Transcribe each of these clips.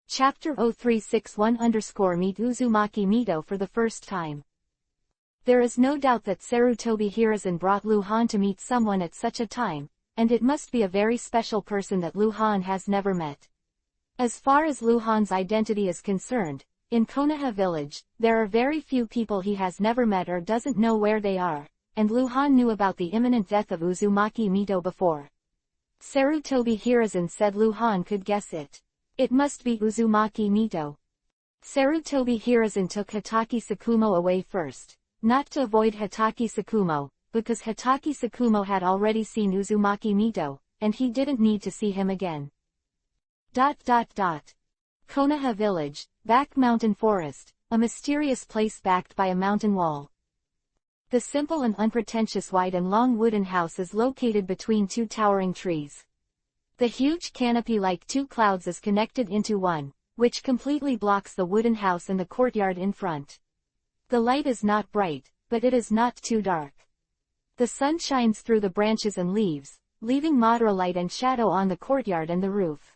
Chapter-361 meet Uzumaki Mito for the first time. There is no doubt that Sarutobi Hiruzen brought Luhan to meet someone at such a time, and it must be a very special person that Luhan has never met. As far as Luhan's identity is concerned, in Konoha village, there are very few people he has never met or doesn't know where they are, and Luhan knew about the imminent death of Uzumaki Mito before. Sarutobi Hiruzen said Luhan could guess it. It must be Uzumaki Mito. Sarutobi Hiruzen took Hatake Sakumo away first, not to avoid Hatake Sakumo, because Hatake Sakumo had already seen Uzumaki Mito, and he didn't need to see him again. Konoha village, back mountain forest, a mysterious place backed by a mountain wall. The simple and unpretentious wide and long wooden house is located between two towering trees. The huge canopy like two clouds is connected into one, which completely blocks the wooden house and the courtyard in front. The light is not bright, but it is not too dark. The sun shines through the branches and leaves, leaving moderate light and shadow on the courtyard and the roof.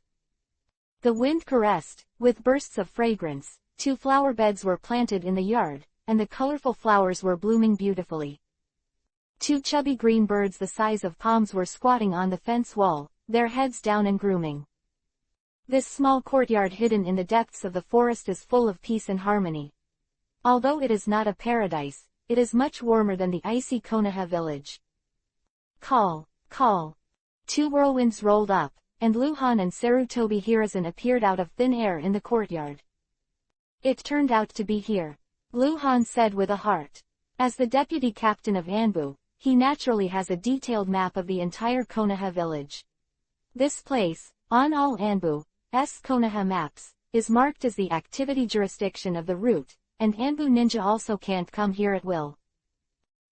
The wind caressed, with bursts of fragrance, two flower beds were planted in the yard, and the colorful flowers were blooming beautifully. Two chubby green birds the size of palms were squatting on the fence wall, their heads down and grooming. This small courtyard hidden in the depths of the forest is full of peace and harmony. Although it is not a paradise, it is much warmer than the icy Konoha village. Call. Two whirlwinds rolled up, and Luhan and Sarutobi Hiruzen appeared out of thin air in the courtyard. It turned out to be here, Luhan said with a heart. As the deputy captain of Anbu, he naturally has a detailed map of the entire Konoha village. This place, on all Anbu's Konoha maps, is marked as the activity jurisdiction of the route, and Anbu ninja also can't come here at will.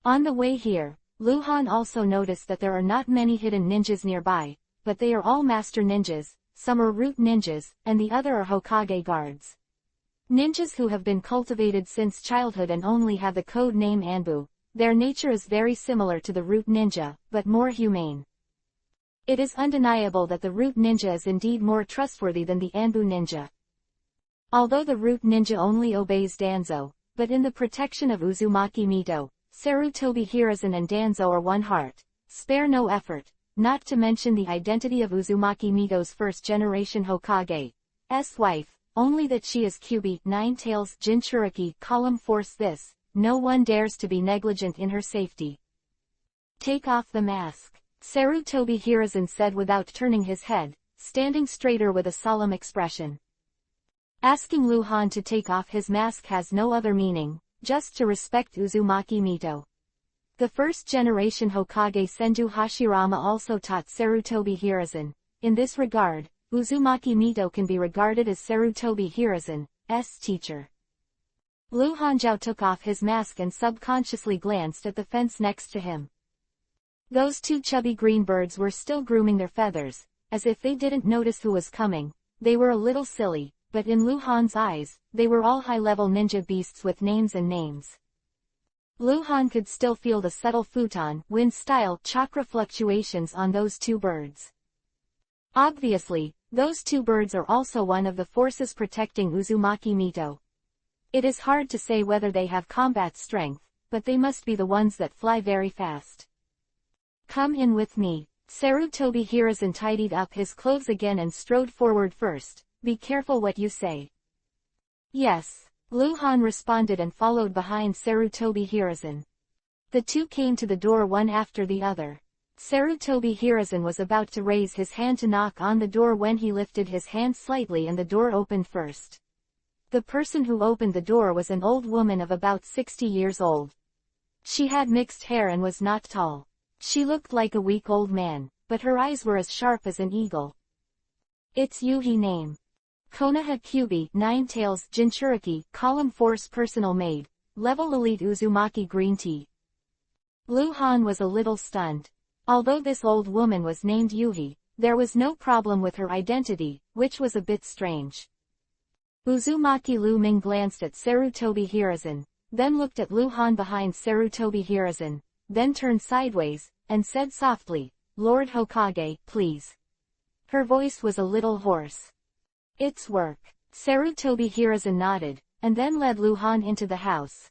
On the way here, Luhan also noticed that there are not many hidden ninjas nearby, but they are all master ninjas, some are route ninjas, and the other are Hokage guards. Ninjas who have been cultivated since childhood and only have the code name Anbu. Their nature is very similar to the route ninja, but more humane. It is undeniable that the route ninja is indeed more trustworthy than the Anbu ninja. Although the route ninja only obeys Danzo, but in the protection of Uzumaki Mito, Sarutobi Hiruzen and Danzo are one heart, spare no effort, not to mention the identity of Uzumaki Mito's first-generation Hokage's wife, only that she is Kyubi, Nine-Tails, Jinchuriki, column force this, no one dares to be negligent in her safety. Take off the mask, Sarutobi Hiruzen said without turning his head, standing straighter with a solemn expression. Asking Luhan to take off his mask has no other meaning, just to respect Uzumaki Mito. The first-generation Hokage Senju Hashirama also taught Sarutobi Hiruzen. In this regard, Uzumaki Mito can be regarded as Sarutobi Hiruzen's teacher. Luhan Zhao took off his mask and subconsciously glanced at the fence next to him. Those two chubby green birds were still grooming their feathers, as if they didn't notice who was coming. They were a little silly, but in Luhan's eyes, they were all high-level ninja beasts with names and names. Luhan could still feel the subtle futon, wind-style chakra fluctuations on those two birds. Obviously, those two birds are also one of the forces protecting Uzumaki Mito. It is hard to say whether they have combat strength, but they must be the ones that fly very fast. Come in with me. Sarutobi Hiruzen tidied up his clothes again and strode forward first. Be careful what you say. Yes, Luhan responded and followed behind Sarutobi Hiruzen. The two came to the door one after the other. Sarutobi Hiruzen was about to raise his hand to knock on the door when he lifted his hand slightly and the door opened first. The person who opened the door was an old woman of about 60 years old. She had mixed hair and was not tall. She looked like a weak old man, but her eyes were as sharp as an eagle. It's Yuhi name. Konoha Kyubi, Nine-Tails, Jinchuriki, column force personal maid, level elite Uzumaki green tea. Luhan was a little stunned. Although this old woman was named Yuhi, there was no problem with her identity, which was a bit strange. Uzumaki Lu Ming glanced at Sarutobi Hiruzen, then looked at Luhan behind Sarutobi Hiruzen, then turned sideways, and said softly, Lord Hokage, please. Her voice was a little hoarse. It's work. Sarutobi Hiruzen nodded, and then led Luhan into the house.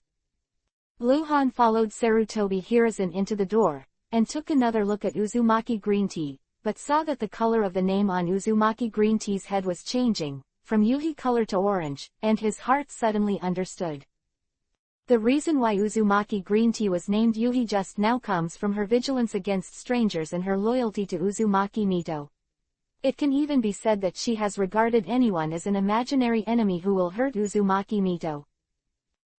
Luhan followed Sarutobi Hiruzen into the door, and took another look at Uzumaki green tea, but saw that the color of the name on Uzumaki green tea's head was changing, from Yuhi color to orange, and his heart suddenly understood. The reason why Uzumaki green tea was named Yuhi just now comes from her vigilance against strangers and her loyalty to Uzumaki Mito. It can even be said that she has regarded anyone as an imaginary enemy who will hurt Uzumaki Mito.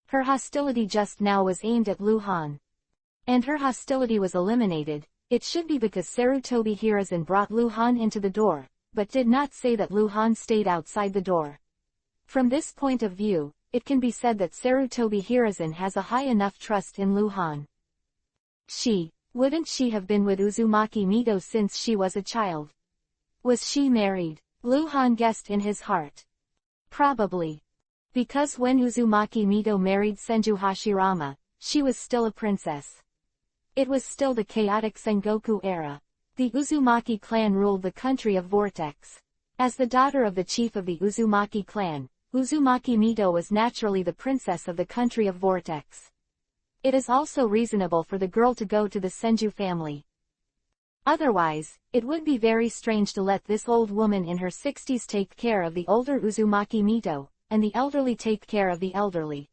Her hostility just now was aimed at Luhan. And her hostility was eliminated. It should be because Sarutobi Hiruzen brought Luhan into the door, but did not say that Luhan stayed outside the door. From this point of view, it can be said that Sarutobi Hiruzen has a high enough trust in Luhan. Wouldn't she have been with Uzumaki Mito since she was a child? Was she married? Luhan guessed in his heart. Probably. Because when Uzumaki Mito married Senju Hashirama, she was still a princess. It was still the chaotic Sengoku era. The Uzumaki clan ruled the country of Vortex. As the daughter of the chief of the Uzumaki clan, Uzumaki Mito was naturally the princess of the country of Vortex. It is also reasonable for the girl to go to the Senju family. Otherwise, it would be very strange to let this old woman in her 60s take care of the older Uzumaki Mito, and the elderly take care of the elderly.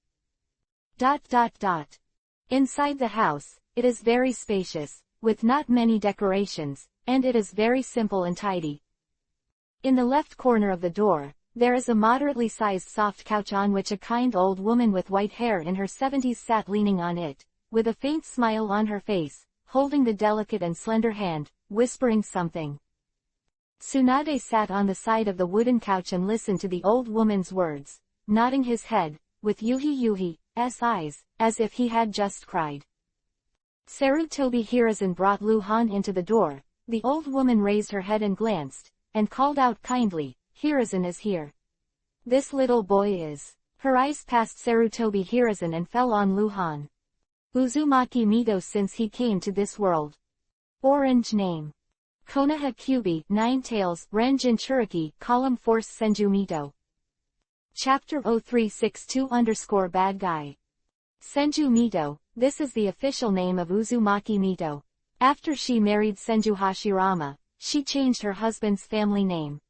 Inside the house, it is very spacious, with not many decorations, and it is very simple and tidy. In the left corner of the door, there is a moderately sized soft couch on which a kind old woman with white hair in her 70s sat leaning on it, with a faint smile on her face, holding the delicate and slender hand, whispering something. Tsunade sat on the side of the wooden couch and listened to the old woman's words, nodding his head, with Yuhi's eyes, as if he had just cried. Sarutobi Hiruzen brought Luhan into the door. The old woman raised her head and glanced, and called out kindly, "Hiruzen is here. This little boy is." Her eyes passed Sarutobi Hiruzen and fell on Luhan. Uzumaki Mito since he came to this world. Orange name. Konoha Kyubi, 9 Tails, Ren Jinchuriki, Column Force Senju Mito. Chapter 0362-Bad Guy. Senju Mito, this is the official name of Uzumaki Mito. After she married Senju Hashirama, she changed her husband's family name.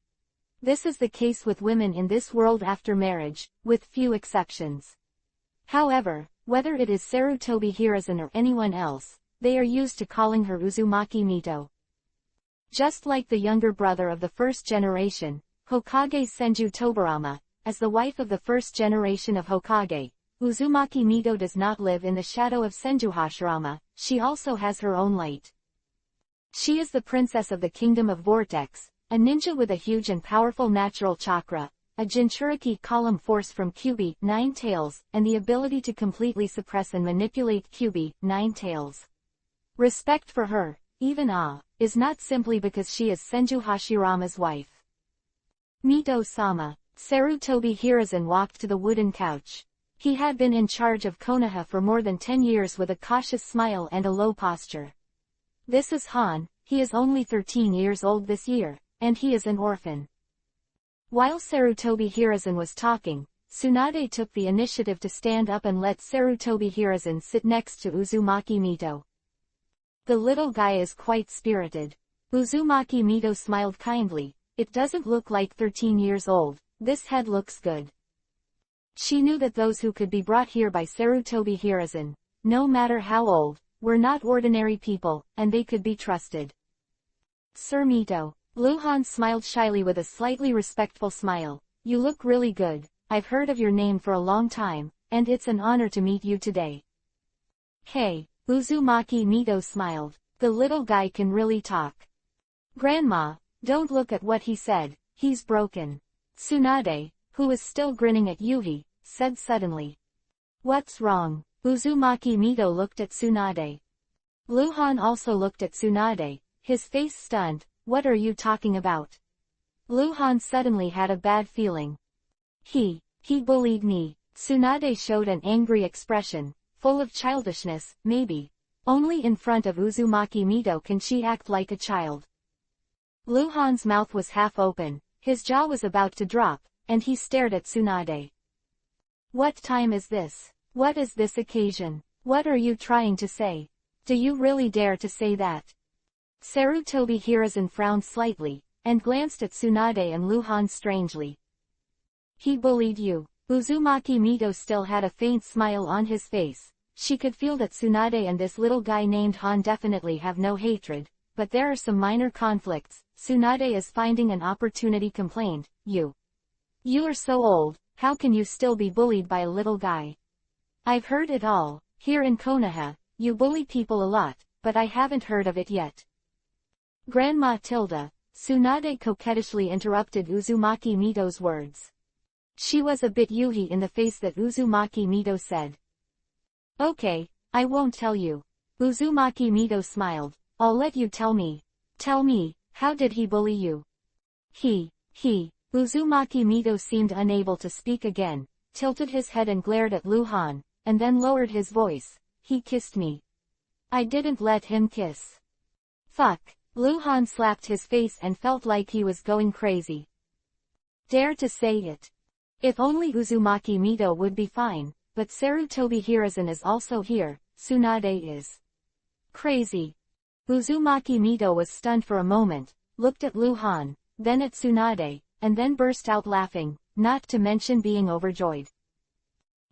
This is the case with women in this world after marriage, with few exceptions. However, whether it is Sarutobi Hiruzen or anyone else, they are used to calling her Uzumaki Mito. Just like the younger brother of the first generation, Hokage Senju Tobarama, as the wife of the first generation of Hokage, Uzumaki Mito does not live in the shadow of Senju Hashirama, she also has her own light. She is the princess of the kingdom of Vortex, a ninja with a huge and powerful natural chakra, a Jinchuriki column force from Kyubi, 9 Tails, and the ability to completely suppress and manipulate Kyubi, 9 Tails. Respect for her, even awe, is not simply because she is Senju Hashirama's wife. Mito-sama. Sarutobi Hiruzen walked to the wooden couch. He had been in charge of Konoha for more than 10 years with a cautious smile and a low posture. This is Han, he is only 13 years old this year, and he is an orphan. While Sarutobi Hiruzen was talking, Tsunade took the initiative to stand up and let Sarutobi Hiruzen sit next to Uzumaki Mito. The little guy is quite spirited. Uzumaki Mito smiled kindly. It doesn't look like 13 years old, this head looks good. She knew that those who could be brought here by Sarutobi Hiruzen, no matter how old, were not ordinary people, and they could be trusted. Sir Mito. Luhan smiled shyly with a slightly respectful smile. You look really good, I've heard of your name for a long time, and it's an honor to meet you today. Hey. Uzumaki Mito smiled. The little guy can really talk. Grandma, don't look at what he said, he's broken. Tsunade, who was still grinning at Yuhi, said suddenly. What's wrong? Uzumaki Mito looked at Tsunade. Luhan also looked at Tsunade, his face stunned. What are you talking about? Luhan suddenly had a bad feeling. He bullied me. Tsunade showed an angry expression. Full of childishness, maybe. Only in front of Uzumaki Mito can she act like a child. Luhan's mouth was half open, his jaw was about to drop, and he stared at Tsunade. What time is this? What is this occasion? What are you trying to say? Do you really dare to say that? Sarutobi Hiruzen frowned slightly, and glanced at Tsunade and Luhan strangely. He bullied you. Uzumaki Mito still had a faint smile on his face. She could feel that Tsunade and this little guy named Han definitely have no hatred, but there are some minor conflicts. Tsunade is finding an opportunity complained, You are so old, how can you still be bullied by a little guy? I've heard it all. Here in Konoha, you bully people a lot, but I haven't heard of it yet. Grandma Tilda, Tsunade coquettishly interrupted Uzumaki Mito's words. She was a bit yuhi in the face that Uzumaki Mito said. Okay, I won't tell you. Uzumaki Mito smiled. I'll let you tell me. Tell me, how did he bully you? Uzumaki Mito seemed unable to speak again, tilted his head and glared at Luhan, and then lowered his voice. He kissed me. I didn't let him kiss. Fuck. Luhan slapped his face and felt like he was going crazy. Dare to say it. If only Uzumaki Mito would be fine, but Sarutobi Hiruzen is also here. Tsunade is crazy. Uzumaki Mito was stunned for a moment, looked at Luhan, then at Tsunade, and then burst out laughing, not to mention being overjoyed.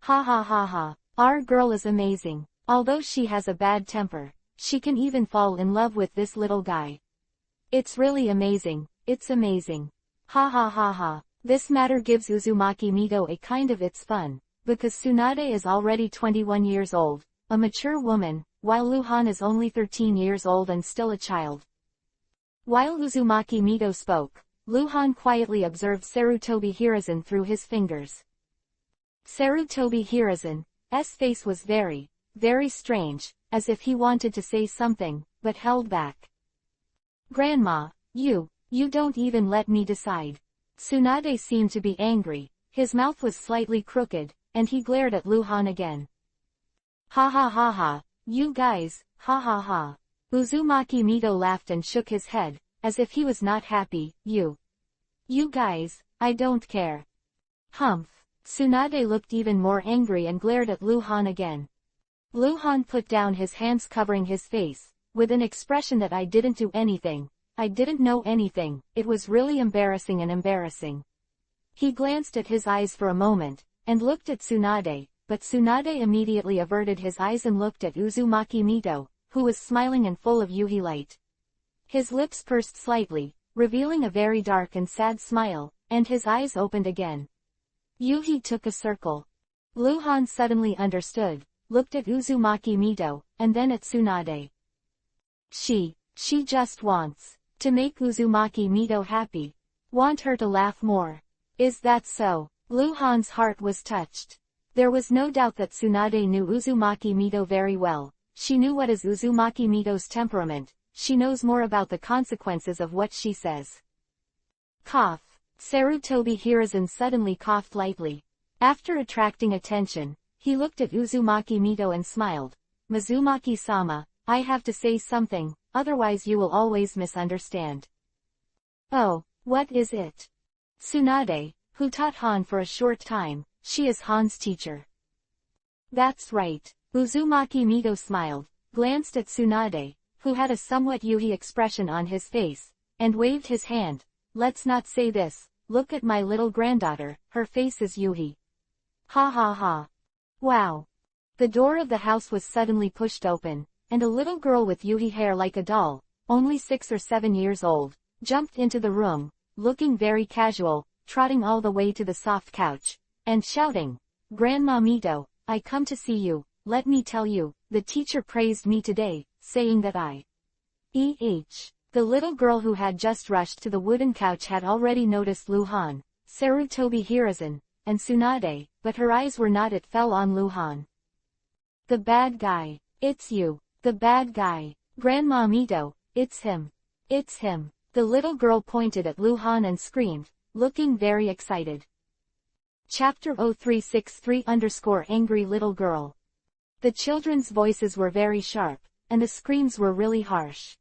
Ha ha ha ha, our girl is amazing. Although she has a bad temper, she can even fall in love with this little guy. It's really amazing, it's amazing. Ha ha ha ha. This matter gives Uzumaki Mito a kind of its fun, because Tsunade is already 21 years old, a mature woman, while Luhan is only 13 years old and still a child. While Uzumaki Mito spoke, Luhan quietly observed Sarutobi Hiruzen through his fingers. Sarutobi Hiruzen's face was very strange, as if he wanted to say something, but held back. Grandma, you don't even let me decide. Tsunade seemed to be angry, his mouth was slightly crooked, and he glared at Luhan again. Ha ha ha ha, you guys, ha ha ha. Uzumaki Mito laughed and shook his head, as if he was not happy. You guys, I don't care. Humph. Tsunade looked even more angry and glared at Luhan again. Luhan put down his hands covering his face, with an expression that I didn't do anything. I didn't know anything, it was really embarrassing and embarrassing. He glanced at his eyes for a moment, and looked at Tsunade, but Tsunade immediately averted his eyes and looked at Uzumaki Mito, who was smiling and full of yuhi light. His lips pursed slightly, revealing a very dark and sad smile, and his eyes opened again. Yuhi took a circle. Luhan suddenly understood, looked at Uzumaki Mito, and then at Tsunade. She just wants to make Uzumaki Mito happy. Want her to laugh more. Is that so? Luhan's heart was touched. There was no doubt that Tsunade knew Uzumaki Mito very well. She knew what is Uzumaki Mito's temperament. She knows more about the consequences of what she says. Cough. Sarutobi Hiruzen suddenly coughed lightly. After attracting attention, he looked at Uzumaki Mito and smiled. Mizumaki-sama, I have to say something, otherwise you will always misunderstand. Oh, what is it? Tsunade, who taught Han for a short time, she is Han's teacher. That's right. Uzumaki Mito smiled, glanced at Tsunade, who had a somewhat yuhi expression on his face, and waved his hand. Let's not say this, look at my little granddaughter, her face is yuhi. Ha ha ha. Wow. The door of the house was suddenly pushed open, and a little girl with yuhi hair like a doll, only 6 or 7 years old, jumped into the room, looking very casual, trotting all the way to the soft couch, and shouting, Grandma Mito, I come to see you, let me tell you, the teacher praised me today, saying that The little girl who had just rushed to the wooden couch had already noticed Luhan, Sarutobi Hiruzen, and Tsunade, but her eyes were not. It fell on Luhan. The bad guy. It's you. The bad guy. Grandma Mito, it's him. It's him. The little girl pointed at Luhan and screamed, looking very excited. Chapter 0363_Angry Little Girl. The children's voices were very sharp, and the screams were really harsh.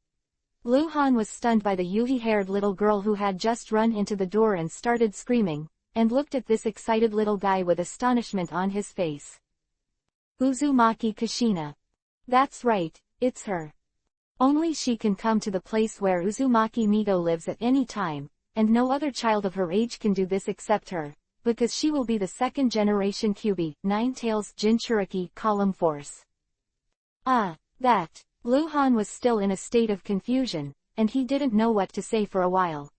Luhan was stunned by the yuhi-haired little girl who had just run into the door and started screaming, and looked at this excited little guy with astonishment on his face. Uzumaki Kushina. That's right, it's her. Only she can come to the place where Uzumaki Mito lives at any time, and no other child of her age can do this except her, because she will be the second generation Kyuubi, Nine-Tails Jinchuriki column force. Ah, that. Luhan was still in a state of confusion, and he didn't know what to say for a while.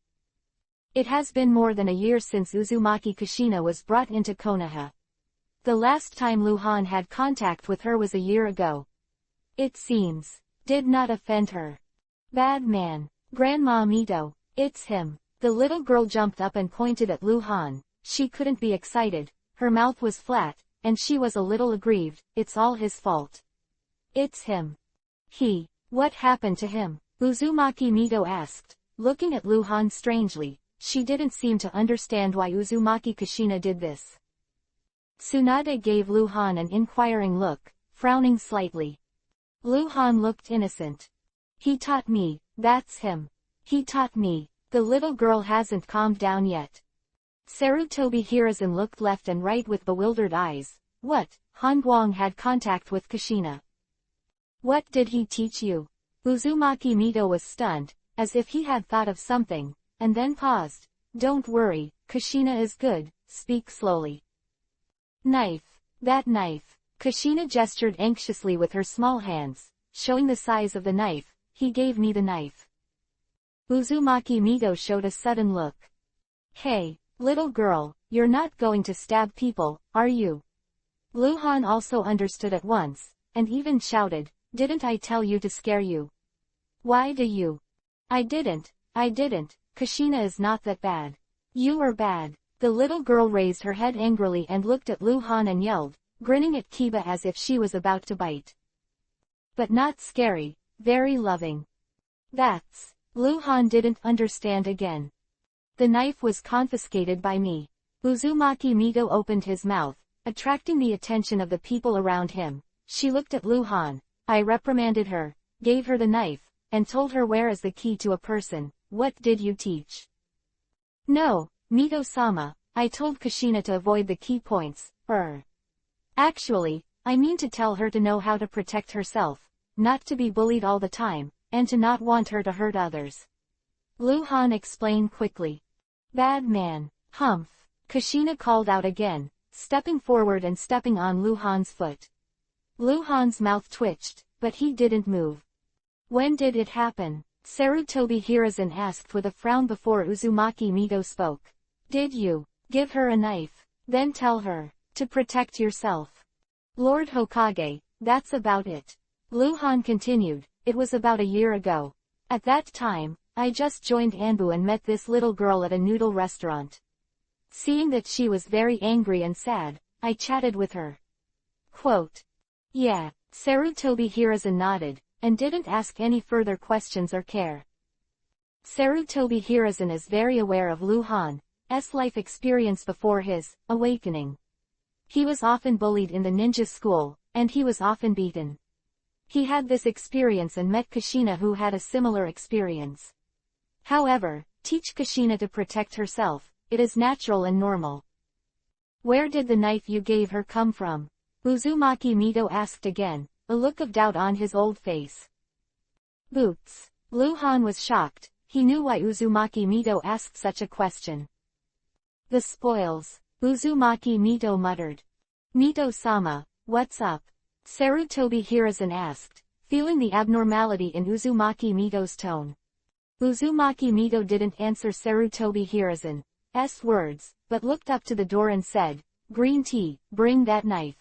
It has been more than a year since Uzumaki Kushina was brought into Konoha. The last time Luhan had contact with her was a year ago. It seems, did not offend her. Bad man. Grandma Mito, it's him. The little girl jumped up and pointed at Luhan. She couldn't be excited, her mouth was flat, and she was a little aggrieved. It's all his fault. It's him. What happened to him? Uzumaki Mito asked, looking at Luhan strangely. She didn't seem to understand why Uzumaki Kushina did this. Tsunade gave Luhan an inquiring look, frowning slightly. Luhan looked innocent. He taught me, that's him. He taught me. The little girl hasn't calmed down yet. Sarutobi Hiruzen looked left and right with bewildered eyes. What? Han Guang had contact with Kushina. What did he teach you? Uzumaki Mito was stunned, as if he had thought of something, and then paused. Don't worry, Kushina is good, speak slowly. Knife. That knife. Kushina gestured anxiously with her small hands, showing the size of the knife. He gave me the knife. Uzumaki Mito showed a sudden look. Hey, little girl, you're not going to stab people, are you? Luhan also understood at once, and even shouted, didn't I tell you to scare you? Why do you? I didn't. Kushina is not that bad. You are bad. The little girl raised her head angrily and looked at Luhan and yelled, grinning at Kiba as if she was about to bite. But not scary, very loving. That's. Luhan didn't understand again. The knife was confiscated by me. Uzumaki Mito opened his mouth, attracting the attention of the people around him. She looked at Luhan. I reprimanded her, gave her the knife, and told her where is the key to a person. What did you teach? No, Mito-sama, I told Kushina to avoid the key points. Actually, I mean to tell her to know how to protect herself, not to be bullied all the time, and to not want her to hurt others. Luhan explained quickly. Bad man. Humph. Kushina called out again, stepping forward and stepping on Luhan's foot. Luhan's mouth twitched, but he didn't move. When did it happen? Sarutobi Hiruzen asked with a frown before Uzumaki Mito spoke. Did you give her a knife, then tell her to protect yourself? Lord Hokage, that's about it. Luhan continued, it was about a year ago. At that time, I just joined Anbu and met this little girl at a noodle restaurant. Seeing that she was very angry and sad, I chatted with her. Quote. Yeah, Sarutobi Hiruzen nodded, and didn't ask any further questions or care. Sarutobi Hiruzen is very aware of Luhan's life experience before his awakening. He was often bullied in the ninja school, and he was often beaten. He had this experience and met Kushina who had a similar experience. However, teach Kushina to protect herself, it is natural and normal. Where did the knife you gave her come from? Uzumaki Mito asked again, a look of doubt on his old face. Boots. Luhan was shocked, he knew why Uzumaki Mito asked such a question. The spoils. Uzumaki Mito muttered. Mito-sama, what's up? Sarutobi Hiruzen asked, feeling the abnormality in Uzumaki Mito's tone. Uzumaki Mito didn't answer Sarutobi Hiruzen's words, but looked up to the door and said, Green tea, bring that knife.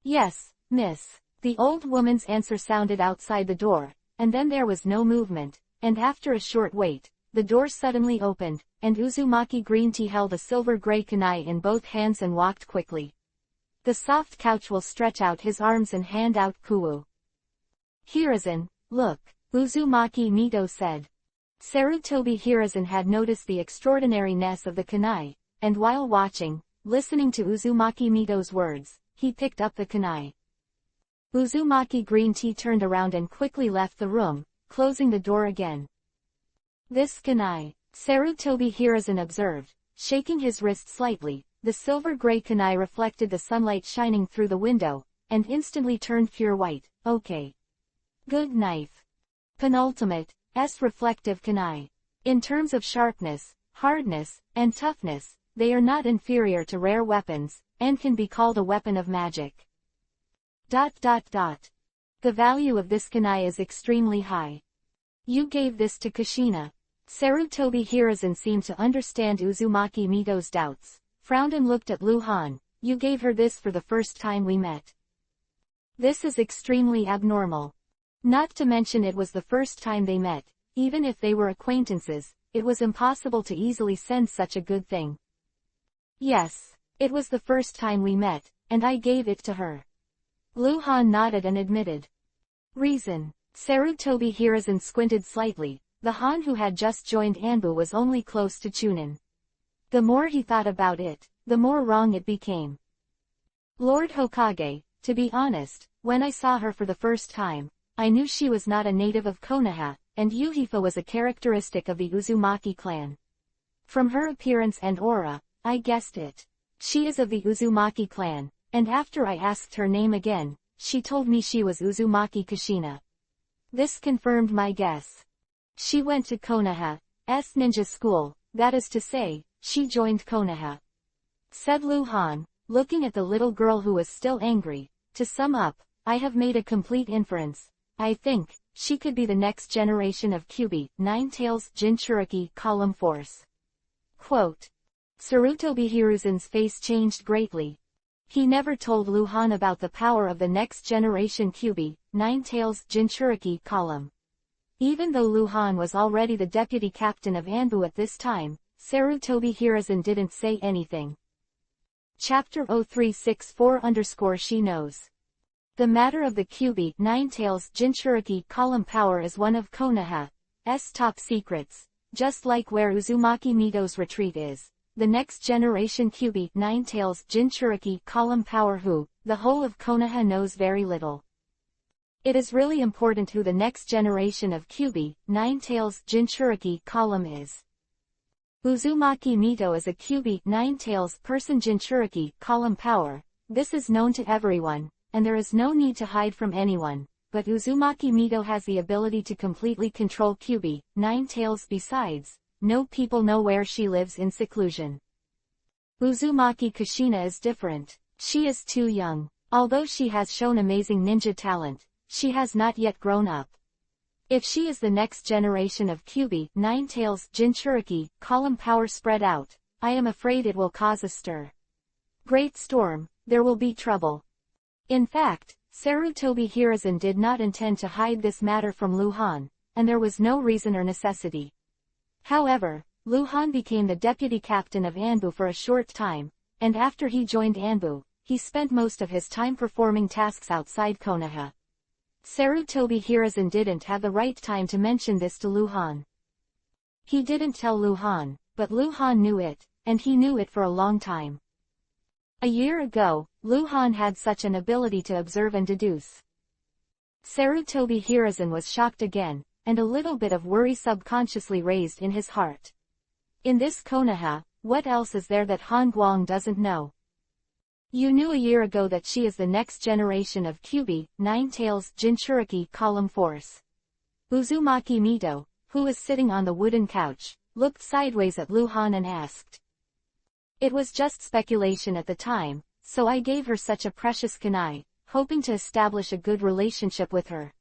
Yes, miss. The old woman's answer sounded outside the door, and then there was no movement, and after a short wait, the door suddenly opened, and Uzumaki Green Tea held a silver-gray kunai in both hands and walked quickly. The soft couch will stretch out his arms and hand out kuwu. Hiruzen, look, Uzumaki Mito said. Sarutobi Hiruzen had noticed the extraordinariness of the kunai, and while watching, listening to Uzumaki Mito's words, he picked up the kunai. Uzumaki Green Tea turned around and quickly left the room, closing the door again. This kunai, Sarutobi Hiruzen observed, shaking his wrist slightly. The silver-gray kunai reflected the sunlight shining through the window, and instantly turned pure white. Okay. Good knife. Penultimate, reflective kunai. In terms of sharpness, hardness, and toughness, they are not inferior to rare weapons, and can be called a weapon of magic. The value of this kunai is extremely high. You gave this to Kushina. Sarutobi Hiruzen seemed to understand Uzumaki Mito's doubts, frowned and looked at Luhan. You gave her this for the first time we met. This is extremely abnormal. Not to mention it was the first time they met. Even if they were acquaintances, it was impossible to easily send such a good thing. Yes, it was the first time we met, and I gave it to her. Luhan nodded and admitted. Reason. Sarutobi Hiruzen squinted slightly. The Han who had just joined Anbu was only close to Chunin. The more he thought about it, the more wrong it became. Lord Hokage, to be honest, when I saw her for the first time, I knew she was not a native of Konoha, and Yuhifa was a characteristic of the Uzumaki clan. From her appearance and aura, I guessed it. She is of the Uzumaki clan, and after I asked her name again, she told me she was Uzumaki Kushina. This confirmed my guess. She went to Konoha's ninja school, that is to say, she joined Konoha. Said Luhan, looking at the little girl who was still angry. To sum up, I have made a complete inference. I think, she could be the next generation of Kyuubi, Nine-Tails Jinchuriki Column Force. Quote. Sarutobi Hiruzen's face changed greatly. He never told Luhan about the power of the next generation Kyuubi, Nine-Tails Jinchuriki Column. Even though Luhan was already the deputy captain of Anbu at this time, Sarutobi Hiruzen didn't say anything. Chapter 0364_She knows. The matter of the Kyuubi, Nine-Tails Jinchuriki Column power is one of Konoha's top secrets, just like where Uzumaki Mito's retreat is. The next generation Kyuubi, Nine-Tails Jinchuriki Column power who, the whole of Konoha knows very little. It is really important who the next generation of Kyuubi, Nine-Tails Jinchuriki Column is. Uzumaki Mito is a Kyuubi, Nine-Tails person Jinchuriki Column power. This is known to everyone, and there is no need to hide from anyone, but Uzumaki Mito has the ability to completely control Kyuubi, Nine-Tails. Besides, no people know where she lives in seclusion. Uzumaki Kushina is different. She is too young. Although she has shown amazing ninja talent, she has not yet grown up. If she is the next generation of Kyuubi, Nine-Tails Jinchuriki Column power spread out, I am afraid it will cause a stir. Great storm, there will be trouble. In fact, Sarutobi Hiruzen did not intend to hide this matter from Luhan, and there was no reason or necessity. However, Luhan became the deputy captain of Anbu for a short time, and after he joined Anbu, he spent most of his time performing tasks outside Konoha. Sarutobi Hiruzen didn't have the right time to mention this to Luhan. He didn't tell Luhan, but Luhan knew it, and he knew it for a long time. A year ago, Luhan had such an ability to observe and deduce. Sarutobi Hiruzen was shocked again, and a little bit of worry subconsciously raised in his heart. In this Konoha, what else is there that Han Guang doesn't know? You knew a year ago that she is the next generation of Kyuubi, Nine-Tails Jinchuriki Column Force. Uzumaki Mito, who was sitting on the wooden couch, looked sideways at Luhan and asked. It was just speculation at the time, so I gave her such a precious kunai, hoping to establish a good relationship with her.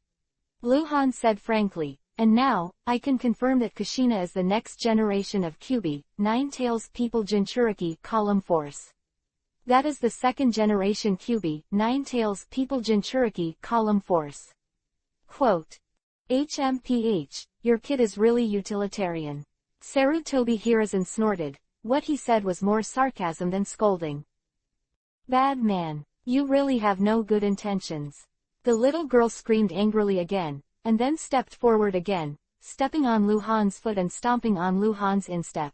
Luhan said frankly, and now, I can confirm that Kushina is the next generation of Kyuubi, Nine-Tails People Jinchuriki Column Force. That is the second generation Kyuubi, Nine-Tails People Jinchuriki Column Force. Quote. HMPH, your kid is really utilitarian. Sarutobi Hiruzen snorted. What he said was more sarcasm than scolding. Bad man, you really have no good intentions. The little girl screamed angrily again, and then stepped forward again, stepping on Luhan's foot and stomping on Luhan's instep.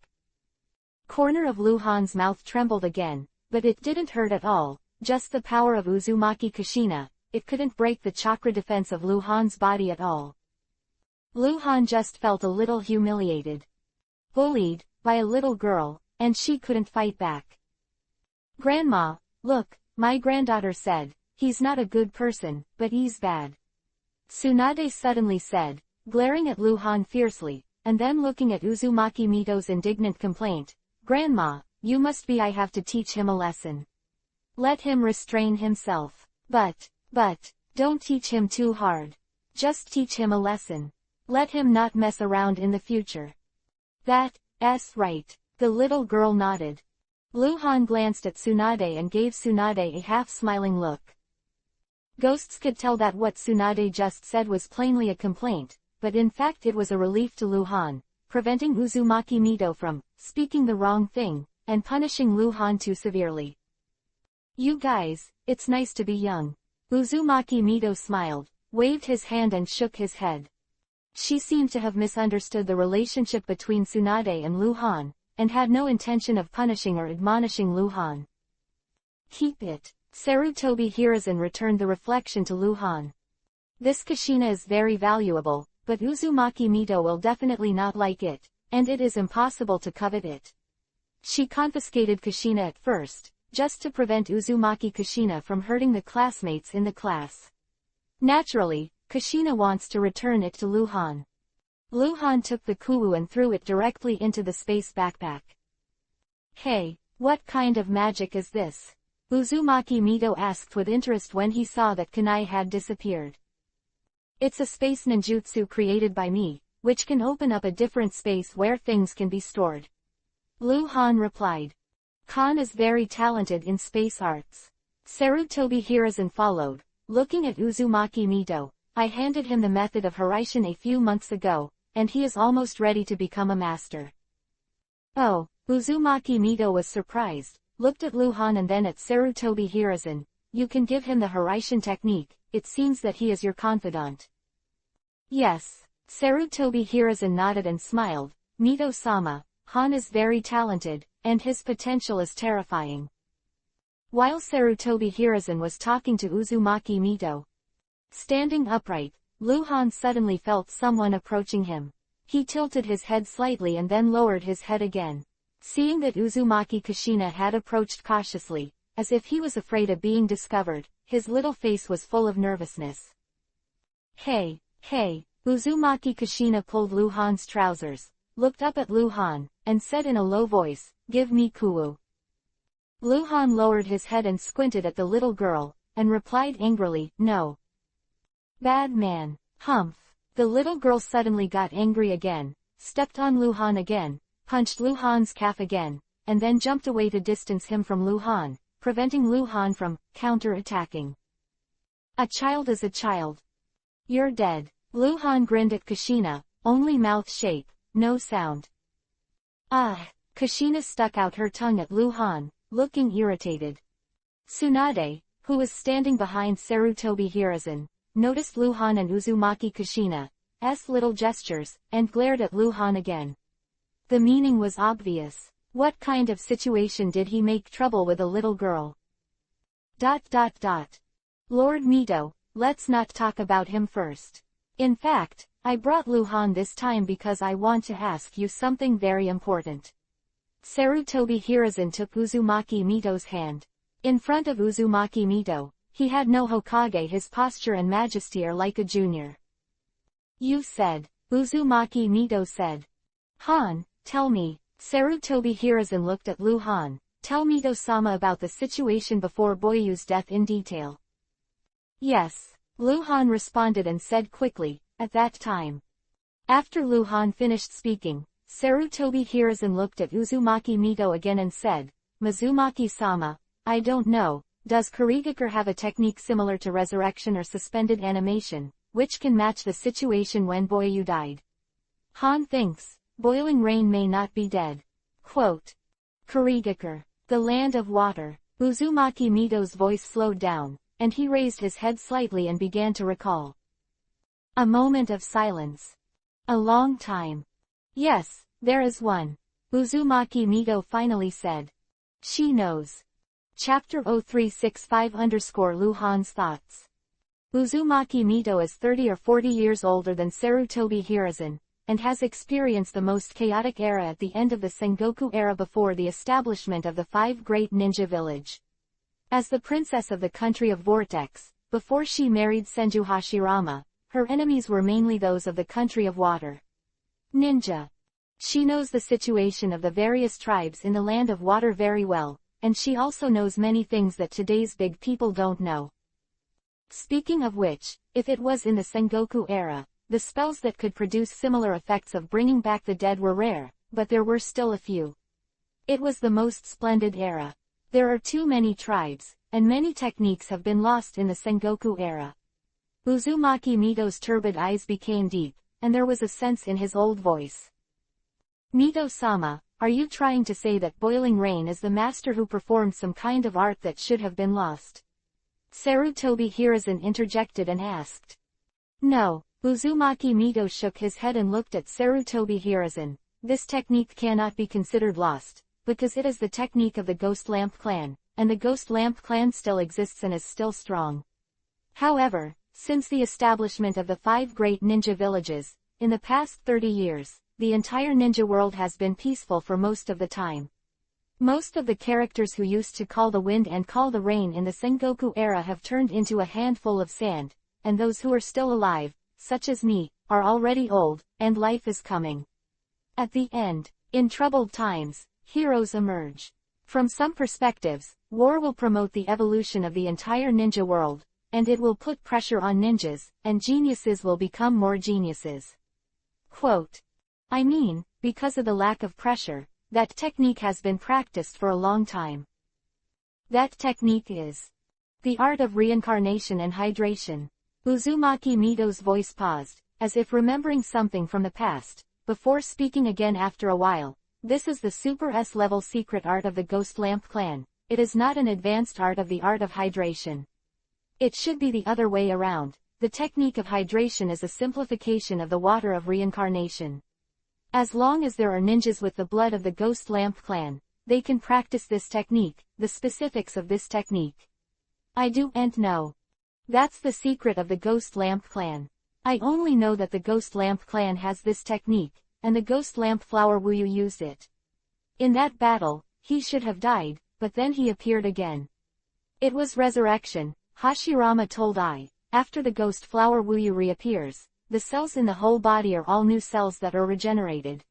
Corner of Luhan's mouth trembled again, but it didn't hurt at all, just the power of Uzumaki Kushina. It couldn't break the chakra defense of Luhan's body at all. Luhan just felt a little humiliated. Bullied, by a little girl, and she couldn't fight back. "Grandma, look," my granddaughter said, "he's not a good person, but he's bad." Tsunade suddenly said, glaring at Luhan fiercely, and then looking at Uzumaki Mito's indignant complaint, "Grandma, you must be I have to teach him a lesson. Let him restrain himself. But, don't teach him too hard. Just teach him a lesson. Let him not mess around in the future." "That's right." The little girl nodded. Luhan glanced at Tsunade and gave Tsunade a half-smiling look. Ghosts could tell that what Tsunade just said was plainly a complaint, but in fact it was a relief to Luhan, preventing Uzumaki Mito from speaking the wrong thing, and punishing Luhan too severely. "You guys, it's nice to be young." Uzumaki Mito smiled, waved his hand and shook his head. She seemed to have misunderstood the relationship between Tsunade and Luhan, and had no intention of punishing or admonishing Luhan. "Keep it." Sarutobi Hiruzen returned the reflection to Luhan. "This Kushina is very valuable, but Uzumaki Mito will definitely not like it, and it is impossible to covet it." She confiscated Kushina at first, just to prevent Uzumaki Kushina from hurting the classmates in the class. Naturally, Kushina wants to return it to Luhan. Luhan took the kuwu and threw it directly into the space backpack. "Hey, what kind of magic is this?" Uzumaki Mito asked with interest when he saw that kunai had disappeared. "It's a space ninjutsu created by me, which can open up a different space where things can be stored." Luhan replied. "Khan is very talented in space arts." Sarutobi Hiruzen followed, looking at Uzumaki Mito. "I handed him the method of Hiraishin a few months ago, and he is almost ready to become a master." "Oh," Uzumaki Mito was surprised, looked at Luhan and then at Sarutobi Hiruzen. "You can give him the Hiraishin technique, it seems that he is your confidant." "Yes." Sarutobi Hiruzen nodded and smiled. "Mito-sama, Han is very talented, and his potential is terrifying." While Sarutobi Hiruzen was talking to Uzumaki Mito, standing upright, Luhan suddenly felt someone approaching him. He tilted his head slightly and then lowered his head again. Seeing that Uzumaki Kushina had approached cautiously, as if he was afraid of being discovered, his little face was full of nervousness. Hey, Uzumaki Kushina pulled Luhan's trousers, looked up at Luhan, and said in a low voice, "Give me kuwu." Luhan lowered his head and squinted at the little girl, and replied angrily, "No." "Bad man." "Humph." The little girl suddenly got angry again, stepped on Luhan again, punched Luhan's calf again, and then jumped away to distance him from Luhan, preventing Luhan from counter-attacking. "A child is a child. You're dead." Luhan grinned at Kushina, only mouth shape, no sound. "Ah!" Kushina stuck out her tongue at Luhan, looking irritated. Tsunade, who was standing behind Sarutobi Hiruzen, noticed Luhan and Uzumaki Kushina's little gestures, and glared at Luhan again. The meaning was obvious. What kind of situation did he make trouble with a little girl? ... Lord Mito, let's not talk about him first. In fact, I brought Luhan this time because I want to ask you something very important. Sarutobi Hiruzen took Uzumaki Mito's hand. In front of Uzumaki Mito, he had no Hokage. His posture and majesty are like a junior. "You said," Uzumaki Mito said. "Han, tell me." Sarutobi Hiruzen looked at Luhan. "Tell Mito-sama about the situation before Boyu's death in detail." "Yes," Luhan responded and said quickly, "at that time." After Luhan finished speaking, Sarutobi Hiruzen looked at Uzumaki Mito again and said, "Mizumaki-sama, I don't know, does Kurigakure have a technique similar to resurrection or suspended animation, which can match the situation when Boyu died? Han thinks, Boiling Rain may not be dead." Quote. Kurigakure, the land of water. Uzumaki Mito's voice slowed down, and he raised his head slightly and began to recall. A moment of silence. A long time. "Yes, there is one," Uzumaki Mito finally said. "She knows." Chapter 0365_Luhan's thoughts. Uzumaki Mito is 30 or 40 years older than Sarutobi Hiruzen, and has experienced the most chaotic era at the end of the Sengoku era before the establishment of the 5 Great Ninja Village. As the princess of the country of Vortex, before she married Senju Hashirama, her enemies were mainly those of the country of Water. Ninja. She knows the situation of the various tribes in the land of water very well, and she also knows many things that today's big people don't know. Speaking of which, if it was in the Sengoku era, the spells that could produce similar effects of bringing back the dead were rare, but there were still a few. It was the most splendid era. There are too many tribes, and many techniques have been lost in the Sengoku era. Uzumaki Mito's turbid eyes became deep, and there was a sense in his old voice. Mito-sama, are you trying to say that Boiling Rain is the master who performed some kind of art that should have been lost? Sarutobi Hiruzen interjected and asked. No, Uzumaki Mito shook his head and looked at Sarutobi Hiruzen. This technique cannot be considered lost, because it is the technique of the Ghost Lamp clan, and the Ghost Lamp clan still exists and is still strong. However, since the establishment of the 5 Great Ninja Villages, in the past 30 years, the entire ninja world has been peaceful for most of the time. Most of the characters who used to call the wind and call the rain in the Sengoku era have turned into a handful of sand, and those who are still alive, such as me, are already old, and life is coming. At the end, in troubled times, heroes emerge. From some perspectives, war will promote the evolution of the entire ninja world, and it will put pressure on ninjas, and geniuses will become more geniuses. Quote. I mean, because of the lack of pressure, that technique has been practiced for a long time. That technique is the art of reincarnation and hydration. Uzumaki Mito's voice paused, as if remembering something from the past, before speaking again after a while. This is the Super S-level secret art of the Ghost Lamp clan. It is not an advanced art of the art of hydration. It should be the other way around. The technique of hydration is a simplification of the water of reincarnation. As long as there are ninjas with the blood of the Ghost Lamp clan, they can practice this technique. The specifics of this technique I don't know. That's the secret of the Ghost Lamp clan. I only know that the Ghost Lamp clan has this technique, and the Ghost Lamp Flower Wuyu used it. In that battle, he should have died, but then he appeared again. It was resurrection, Hashirama told I. After the Ghost Flower Wuyu reappears, the cells in the whole body are all new cells that are regenerated.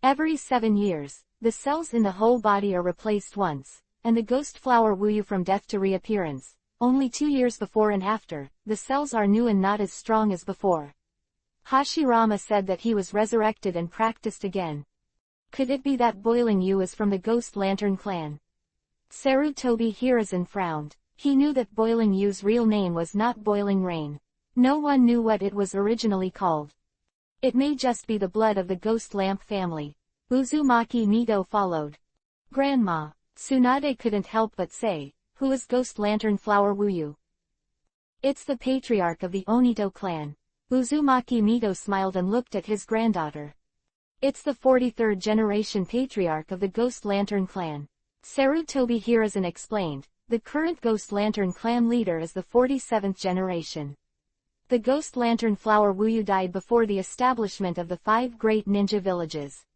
Every 7 years, the cells in the whole body are replaced once, and the Ghost Flower Wuyu from death to reappearance. Only 2 years before and after, the cells are new and not as strong as before. Hashirama said that he was resurrected and practiced again. Could it be that Boiling Yu is from the Ghost Lantern clan? Sarutobi Hiruzen frowned. He knew that Boiling Yu's real name was not Boiling Rain. No one knew what it was originally called. It may just be the blood of the Ghost Lamp family. Uzumaki Mito followed. Grandma, Tsunade couldn't help but say, who is Ghost Lantern Flower Wuyu? It's the patriarch of the Onito clan. Uzumaki Mito smiled and looked at his granddaughter. It's the 43rd generation patriarch of the Ghost Lantern clan. Sarutobi Hiruzen explained. The current Ghost Lantern clan leader is the 47th generation. The Ghost Lantern Flower Wuyu died before the establishment of the 5 Great Ninja Villages.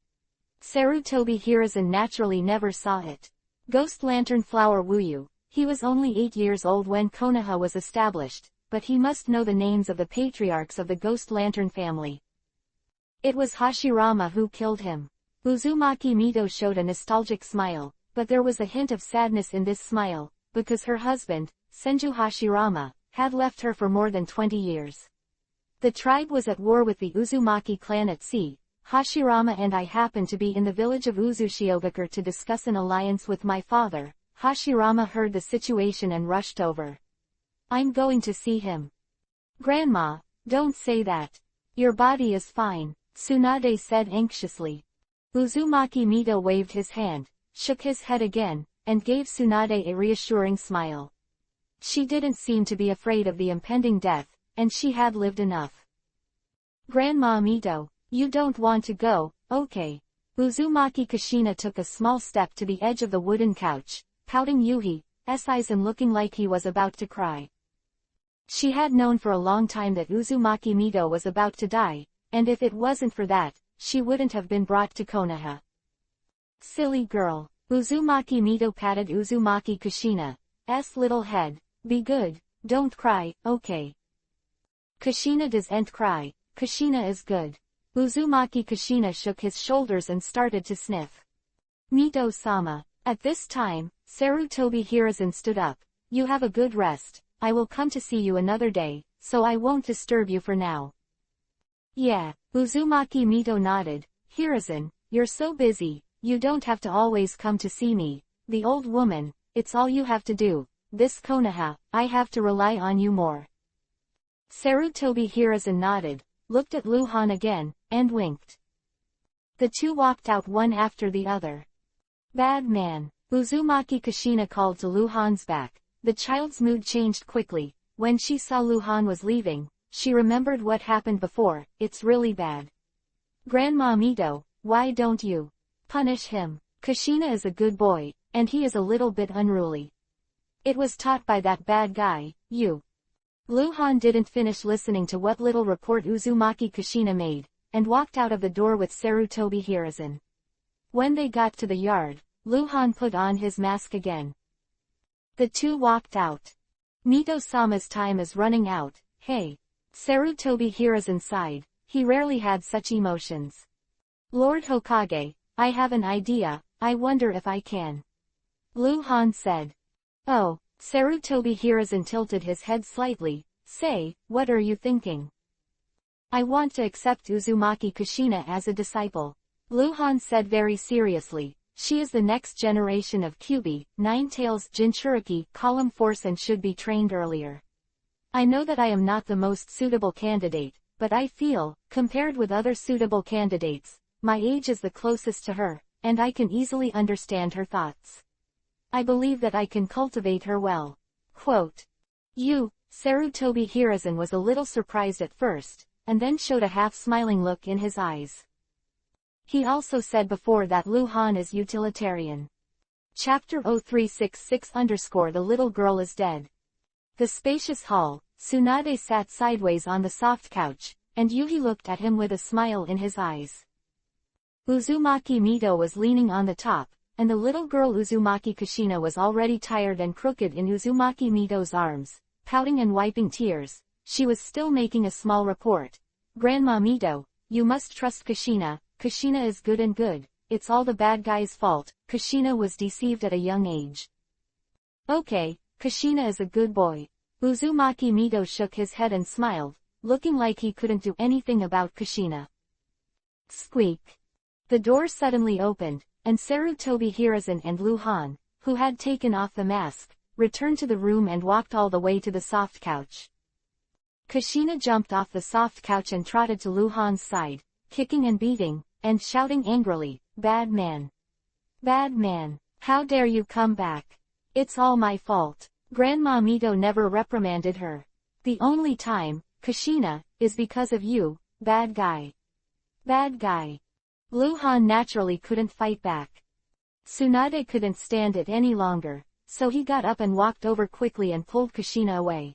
Sarutobi Hiruzen naturally never saw it. Ghost Lantern Flower Wuyu. He was only 8 years old when Konoha was established, but he must know the names of the patriarchs of the Ghost Lantern family. It was Hashirama who killed him. Uzumaki Mito showed a nostalgic smile, but there was a hint of sadness in this smile, because her husband, Senju Hashirama, had left her for more than 20 years. The tribe was at war with the Uzumaki clan at sea. Hashirama and I happened to be in the village of Uzushiogakure to discuss an alliance with my father. Hashirama heard the situation and rushed over. I'm going to see him. Grandma, don't say that. Your body is fine, Tsunade said anxiously. Uzumaki Mito waved his hand, shook his head again, and gave Tsunade a reassuring smile. She didn't seem to be afraid of the impending death, and she had lived enough. Grandma Mito, you don't want to go, okay. Uzumaki Kushina took a small step to the edge of the wooden couch, pouting Yuhi's eyes and looking like he was about to cry. She had known for a long time that Uzumaki Mito was about to die, and if it wasn't for that, she wouldn't have been brought to Konoha. Silly girl. Uzumaki Mito patted Uzumaki Kushina's little head. Be good, don't cry, okay? Kushina doesn't cry, Kushina is good. Uzumaki Kushina shook his shoulders and started to sniff. Mito-sama. At this time, Sarutobi Hiruzen stood up. You have a good rest, I will come to see you another day, so I won't disturb you for now. Yeah, Uzumaki Mito nodded. Hiruzen, you're so busy, you don't have to always come to see me, the old woman, it's all you have to do. This Konoha, I have to rely on you more. Sarutobi Hiruzen nodded, looked at Luhan again, and winked. The two walked out one after the other. Bad man. Uzumaki Kushina called to Luhan's back. The child's mood changed quickly. When she saw Luhan was leaving, she remembered what happened before. It's really bad. Grandma Mito, why don't you punish him? Kushina is a good boy, and he is a little bit unruly. It was taught by that bad guy, you. Luhan didn't finish listening to what little report Uzumaki Kushina made, and walked out of the door with Sarutobi Hiruzen. When they got to the yard, Luhan put on his mask again. The two walked out. Mito-sama's time is running out, hey. Sarutobi Hiruzen sighed, he rarely had such emotions. Lord Hokage, I have an idea, I wonder if I can. Luhan said. Oh, Sarutobi Hiruzen tilted his head slightly, say, what are you thinking? I want to accept Uzumaki Kushina as a disciple. Luhan said very seriously, she is the next generation of Kyuubi, Nine-Tails Jinchuriki, column force and should be trained earlier. I know that I am not the most suitable candidate, but I feel, compared with other suitable candidates, my age is the closest to her, and I can easily understand her thoughts. I believe that I can cultivate her well. Quote. Sarutobi Hiruzen was a little surprised at first, and then showed a half-smiling look in his eyes. He also said before that Luhan is utilitarian. Chapter 0366 _ The little girl is dead. The spacious hall, Tsunade sat sideways on the soft couch, and Yuhi looked at him with a smile in his eyes. Uzumaki Mito was leaning on the top, and the little girl Uzumaki Kushina was already tired and crooked in Uzumaki Mito's arms, pouting and wiping tears. She was still making a small report. Grandma Mito, you must trust Kushina. Kushina is good and good, it's all the bad guy's fault. Kushina was deceived at a young age. Okay, Kushina is a good boy. Uzumaki Mito shook his head and smiled, looking like he couldn't do anything about Kushina. Squeak. The door suddenly opened, and Sarutobi Hiruzen and Luhan, who had taken off the mask, returned to the room and walked all the way to the soft couch. Kushina jumped off the soft couch and trotted to Luhan's side, kicking and beating, and shouting angrily, Bad man. Bad man, how dare you come back? It's all my fault. Grandma Mito never reprimanded her. The only time, Kushina, is because of you, bad guy. Bad guy. Luhan naturally couldn't fight back. Tsunade couldn't stand it any longer, so he got up and walked over quickly and pulled Kushina away.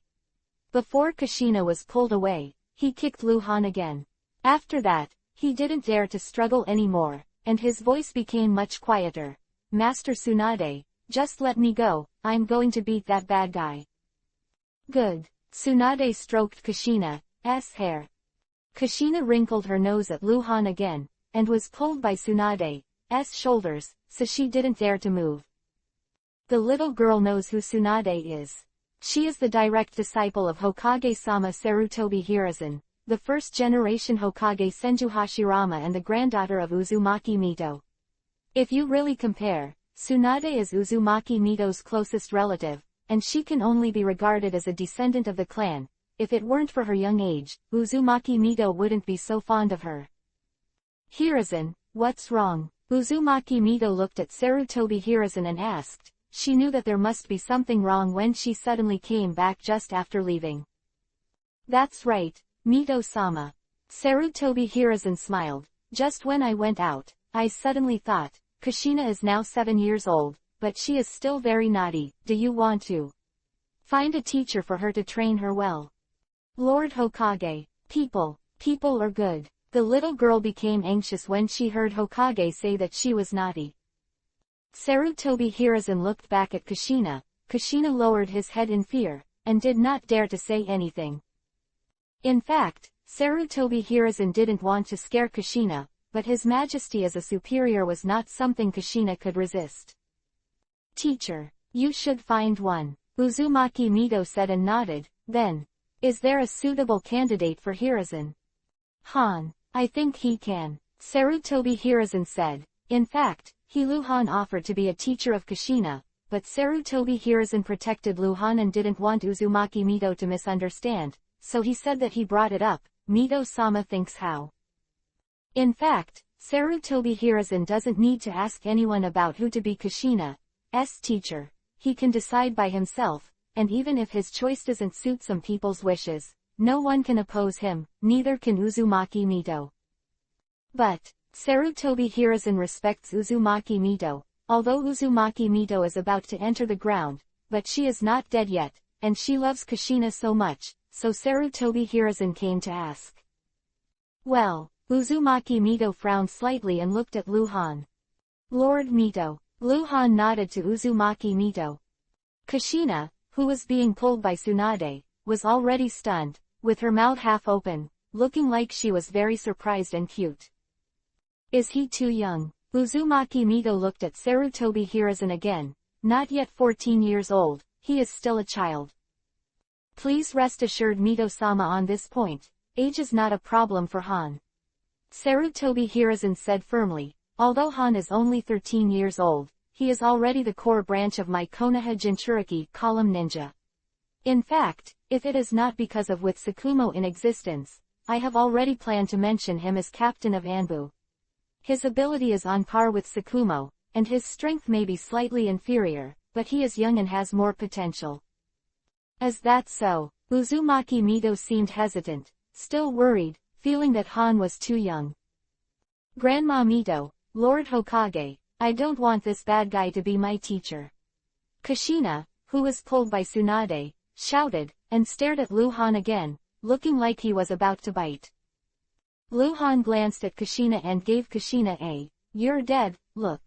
Before Kushina was pulled away, he kicked Luhan again. After that, he didn't dare to struggle anymore, and his voice became much quieter. Master Tsunade, just let me go, I'm going to beat that bad guy. Good. Tsunade stroked Kushina's hair. Kushina wrinkled her nose at Luhan again, and was pulled by Tsunade's shoulders, so she didn't dare to move. The little girl knows who Tsunade is. She is the direct disciple of Hokage-sama Sarutobi Hiruzen, the first-generation Hokage Senju Hashirama and the granddaughter of Uzumaki Mito. If you really compare, Tsunade is Uzumaki Mito's closest relative, and she can only be regarded as a descendant of the clan. If it weren't for her young age, Uzumaki Mito wouldn't be so fond of her. Hiruzen, what's wrong? Uzumaki Mito looked at Sarutobi Hiruzen and asked. She knew that there must be something wrong when she suddenly came back just after leaving. That's right, Mito-sama. Sarutobi Hiruzen smiled. Just when I went out, I suddenly thought, Kushina is now 7 years old, but she is still very naughty. Do you want to find a teacher for her to train her well? Lord Hokage, people are good. The little girl became anxious when she heard Hokage say that she was naughty. Sarutobi Hiruzen looked back at Kushina. Kushina lowered his head in fear, and did not dare to say anything. In fact, Sarutobi Hiruzen didn't want to scare Kushina, but his majesty as a superior was not something Kushina could resist. Teacher, you should find one, Uzumaki Mito said and nodded. Then, is there a suitable candidate for Hiruzen? Han, I think he can, Sarutobi Hiruzen said. In fact, Luhan offered to be a teacher of Kushina, but Sarutobi Hiruzen protected Luhan and didn't want Uzumaki Mito to misunderstand, so he said that he brought it up. Mito-sama thinks how. In fact, Sarutobi Hiruzen doesn't need to ask anyone about who to be Kushina's teacher. He can decide by himself, and even if his choice doesn't suit some people's wishes, no one can oppose him, neither can Uzumaki Mito. But, Sarutobi Hiruzen respects Uzumaki Mito, although Uzumaki Mito is about to enter the ground, but she is not dead yet, and she loves Kushina so much, so Sarutobi Hiruzen came to ask. Well, Uzumaki Mito frowned slightly and looked at Luhan. Lord Mito. Luhan nodded to Uzumaki Mito. Kushina, who was being pulled by Tsunade, was already stunned, with her mouth half open, looking like she was very surprised and cute. Is he too young? Uzumaki Mito looked at Sarutobi Hiruzen again. Not yet 14 years old, he is still a child. Please rest assured Mito-sama on this point, age is not a problem for Han. Sarutobi Hiruzen said firmly, although Han is only 13 years old, he is already the core branch of my Konoha Jinchuriki column ninja. In fact, if it is not because of with Tsukumo in existence, I have already planned to mention him as captain of Anbu. His ability is on par with Tsukumo, and his strength may be slightly inferior, but he is young and has more potential. Is that so? Uzumaki Mito seemed hesitant, still worried, feeling that Han was too young. Grandma Mito, Lord Hokage, I don't want this bad guy to be my teacher. Kushina, who was pulled by Tsunade, shouted, and stared at Luhan again, looking like he was about to bite. Luhan glanced at Kushina and gave Kushina a, "You're dead," look.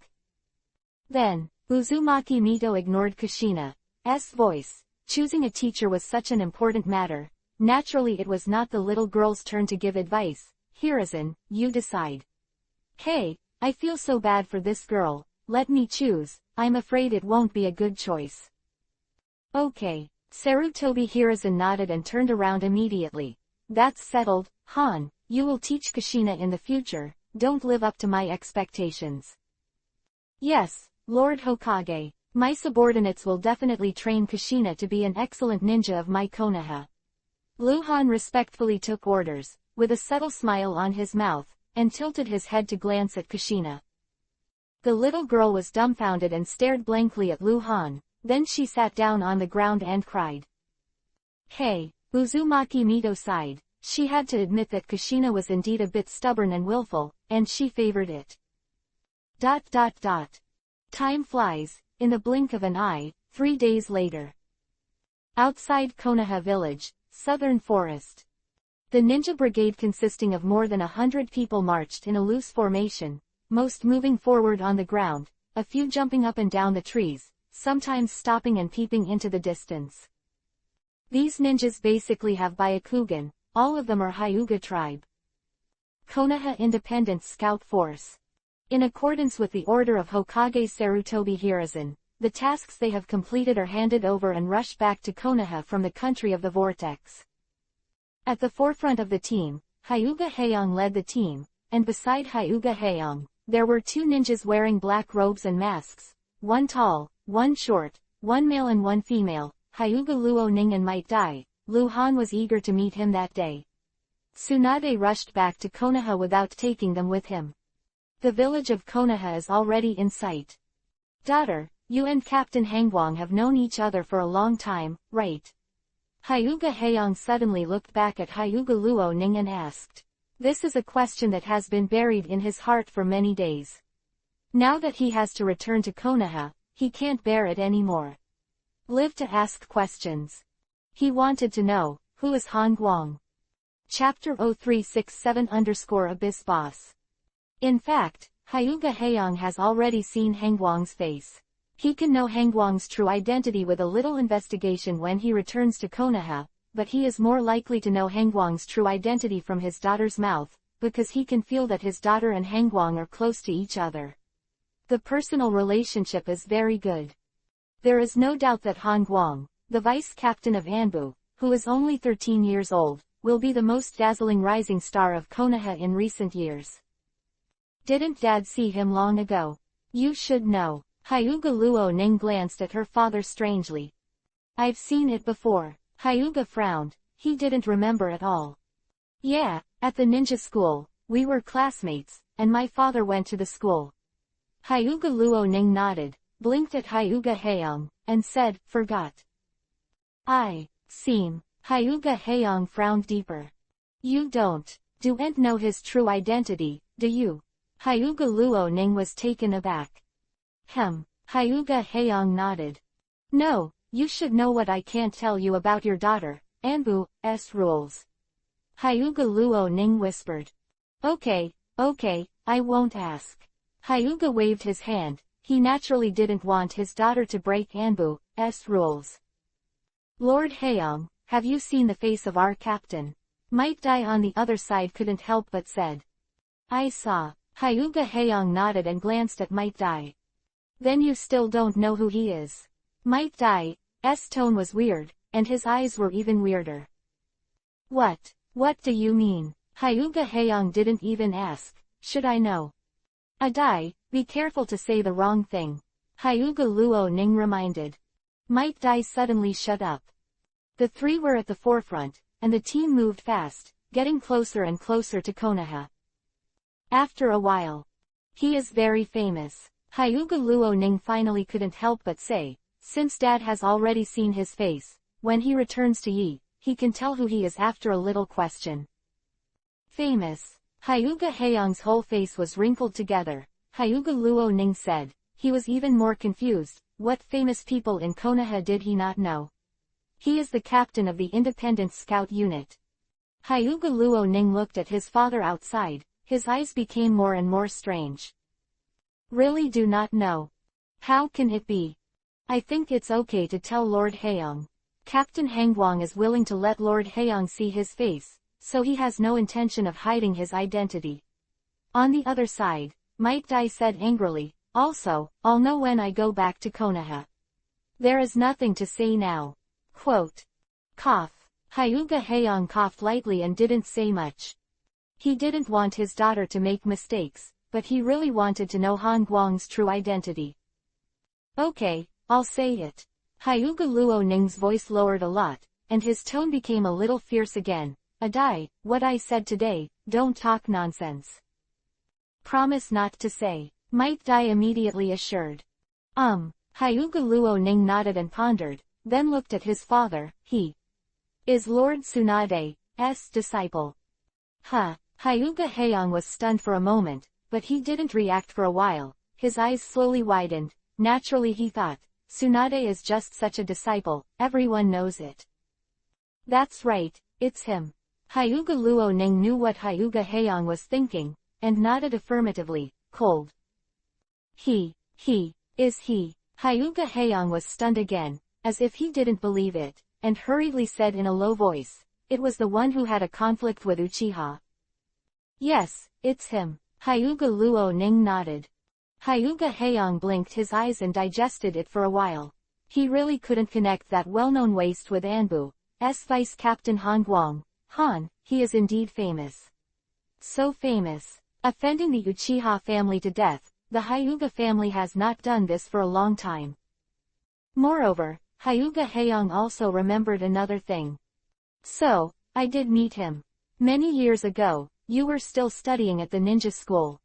Then, Uzumaki Mito ignored Kushina's voice. Choosing a teacher was such an important matter. Naturally it was not the little girl's turn to give advice. Hiruzen, you decide. Hey, I feel so bad for this girl, let me choose, I'm afraid it won't be a good choice. Okay, Sarutobi Hiruzen nodded and turned around immediately. That's settled, Han, you will teach Kushina in the future, don't live up to my expectations. Yes, Lord Hokage, my subordinates will definitely train Kushina to be an excellent ninja of my Konoha. Luhan respectfully took orders, with a subtle smile on his mouth, and tilted his head to glance at Kushina. The little girl was dumbfounded and stared blankly at Luhan, then she sat down on the ground and cried. Hey, Uzumaki Mito sighed. She had to admit that Kushina was indeed a bit stubborn and willful, and she favored it. Time flies, in the blink of an eye, 3 days later. Outside Konoha village, southern forest. The ninja brigade consisting of more than 100 people marched in a loose formation, most moving forward on the ground, a few jumping up and down the trees, sometimes stopping and peeping into the distance. These ninjas basically have Byakugan, all of them are Hyuga tribe. Konoha Independent Scout Force. In accordance with the order of Hokage Sarutobi Hiruzen, the tasks they have completed are handed over and rush back to Konoha from the country of the vortex. At the forefront of the team, Hyuga Haeyoung led the team, and beside Hyuga Haeyoung, there were 2 ninjas wearing black robes and masks, one tall, one short, one male and one female, Hyuga Luo Ningen might die. Luhan was eager to meet him that day. Tsunade rushed back to Konoha without taking them with him. The village of Konoha is already in sight. Daughter, you and Captain Hangwang have known each other for a long time, right? Hyuga Haeyoung suddenly looked back at Hyuga Luo Ning and asked. This is a question that has been buried in his heart for many days. Now that he has to return to Konoha, he can't bear it anymore. Live to ask questions. He wanted to know, who is Han Guang? Chapter-367-Abyss Boss. In fact, Hyuga Haeyoung has already seen Hangwang's face. He can know Hangwang's true identity with a little investigation when he returns to Konoha, but he is more likely to know Hangwang's true identity from his daughter's mouth, because he can feel that his daughter and Hangwang are close to each other. The personal relationship is very good. There is no doubt that Hangwang, the vice captain of Anbu, who is only 13 years old, will be the most dazzling rising star of Konoha in recent years. Didn't Dad see him long ago? You should know. Hyuga Luo Ning glanced at her father strangely. I've seen it before. Hyuga frowned. He didn't remember at all. Yeah, at the ninja school, we were classmates, and my father went to the school. Hyuga Luo Ning nodded, blinked at Hyuga Haeyoung, and said, forgot. I seem. Hyuga Haeyoung frowned deeper. You don't know his true identity, do you? Hyuga Luo Ning was taken aback. Hyuga Haeyoung nodded. No, you should know what I can't tell you about your daughter, Anbu's rules. Hyuga Luo Ning whispered. Okay, I won't ask. Hyuga waved his hand. He naturally didn't want his daughter to break Anbu's rules. Lord Haeyoung, have you seen the face of our captain? Might Dai on the other side couldn't help but said. I saw. Hyuga Haeyoung nodded and glanced at Might Dai. Then you still don't know who he is. Might Dai's tone was weird, and his eyes were even weirder. What do you mean? Hyuga Haeyoung didn't even ask, should I know? Dai, be careful to say the wrong thing. Hyuga Luo Ning reminded. Might Dai suddenly shut up. The three were at the forefront, and the team moved fast, getting closer and closer to Konoha. After a while. He is very famous. Hyuga Luo Ning finally couldn't help but say, since Dad has already seen his face, when he returns to Yi, he can tell who he is after a little question. Famous. Hyuga Haeyoung's whole face was wrinkled together. Hyuga Luo Ning said. He was even more confused. What famous people in Konoha did he not know? He is the captain of the Independent Scout Unit. Hyuga Luo Ning looked at his father outside. His eyes became more and more strange. Really do not know. How can it be? I think it's okay to tell Lord Haeyoung. Captain Hangwang is willing to let Lord Haeyoung see his face, so he has no intention of hiding his identity. On the other side, Might Dai said angrily, also, I'll know when I go back to Konoha. There is nothing to say now. Quote. Cough. Hyuga Haeyoung coughed lightly and didn't say much. He didn't want his daughter to make mistakes, but he really wanted to know Hangwang's true identity. Okay, I'll say it. Hyuga Luo Ning's voice lowered a lot, and his tone became a little fierce again. Dai, what I said today, don't talk nonsense. Promise not to say. Might Dai immediately assured. Hyuga Luo Ning nodded and pondered, then looked at his father. He is Lord Tsunade's disciple. Hyuga Haeyoung was stunned for a moment, but he didn't react for a while. His eyes slowly widened. Naturally he thought, Tsunade is just such a disciple, everyone knows it. That's right, it's him. Hyuga Luo Ning knew what Hyuga Haeyoung was thinking, and nodded affirmatively, cold. Is he? Hyuga Haeyoung was stunned again, as if he didn't believe it, and hurriedly said in a low voice, it was the one who had a conflict with Uchiha. Yes, it's him. Hyuga Luo Ning nodded. Hyuga Haeyoung blinked his eyes and digested it for a while. He really couldn't connect that well-known waste with Anbu's Vice Captain Hangwang. He is indeed famous. So famous. Offending the Uchiha family to death, the Hyuga family has not done this for a long time. Moreover, Hyuga Haeyoung also remembered another thing. So, I did meet him. Many years ago, you were still studying at the ninja school.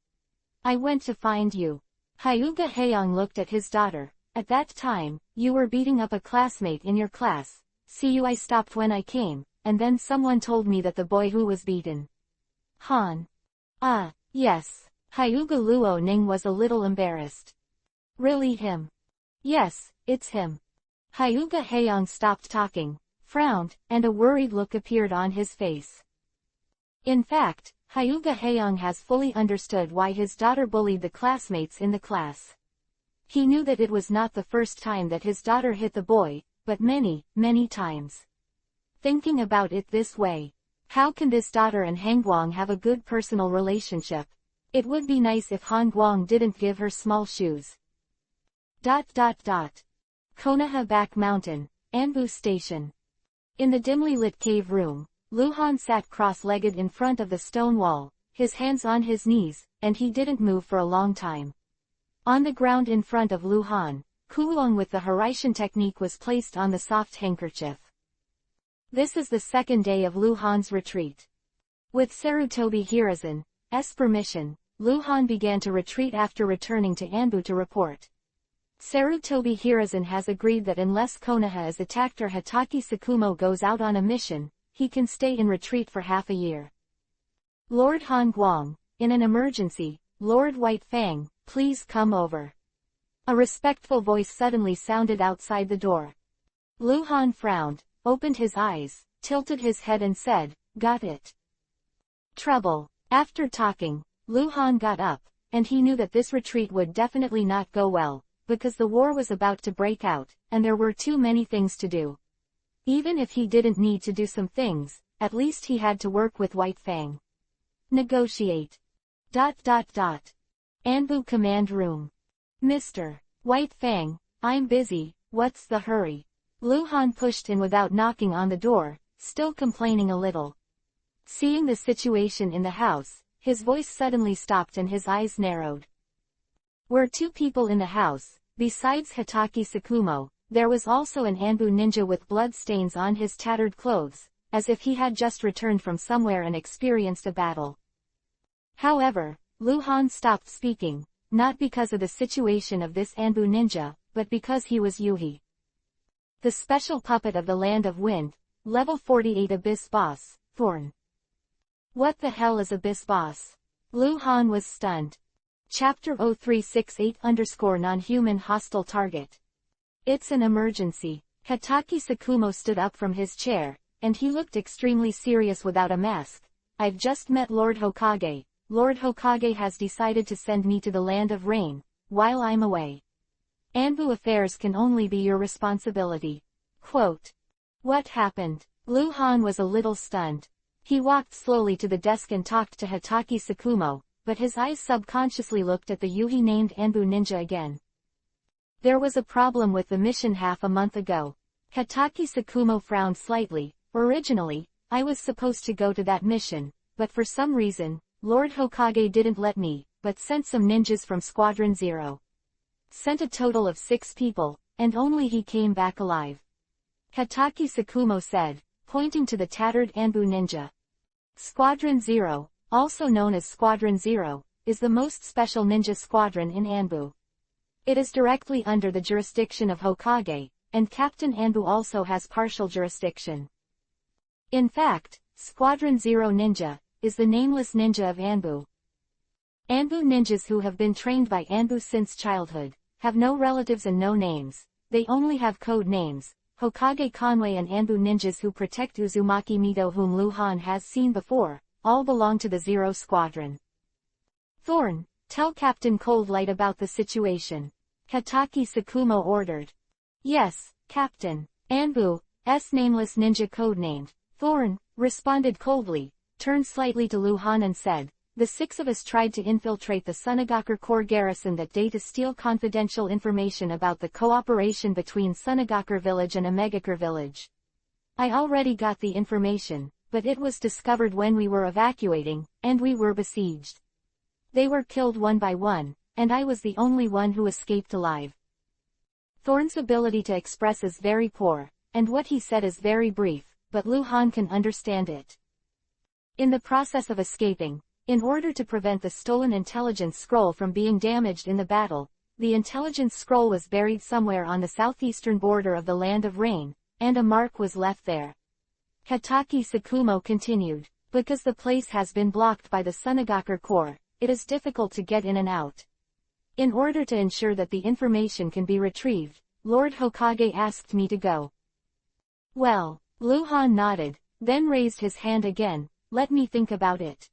I went to find you. Hyuga Haeyoung looked at his daughter. At that time, you were beating up a classmate in your class. See you, I stopped when I came, and then someone told me that the boy who was beaten. Yes. Hyuga Luo Ning was a little embarrassed. Really him? Yes, it's him. Hyuga Haeyoung stopped talking, frowned, and a worried look appeared on his face. In fact, Hyuga Haeyoung has fully understood why his daughter bullied the classmates in the class. He knew that it was not the first time that his daughter hit the boy, but many, many times. Thinking about it this way, how can this daughter and Hangguang have a good personal relationship? It would be nice if Hangguang didn't give her small shoes. Konoha Back Mountain, Anbu Station. In the dimly lit cave room, Luhan sat cross-legged in front of the stone wall, his hands on his knees, and he didn't move for a long time. On the ground in front of Luhan, Kuluong with the Hiraishin technique was placed on the soft handkerchief. This is the second day of Luhan's retreat. With Sarutobi Hiruzen's permission, Luhan began to retreat after returning to Anbu to report. Sarutobi Hiruzen has agreed that unless Konoha is attacked or Hitaki Tsukumo goes out on a mission, he can stay in retreat for half a year. Lord Hangguang, in an emergency, Lord White Fang, please come over. A respectful voice suddenly sounded outside the door. Luhan frowned, opened his eyes, tilted his head and said, "Got it." Trouble. After talking, Luhan got up, and he knew that this retreat would definitely not go well, because the war was about to break out, and there were too many things to do. Even if he didn't need to do some things, at least he had to work with White Fang. Negotiate. Anbu Command Room. Mr. White Fang, I'm busy, what's the hurry? Luhan pushed in without knocking on the door, still complaining a little. Seeing the situation in the house, his voice suddenly stopped and his eyes narrowed. Were two people in the house, besides Hitaki Tsukumo, there was also an Anbu ninja with blood stains on his tattered clothes, as if he had just returned from somewhere and experienced a battle. However, Luhan stopped speaking, not because of the situation of this Anbu ninja, but because he was Yuhi. The special puppet of the Land of Wind, level 48 Abyss Boss, Thorn. What the hell is Abyss Boss? Luhan was stunned. Chapter 0368_non-human hostile target. It's an emergency. Hitaki Tsukumo stood up from his chair, and he looked extremely serious without a mask. I've just met Lord Hokage. Lord Hokage has decided to send me to the Land of Rain, while I'm away. Anbu affairs can only be your responsibility. Quote. What happened? Luhan was a little stunned. He walked slowly to the desk and talked to Hitaki Tsukumo, but his eyes subconsciously looked at the Yuhi named Anbu ninja again. There was a problem with the mission half a month ago. Hitaki Tsukumo frowned slightly. Originally, I was supposed to go to that mission, but for some reason, Lord Hokage didn't let me, but sent some ninjas from Squadron 0. Sent a total of 6 people, and only he came back alive. Hitaki Tsukumo said, pointing to the tattered Anbu ninja. Squadron 0, also known as Squadron 0, is the most special ninja squadron in Anbu. It is directly under the jurisdiction of Hokage, and Captain Anbu also has partial jurisdiction. In fact, Squadron 0 Ninja is the nameless ninja of Anbu. Anbu ninjas who have been trained by Anbu since childhood have no relatives and no names. They only have code names. Hokage Conway and Anbu ninjas who protect Uzumaki Mito, whom Luhan has seen before, all belong to the 0 Squadron. Thorn, tell Captain Coldlight about the situation. Hitaki Tsukumo ordered. Yes, Captain. Anbu's nameless ninja codenamed Thorn responded coldly, turned slightly to Luhan and said, the 6 of us tried to infiltrate the Sunagakur Corps garrison that day to steal confidential information about the cooperation between Sunagakur village and Omegakure village. I already got the information, but it was discovered when we were evacuating, and we were besieged. They were killed one by one, and I was the only one who escaped alive. Thorn's ability to express is very poor, and what he said is very brief, but Luhan can understand it. In the process of escaping, in order to prevent the stolen intelligence scroll from being damaged in the battle, the intelligence scroll was buried somewhere on the southeastern border of the Land of Rain, and a mark was left there. Hitaki Tsukumo continued, because the place has been blocked by the Sunagakur Corps, it is difficult to get in and out. In order to ensure that the information can be retrieved, Lord Hokage asked me to go. Well, Luhan nodded, then raised his hand again. let me think about it.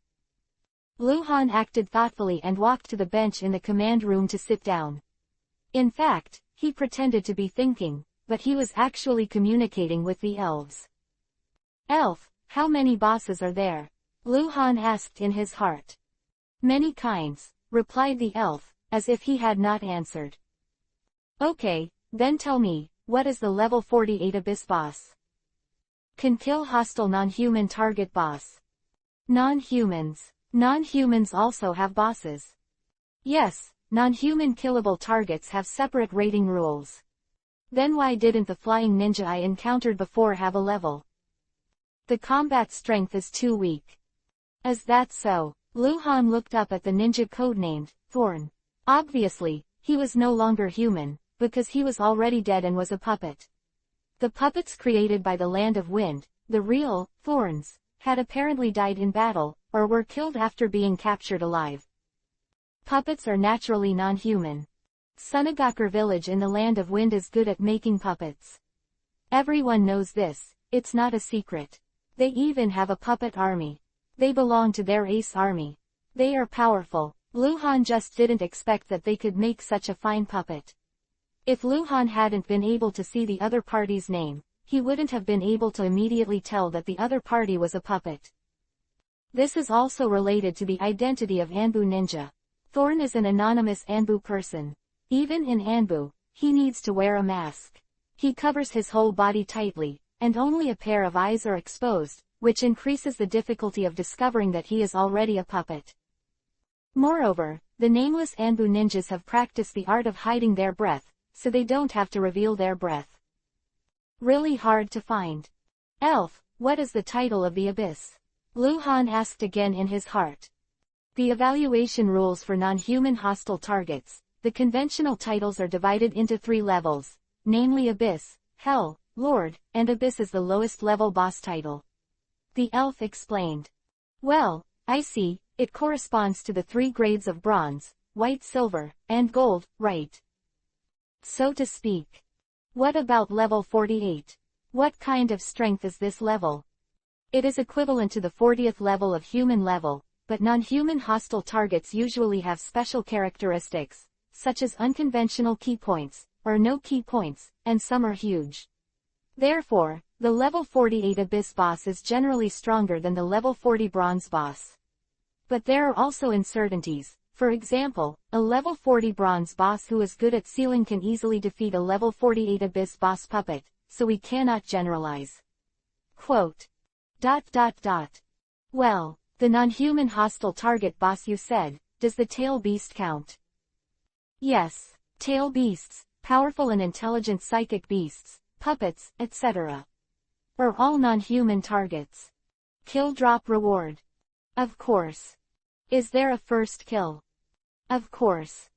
Lu Han acted thoughtfully and walked to the bench in the command room to sit down. In fact, he pretended to be thinking, but he was actually communicating with the elves. Elf, how many bosses are there? Lu Han asked in his heart. Many kinds, replied the elf, as if he had not answered. Okay, then tell me, what is the level 48 abyss boss? Can kill hostile non-human target boss. Non-humans. Non-humans also have bosses. Yes, non-human killable targets have separate rating rules. Then why didn't the flying ninja I encountered before have a level? The combat strength is too weak. Is that so? Lu Han looked up at the ninja codenamed Thorn. Obviously, he was no longer human, because he was already dead and was a puppet. The puppets created by the Land of Wind, the real Thorns, had apparently died in battle, or were killed after being captured alive. Puppets are naturally non-human. Sunagakure village in the Land of Wind is good at making puppets. Everyone knows this, it's not a secret. They even have a puppet army. They belong to their ace army. They are powerful. Lu Han just didn't expect that they could make such a fine puppet. If Lu Han hadn't been able to see the other party's name, he wouldn't have been able to immediately tell that the other party was a puppet. This is also related to the identity of Anbu Ninja. Thorn is an anonymous Anbu person. Even in Anbu, he needs to wear a mask. He covers his whole body tightly, and only a pair of eyes are exposed, which increases the difficulty of discovering that he is already a puppet. Moreover, the nameless Anbu ninjas have practiced the art of hiding their breath, so they don't have to reveal their breath. Really hard to find. Elf, what is the title of the abyss? Lu Han asked again in his heart. The evaluation rules for non-human hostile targets. The conventional titles are divided into 3 levels, namely Abyss, Hell, Lord, and Abyss is the lowest level boss title. The elf explained. Well, I see, it corresponds to the 3 grades of bronze, white, silver, and gold, right? So to speak. What about level 48? What kind of strength is this level? It is equivalent to the 40th level of human level, but non-human hostile targets usually have special characteristics, such as unconventional key points, or no key points, and some are huge. Therefore, the level 48 abyss boss is generally stronger than the level 40 bronze boss. But there are also uncertainties. For example, a level 40 bronze boss who is good at sealing can easily defeat a level 48 abyss boss puppet, so we cannot generalize. Quote. ... Well, the non-human hostile target boss you said, does the tail beast count? Yes, tail beasts, powerful and intelligent psychic beasts, puppets, etc. Are all non-human targets. Kill drop reward. Of course. Is there a first kill? Of course.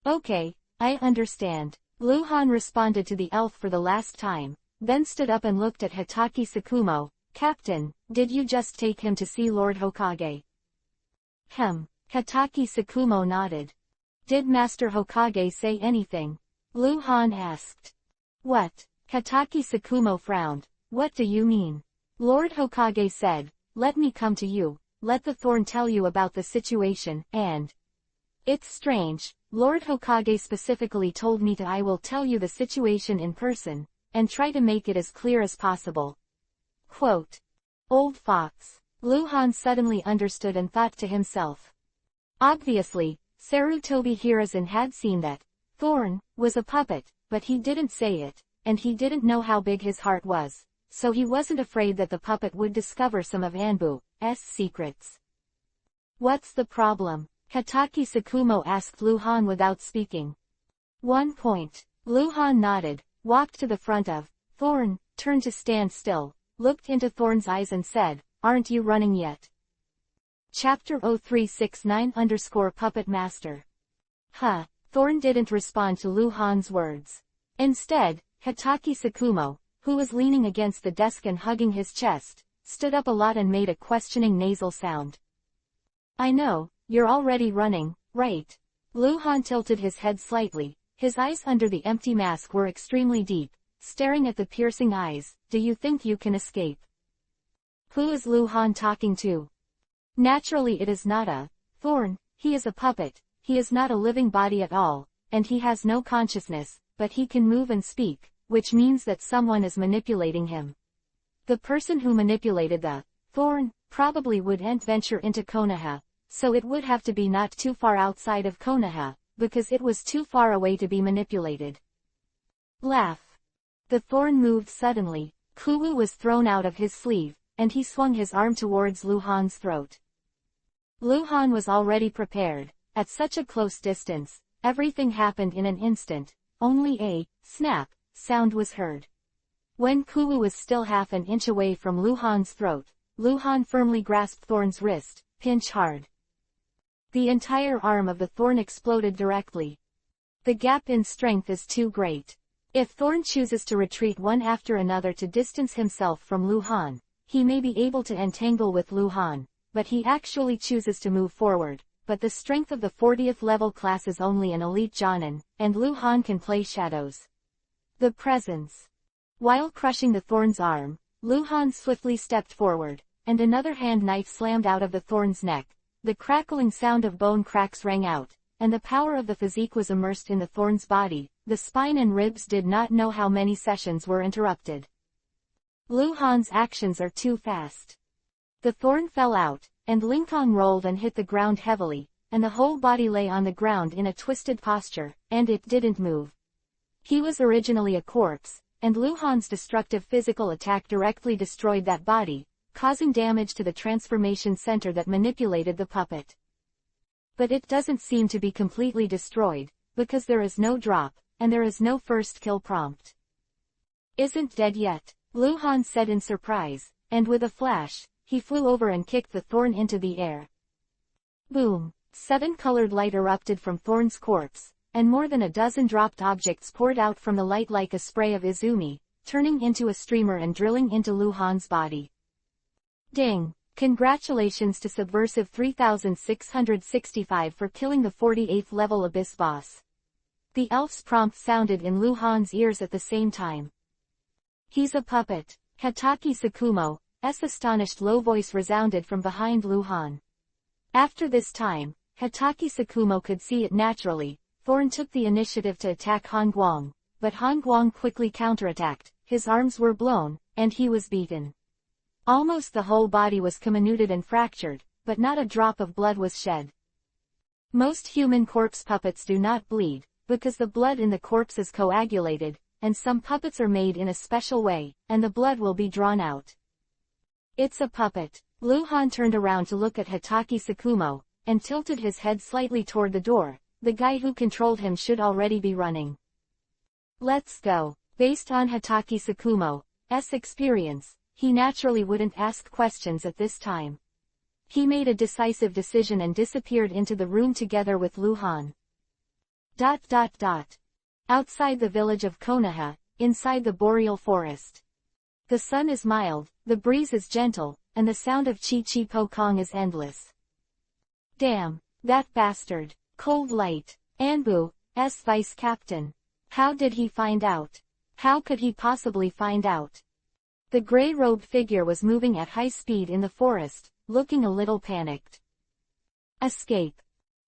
Okay, I understand. Lu Han responded to the elf for the last time, then stood up and looked at Hitachi Tsukumo. Captain, did you just take him to see Lord Hokage? Hitachi Tsukumo nodded. Did Master Hokage say anything? Lu Han asked. What? Hitachi Tsukumo frowned. What do you mean? Lord Hokage said, let me come to you, let the thorn tell you about the situation, and... It's strange, Lord Hokage specifically told me I will tell you the situation in person, and try to make it as clear as possible. Quote. Old fox. Lu Han suddenly understood and thought to himself. Obviously, Sarutobi Hiruzen had seen that Thorn was a puppet, but he didn't say it, and he didn't know how big his heart was, so he wasn't afraid that the puppet would discover some of Anbu's secrets. What's the problem? Hitachi Tsukumo asked Lu Han without speaking. 1 point. Lu Han nodded, walked to the front of Thorn, turned to stand still, looked into Thorn's eyes and said, aren't you running yet? Chapter-369-Puppet Master. Thorn didn't respond to Lu Han's words. Instead, Hitachi Tsukumo, who was leaning against the desk and hugging his chest, stood up a lot and made a questioning nasal sound. I know, you're already running, right? Lu Han tilted his head slightly, his eyes under the empty mask were extremely deep, staring at the piercing eyes. Do you think you can escape? Who is Lu Han talking to? Naturally it is not a thorn, he is a puppet, he is not a living body at all, and he has no consciousness, but he can move and speak, which means that someone is manipulating him. The person who manipulated the thorn probably wouldn't venture into Konoha, so it would have to be not too far outside of Konoha, because it was too far away to be manipulated. Laugh. The thorn moved suddenly, Kobo was thrown out of his sleeve, and he swung his arm towards Lu Han's throat. Lu Han was already prepared. At such a close distance, everything happened in an instant, only a snap sound was heard. When Kobo was still half an inch away from Lu Han's throat, Lu Han firmly grasped Thorn's wrist, pinch hard. The entire arm of the thorn exploded directly. The gap in strength is too great. If Thorn chooses to retreat one after another to distance himself from Lu Han, he may be able to entangle with Lu Han, but he actually chooses to move forward. But the strength of the 40th level class is only an elite Jonin, and Lu Han can play shadows. The presence. While crushing the thorn's arm, Lu Han swiftly stepped forward, and another hand knife slammed out of the thorn's neck. The crackling sound of bone cracks rang out, and the power of the physique was immersed in the thorn's body. The spine and ribs did not know how many sessions were interrupted. Lu Han's actions are too fast. The thorn fell out, and Lincoln rolled and hit the ground heavily, and the whole body lay on the ground in a twisted posture, and it didn't move. He was originally a corpse, and Lu Han's destructive physical attack directly destroyed that body, causing damage to the transformation center that manipulated the puppet. But it doesn't seem to be completely destroyed, because there is no drop, and there is no first kill prompt. Isn't dead yet, Lu Han said in surprise, and with a flash, he flew over and kicked the thorn into the air. Boom! 7-colored light erupted from Thorn's corpse, and more than a dozen dropped objects poured out from the light like a spray of Izumi, turning into a streamer and drilling into Lu Han's body. Ding! Congratulations to Subversive 3665 for killing the 48th level Abyss boss. The elf's prompt sounded in Lu Han's ears at the same time. He's a puppet. Hatake Tsukumo's astonished low voice resounded from behind Lu Han. After this time, Hatake Tsukumo could see it naturally. Thorn took the initiative to attack Han Guang, but Han Guang quickly counterattacked, his arms were blown, and he was beaten. Almost the whole body was comminuted and fractured, but not a drop of blood was shed. Most human corpse puppets do not bleed, because the blood in the corpse is coagulated, and some puppets are made in a special way, and the blood will be drawn out. It's a puppet. Lu Han turned around to look at Hatake Tsukumo, and tilted his head slightly toward the door. The guy who controlled him should already be running. Let's go. Based on Hatake Tsukumo's experience, he naturally wouldn't ask questions at this time. He made a decisive decision and disappeared into the room together with Lu Han. Outside the village of Konoha, inside the boreal forest. The sun is mild, the breeze is gentle, and the sound of chi-chi po-kong is endless. Damn, that bastard. Cold Light. Anbu's vice captain. How did he find out? How could he possibly find out? The gray-robed figure was moving at high speed in the forest, looking a little panicked. Escape.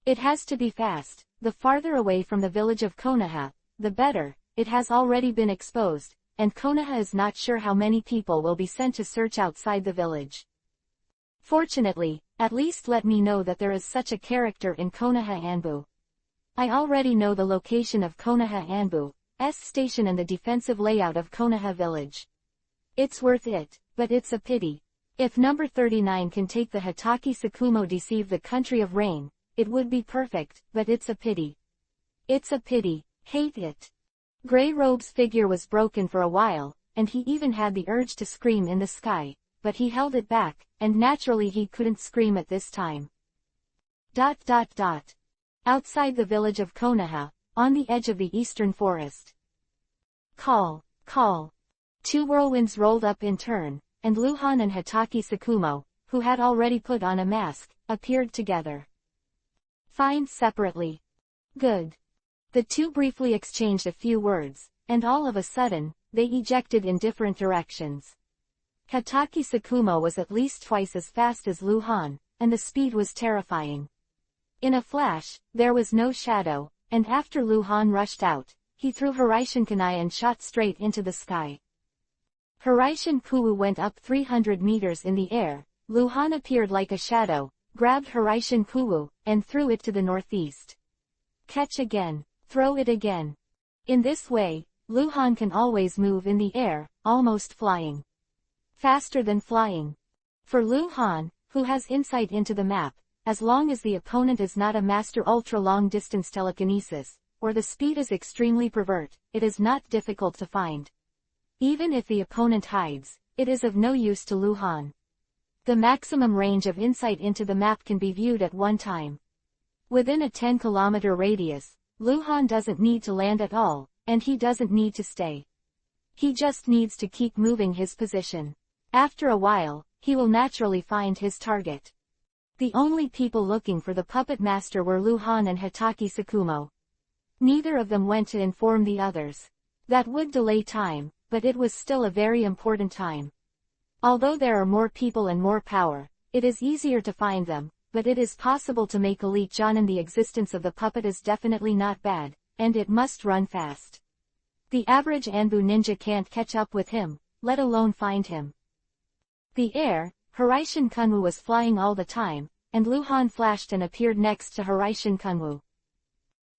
It has to be fast. The farther away from the village of Konoha, the better. It has already been exposed, and Konoha is not sure how many people will be sent to search outside the village. Fortunately, at least let me know that there is such a character in Konoha Anbu. I already know the location of Konoha Anbu's station and the defensive layout of Konoha village. It's worth it, but it's a pity. If number 39 can take the Hatake Tsukumo deceive the country of rain, it would be perfect, but it's a pity. It's a pity. Hate it. Grey Robe's figure was broken for a while, and he even had the urge to scream in the sky, but he held it back, and naturally he couldn't scream at this time. Outside the village of Konoha, on the edge of the eastern forest. Call. Two whirlwinds rolled up in turn, and Lu Han and Hatake Tsukumo, who had already put on a mask, appeared together. Find separately. Good. The two briefly exchanged a few words, and all of a sudden, they ejected in different directions. Hotake Sakumo was at least twice as fast as Lu Han, and the speed was terrifying. In a flash, there was no shadow, and after Lu Han rushed out, he threw Hiraishin Kunai and shot straight into the sky. Hiraishin Kuwu went up 300 meters in the air. Lu Han appeared like a shadow, grabbed Hiraishin Kuwu, and threw it to the northeast. Catch again. Throw it again. In this way, Lu Han can always move in the air, almost flying. Faster than flying. For Lu Han, who has insight into the map, as long as the opponent is not a master ultra-long-distance telekinesis, or the speed is extremely pervert, it is not difficult to find. Even if the opponent hides, it is of no use to Lu Han. The maximum range of insight into the map can be viewed at one time. Within a 10-kilometer radius, Lu Han doesn't need to land at all, and he doesn't need to stay. He just needs to keep moving his position. After a while, he will naturally find his target. The only people looking for the puppet master were Lu Han and Hotake Sakumo. Neither of them went to inform the others. That would delay time, but it was still a very important time. Although there are more people and more power, it is easier to find them, but it is possible to make elite Jonin. The existence of the puppet is definitely not bad, and it must run fast. The average Anbu ninja can't catch up with him, let alone find him. The air, Hiraishin Kunwu was flying all the time, and Lu Han flashed and appeared next to Hiraishin Kunwu.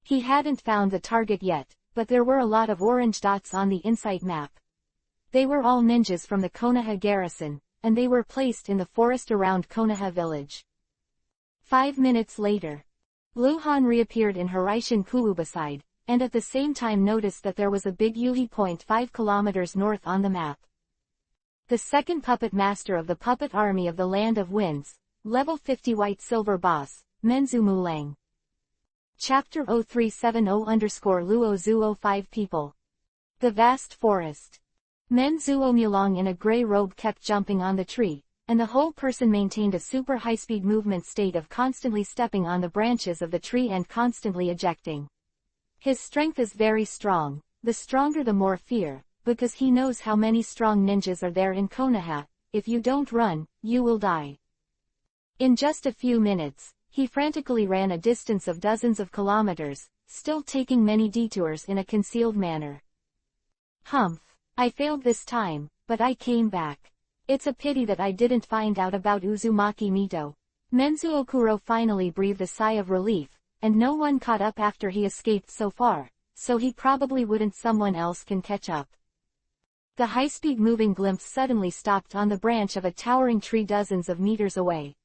He hadn't found the target yet, but there were a lot of orange dots on the insight map. They were all ninjas from the Konoha garrison, and they were placed in the forest around Konoha village. 5 minutes later, Lu Han reappeared in Hiraishin Kuwu beside, and at the same time noticed that there was a big Yuhi point 5 kilometers north on the map. The second puppet master of the puppet army of the Land of Winds, level 50 white silver boss, Menzu Mulang. Chapter 0370-Luo-Zuo people. The vast forest. Menzuo Mulang in a grey robe kept jumping on the tree, and the whole person maintained a super high-speed movement state of constantly stepping on the branches of the tree and constantly ejecting. His strength is very strong, the stronger the more fear, because he knows how many strong ninjas are there in Konoha. If you don't run, you will die. In just a few minutes, he frantically ran a distance of dozens of kilometers, still taking many detours in a concealed manner. Humph. I failed this time, but I came back. It's a pity that I didn't find out about Uzumaki Mito. Menzuo Kuro finally breathed a sigh of relief, and no one caught up after he escaped so far, so he probably wouldn't. Someone else can catch up. The high-speed moving glimpse suddenly stopped on the branch of a towering tree dozens of meters away.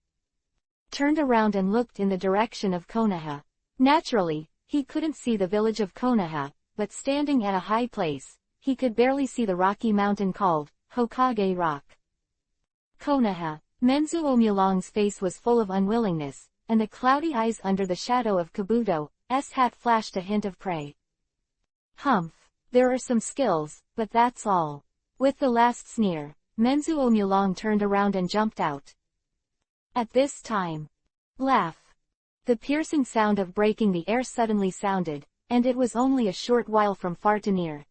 Turned around and looked in the direction of Konoha. Naturally, he couldn't see the village of Konoha, but standing at a high place, he could barely see the rocky mountain called Hokage Rock. Konoha. Menzuo Mulang's face was full of unwillingness, and the cloudy eyes under the shadow of Kabuto's hat flashed a hint of prey. Humph. There are some skills, but that's all. With the last sneer, Menzuo Mulang turned around and jumped out. At this time, laugh. The piercing sound of breaking the air suddenly sounded, and it was only a short while from far to near.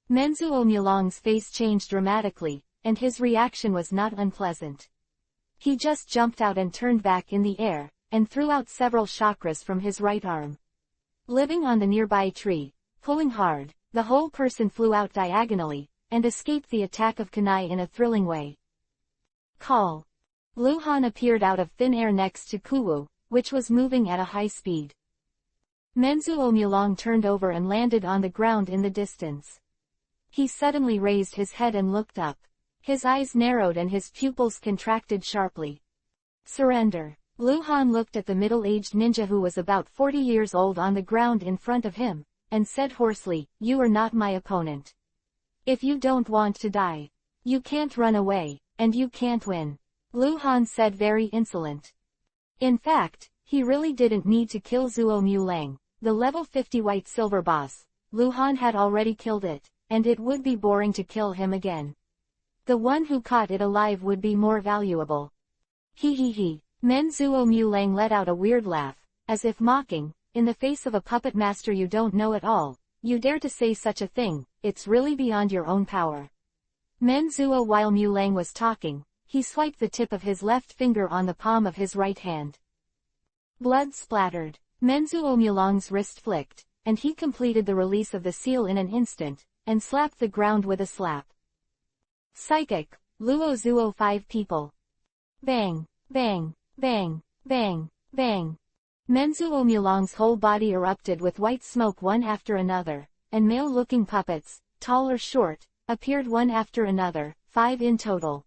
Menzuo Mulang's face changed dramatically, and his reaction was not unpleasant. He just jumped out and turned back in the air, and threw out several chakras from his right arm. Living on the nearby tree, pulling hard, the whole person flew out diagonally, and escaped the attack of kunai in a thrilling way. Call. Lu Han appeared out of thin air next to Kuwu, which was moving at a high speed. Menzuo Mulang turned over and landed on the ground in the distance. He suddenly raised his head and looked up. His eyes narrowed and his pupils contracted sharply. Surrender. Lu Han looked at the middle-aged ninja who was about 40 years old on the ground in front of him, and said hoarsely, "You are not my opponent. If you don't want to die, you can't run away, and you can't win." Lu Han said, very insolent. In fact, he really didn't need to kill Zuo Mulang, the level 50 white silver boss. Lu Han had already killed it, and it would be boring to kill him again. The one who caught it alive would be more valuable. He. Menzuo Mulang let out a weird laugh, as if mocking, "In the face of a puppet master you don't know at all, you dare to say such a thing, it's really beyond your own power." Menzuo. While Mulang was talking, he swiped the tip of his left finger on the palm of his right hand. Blood splattered. Menzuo Mulang's wrist flicked, and he completed the release of the seal in an instant, and slapped the ground with a slap. Psychic, Luo Zuo 5 people. Bang, bang, bang, bang, bang. Menzuo Mulang's whole body erupted with white smoke one after another, and male-looking puppets, tall or short, appeared one after another, 5 in total.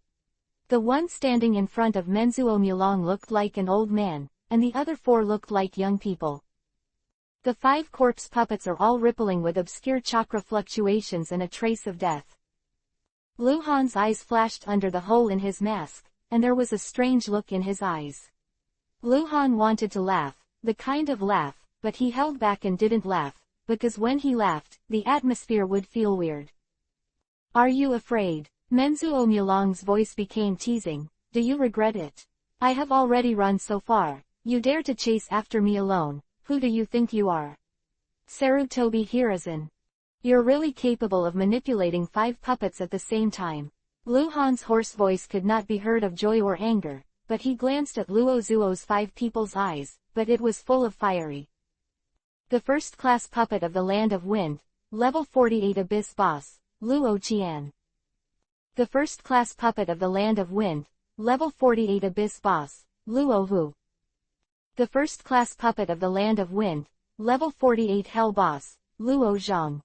The one standing in front of Menzuo Mulang looked like an old man, and the other 4 looked like young people. The 5 corpse puppets are all rippling with obscure chakra fluctuations and a trace of death. Lu Han's eyes flashed under the hole in his mask, and there was a strange look in his eyes. Lu Han wanted to laugh, the kind of laugh, but he held back and didn't laugh, because when he laughed, the atmosphere would feel weird. Are you afraid? Menzuo Mulang's voice became teasing. Do you regret it? I have already run so far. You dare to chase after me alone. Who do you think you are? Sarutobi Hiruzen. You're really capable of manipulating 5 puppets at the same time. Lu Han's hoarse voice could not be heard of joy or anger, but he glanced at Luo Zuo's 5 people's eyes, but it was full of fiery. The first-class puppet of the Land of Wind, level 48 Abyss Boss, Luo Qian. The first-class puppet of the Land of Wind, level 48 Abyss Boss, Luo Hu. The first-class puppet of the Land of Wind, level 48 Hell Boss, Luo Zhang.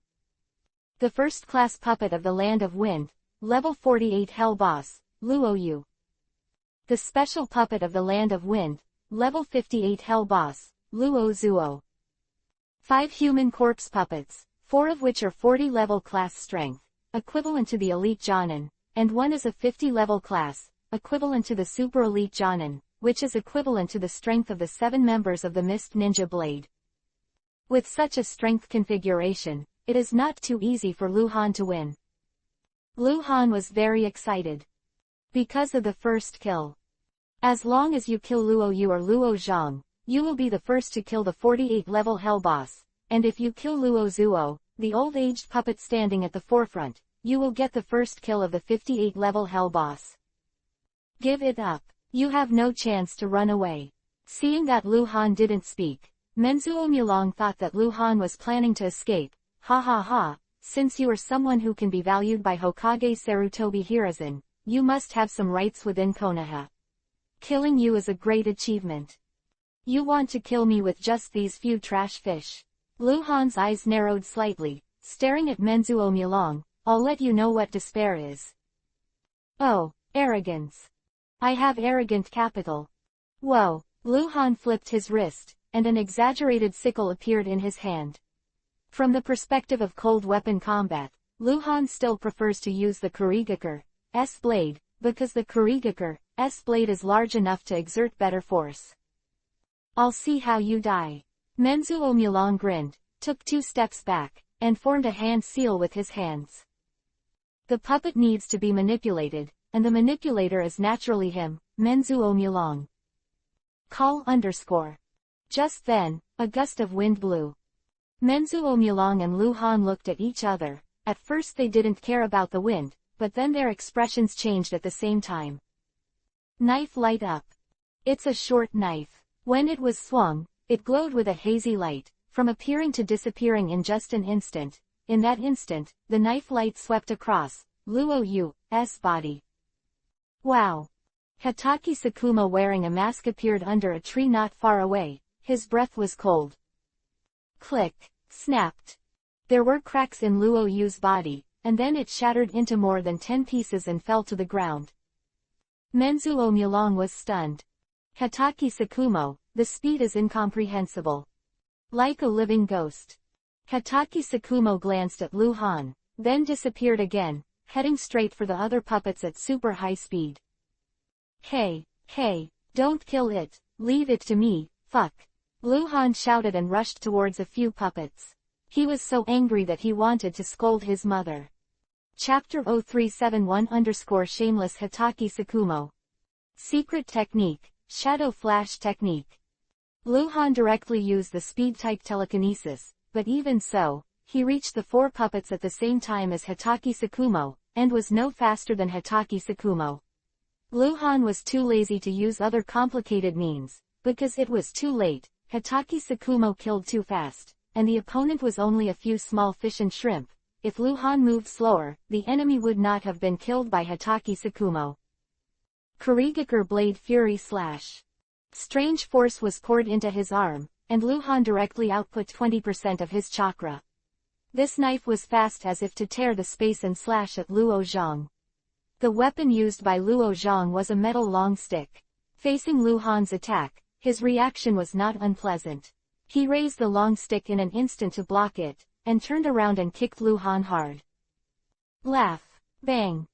The first-class puppet of the Land of Wind, level 48 Hell Boss, Luo Yu. The special puppet of the Land of Wind, level 58 Hell Boss, Luo Zuo. 5 human corpse puppets, 4 of which are 40 level class strength, equivalent to the elite Jonin, and 1 is a 50 level class, equivalent to the super elite Jonin, which is equivalent to the strength of the 7 members of the Mist Ninja Blade. With such a strength configuration, it is not too easy for Lu Han to win. Lu Han was very excited. Because of the first kill. As long as you kill Luo Yu or Luo Zhang, you will be the first to kill the 48 level Hell Boss, and if you kill Luo Zuo, the old-aged puppet standing at the forefront, you will get the first kill of the 58 level Hell Boss. Give it up. You have no chance to run away. Seeing that Lu Han didn't speak, Menzuo Mulang thought that Lu Han was planning to escape. Ha ha ha, since you are someone who can be valued by Hokage Sarutobi Hiruzen, you must have some rights within Konoha. Killing you is a great achievement. You want to kill me with just these few trash fish. Lu Han's eyes narrowed slightly, staring at Menzuo Mulang. I'll let you know what despair is. Oh, arrogance. I have arrogant capital. Whoa, Lu Han flipped his wrist, and an exaggerated sickle appeared in his hand. From the perspective of cold weapon combat, Lu Han still prefers to use the Kurigaku's blade, because the Kurigaku's blade is large enough to exert better force. I'll see how you die. Menzuo Mulang grinned, took 2 steps back, and formed a hand seal with his hands. The puppet needs to be manipulated, and the manipulator is naturally him, Menzuo Mulang. Call _. Just then, a gust of wind blew. Menzuo Mulang and Lu Han looked at each other. At first they didn't care about the wind, but then their expressions changed at the same time. Knife light up. It's a short knife. When it was swung, it glowed with a hazy light, from appearing to disappearing in just an instant. In that instant, the knife light swept across Luo Yu's body. Wow! Hatake Sakuma wearing a mask appeared under a tree not far away. His breath was cold. Click! Snapped. There were cracks in Luo Yu's body, and then it shattered into more than 10 pieces and fell to the ground. Menzuo Mulang was stunned. Hatake Sakuma, the speed is incomprehensible. Like a living ghost. Hatake Sakuma glanced at Lu Han, then disappeared again, heading straight for the other puppets at super high speed. Hey, don't kill it, leave it to me, fuck. Lu Han shouted and rushed towards a few puppets. He was so angry that he wanted to scold his mother. Chapter-361-Shameless Hatake Sakuma. Secret Technique, Shadow Flash Technique. Lu Han directly used the speed-type telekinesis, but even so, he reached the 4 puppets at the same time as Hatake Sakuma, and was no faster than Hitaki Sakumo. Lu Han was too lazy to use other complicated means, because it was too late. Hitaki Sakumo killed too fast, and the opponent was only a few small fish and shrimp. If Lu Han moved slower, the enemy would not have been killed by Hitaki Sakumo. Kurigakure Blade Fury Slash. Strange force was poured into his arm, and Lu Han directly output 20% of his chakra. This knife was fast as if to tear the space and slash at Luo Zhang. The weapon used by Luo Zhang was a metal long stick. Facing Lu Han's attack, his reaction was not unpleasant. He raised the long stick in an instant to block it, and turned around and kicked Lu Han hard. Laugh. Bang.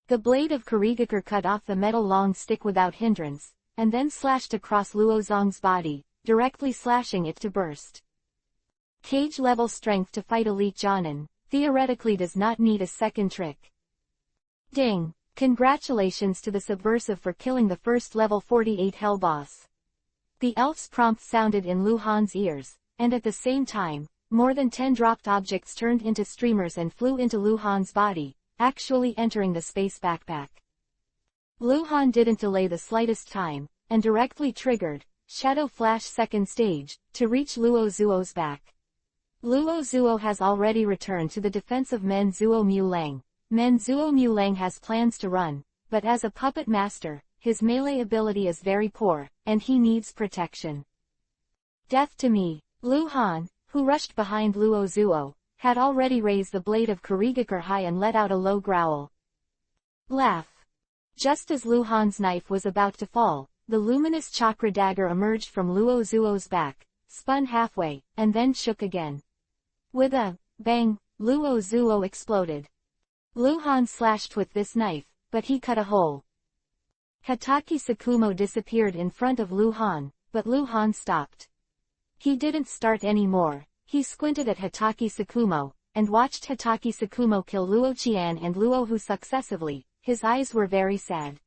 The blade of Kurigakure cut off the metal long stick without hindrance, and then slashed across Luo Zhang's body, directly slashing it to burst. Cage-level strength to fight Elite Jonin, theoretically does not need a second trick. Ding! Congratulations to the subversive for killing the first level 48 Hell boss. The elf's prompt sounded in Lu Han's ears, and at the same time, more than 10 dropped objects turned into streamers and flew into Lu Han's body, actually entering the space backpack. Lu Han didn't delay the slightest time, and directly triggered Shadow Flash second stage, to reach Luo Zuo's back. Luo Zuo has already returned to the defense of Menzuo Mulang. Menzuo Mulang has plans to run, but as a puppet master, his melee ability is very poor, and he needs protection. Death to me. Lu Han, who rushed behind Luo Zuo, had already raised the blade of Kurigakure high and let out a low growl. Laugh. Just as Lu Han's knife was about to fall, the luminous chakra dagger emerged from Luo Zuo's back, spun halfway, and then shook again. With a bang, Luo Zuo exploded. Lu Han slashed with this knife, but he cut a hole. Hitaki Sakumo disappeared in front of Lu Han, but Lu Han stopped. He didn't start anymore. He squinted at Hitaki Sakumo, and watched Hitaki Sakumo kill Luo Qian and Luo Hu successively. His eyes were very sad.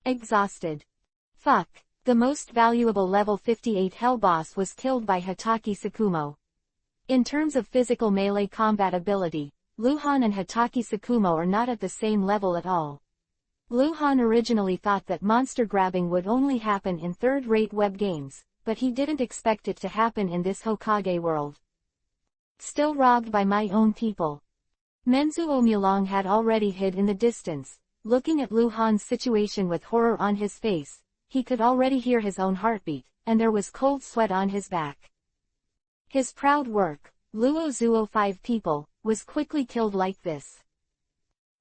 Exhausted. Fuck. The most valuable level 58 Hell boss was killed by Hitaki Sakumo. In terms of physical melee combat ability, Lu Han and Hitaki Sakumo are not at the same level at all. Lu Han originally thought that monster grabbing would only happen in third-rate web games, but he didn't expect it to happen in this Hokage world. Still robbed by my own people. Menzuo Mulang had already hid in the distance, looking at Lu Han's situation with horror on his face. He could already hear his own heartbeat, and there was cold sweat on his back. His proud work, Luo Zuo 5 people, was quickly killed like this.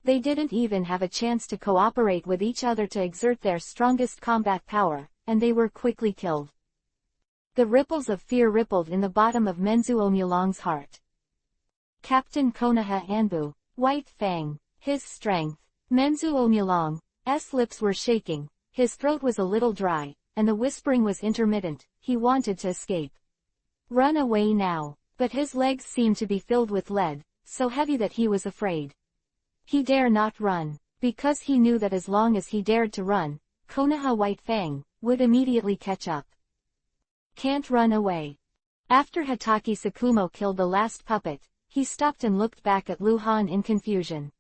They didn't even have a chance to cooperate with each other to exert their strongest combat power, and they were quickly killed. The ripples of fear rippled in the bottom of Menzuo Mulang's heart. Captain Konoha Anbu, White Fang, his strength. Menzuo Mulang's lips were shaking, his throat was a little dry, and the whispering was intermittent. He wanted to escape. Run away now, but his legs seemed to be filled with lead, so heavy that he was afraid. He dare not run, because he knew that as long as he dared to run, Konoha White Fang would immediately catch up. Can't run away. After Hitaki Sakumo killed the last puppet, he stopped and looked back at Lu Han in confusion.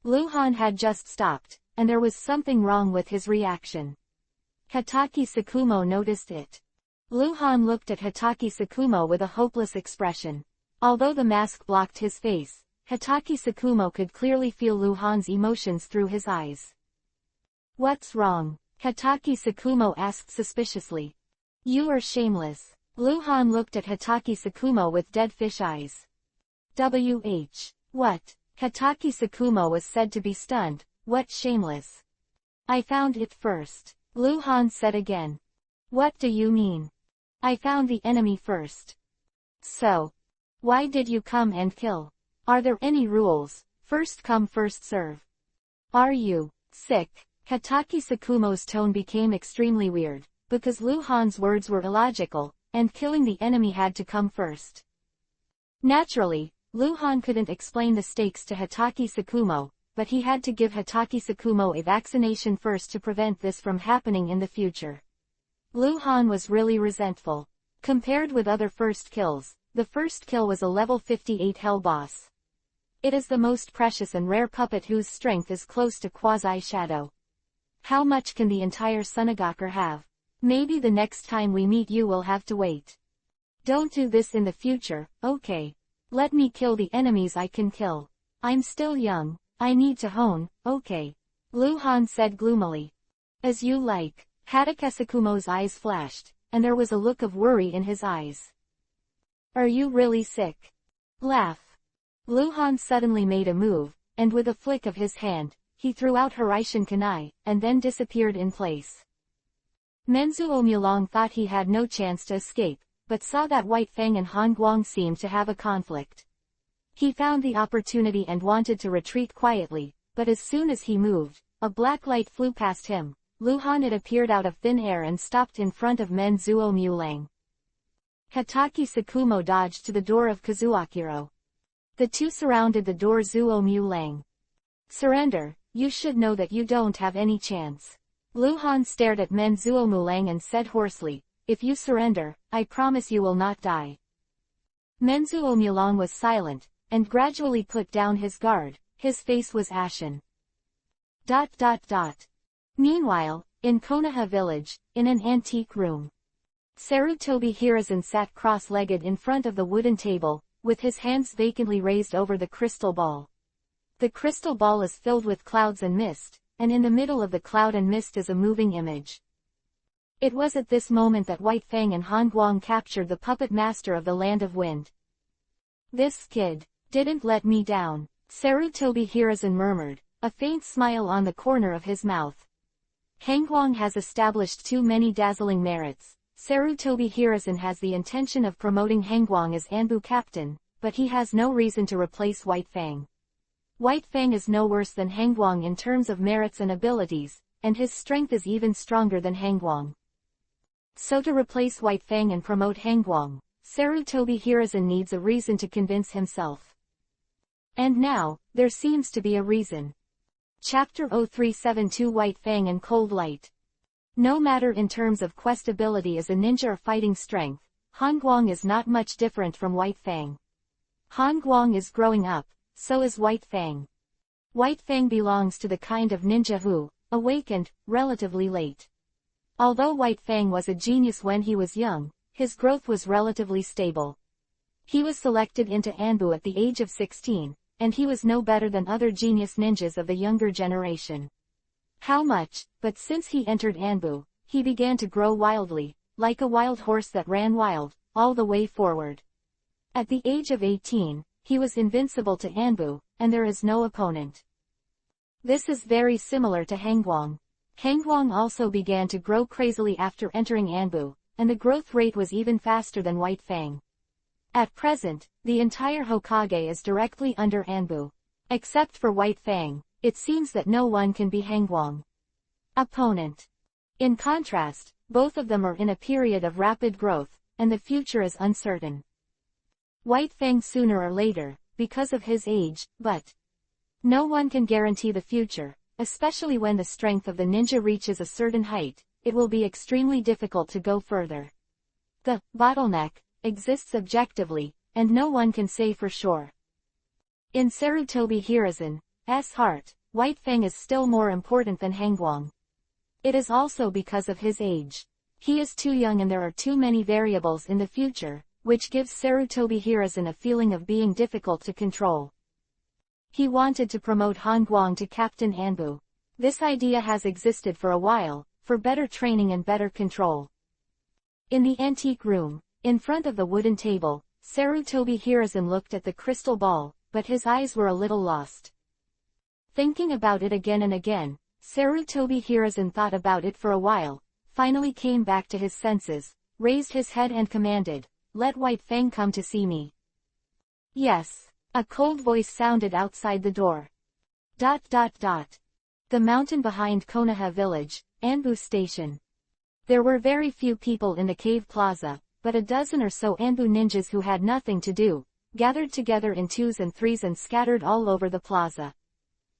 Lu Han had just stopped, and there was something wrong with his reaction. Hitaki Sakumo noticed it. Lu Han looked at Hitaki Sakumo with a hopeless expression. Although the mask blocked his face, Hitaki Sakumo could clearly feel Lu Han's emotions through his eyes. What's wrong? Hitaki Sakumo asked suspiciously. You are shameless. Lu Han looked at Hitaki Sakumo with dead fish eyes. What? Hitaki Sakumo was said to be stunned. What shameless? I found it first. Lu Han said again. What do you mean? I found the enemy first. So, why did you come and kill? Are there any rules? First come first serve. Are you sick? Hitaki Sakumo's tone became extremely weird, because Lu Han's words were illogical, and killing the enemy had to come first. Naturally, Lu Han couldn't explain the stakes to Hitaki Sakumo, but he had to give Hitaki Sakumo a vaccination first to prevent this from happening in the future. Lu Han was really resentful. Compared with other first kills, the first kill was a level 58 Hell boss. It is the most precious and rare puppet whose strength is close to quasi-shadow. How much can the entire Sunagaker have? Maybe the next time we meet you will have to wait. Don't do this in the future, okay? Let me kill the enemies I can kill. I'm still young, I need to hone, okay? Luhan said gloomily. As you like. Hatakesakumo's eyes flashed, and there was a look of worry in his eyes. Are you really sick? Laugh. Luhan suddenly made a move, and with a flick of his hand, he threw out Hiraishin Kanai, and then disappeared in place. Menzuo Mulong thought he had no chance to escape, but saw that White Fang and Han Guang seemed to have a conflict. He found the opportunity and wanted to retreat quietly, but as soon as he moved, a black light flew past him. Luhan it appeared out of thin air and stopped in front of Menzuo Mulang. Hatake Sakumo dodged to the door of Kazuakiro. The two surrounded the door. Zuo Mulang. Surrender, you should know that you don't have any chance. Luhan stared at Menzuo Mulang and said hoarsely, if you surrender, I promise you will not die. Menzuo Mulang was silent, and gradually put down his guard. His face was ashen. Meanwhile, in Konoha village, in an antique room, Sarutobi Hiruzen sat cross-legged in front of the wooden table, with his hands vacantly raised over the crystal ball. The crystal ball is filled with clouds and mist, and in the middle of the cloud and mist is a moving image. It was at this moment that White Fang and Han Guang captured the puppet master of the Land of Wind. This kid didn't let me down, Sarutobi Hiruzen murmured, a faint smile on the corner of his mouth. Han Guang has established too many dazzling merits. Sarutobi Hiruzen has the intention of promoting Han Guang as Anbu captain, but he has no reason to replace White Fang. White Fang is no worse than Han Guang in terms of merits and abilities, and his strength is even stronger than Han Guang. So to replace White Fang and promote Han Guang, Sarutobi Hiruzen needs a reason to convince himself. And now, there seems to be a reason. Chapter 0372 White Fang and Cold Light. No matter in terms of quest ability as a ninja or fighting strength, Han Guang is not much different from White Fang. Han Guang is growing up, so is White Fang. White Fang belongs to the kind of ninja who awakened relatively late. Although White Fang was a genius when he was young, his growth was relatively stable. He was selected into Anbu at the age of 16, and he was no better than other genius ninjas of the younger generation. How much, but since he entered Anbu, he began to grow wildly, like a wild horse that ran wild, all the way forward. At the age of 18, he was invincible to Anbu, and there is no opponent. This is very similar to Han Guang. Han Guang also began to grow crazily after entering Anbu, and the growth rate was even faster than White Fang. At present, the entire Hokage is directly under Anbu. Except for White Fang, it seems that no one can be Han Guang. Opponent. In contrast, both of them are in a period of rapid growth, and the future is uncertain. White Fang sooner or later, because of his age, but no one can guarantee the future, especially when the strength of the ninja reaches a certain height. It will be extremely difficult to go further. The bottleneck exists objectively, and no one can say for sure. In Sarutobi Hiruzen's heart, White Fang is still more important than Han Guang. It is also because of his age. He is too young and there are too many variables in the future, which gives Sarutobi Hiruzen a feeling of being difficult to control. He wanted to promote Han Guang to Captain Anbu. This idea has existed for a while, for better training and better control. In the antique room, in front of the wooden table, Sarutobi Hiruzen looked at the crystal ball, but his eyes were a little lost. Thinking about it again and again, Sarutobi Hiruzen thought about it for a while, finally came back to his senses, raised his head and commanded, "Let White Fang come to see me." Yes. A cold voice sounded outside the door. The mountain behind Konoha village, Anbu Station. There were very few people in the cave plaza, but a dozen or so Anbu ninjas who had nothing to do, gathered together in twos and threes and scattered all over the plaza.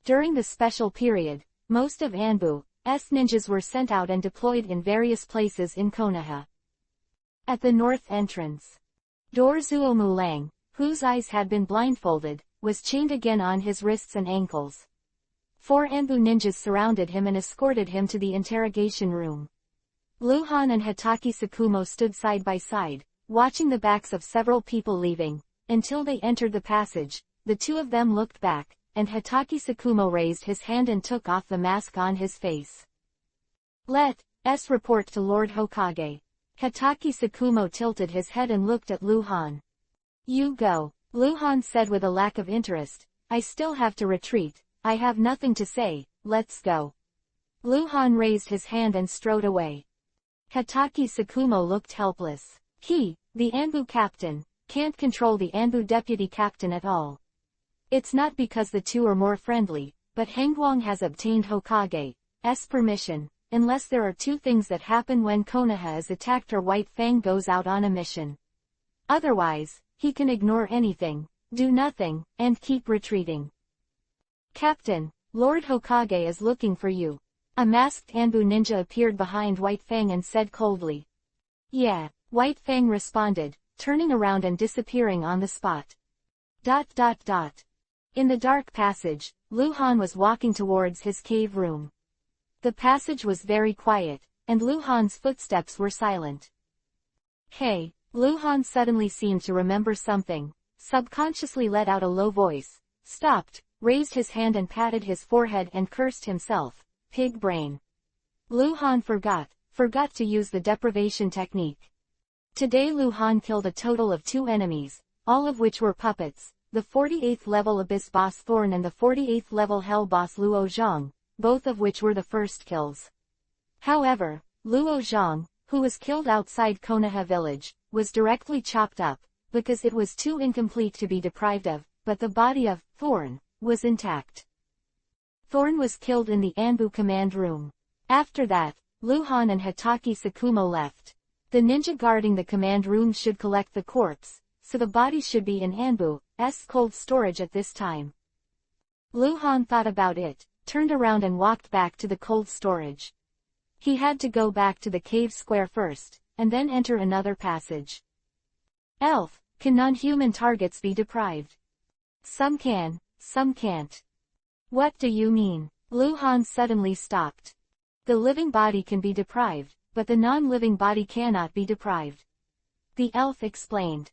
During the special period, most of Anbu's ninjas were sent out and deployed in various places in Konoha. At the north entrance, Dorzuo Mulang, whose eyes had been blindfolded, was chained again on his wrists and ankles. 4 Anbu ninjas surrounded him and escorted him to the interrogation room. Luhan and Hitaki Sakumo stood side by side, watching the backs of several people leaving. Until they entered the passage, the two of them looked back, and Hitaki Sakumo raised his hand and took off the mask on his face. Let's report to Lord Hokage. Hitaki Sakumo tilted his head and looked at Luhan. You go, Luhan said with a lack of interest. I still have to retreat. I have nothing to say, let's go. Luhan raised his hand and strode away. Hitaki Sakumo looked helpless. He, the Anbu captain, can't control the Anbu deputy captain at all. It's not because the two are more friendly, but Hangwang has obtained Hokage's permission, unless there are two things that happen when Konoha is attacked or White Fang goes out on a mission. Otherwise, he can ignore anything, do nothing, and keep retreating. Captain, Lord Hokage is looking for you. A masked Anbu ninja appeared behind White Fang and said coldly. Yeah, White Fang responded, turning around and disappearing on the spot. In the dark passage, Luhan was walking towards his cave room. The passage was very quiet, and Luhan's footsteps were silent. Hey, Luhan suddenly seemed to remember something, subconsciously let out a low voice, stopped, raised his hand and patted his forehead and cursed himself, pig brain. Luhan forgot to use the deprivation technique. Today Luhan killed a total of 2 enemies, all of which were puppets, the 48th level Abyss boss Thorn and the 48th level Hell boss Luo Zhang, both of which were the first kills. However, Luo Zhang, who was killed outside Konoha village, was directly chopped up, because it was too incomplete to be deprived of, but the body of Thorn was intact. Thorn was killed in the Anbu command room. After that, Luhan and Hitaki Sakumo left. The ninja guarding the command room should collect the corpse, so the body should be in Anbu's cold storage at this time. Luhan thought about it, turned around and walked back to the cold storage. He had to go back to the cave square first, and then enter another passage. Elf, can non-human targets be deprived? Some can, some can't. What do you mean? Luhan suddenly stopped. The living body can be deprived, but the non-living body cannot be deprived. The elf explained.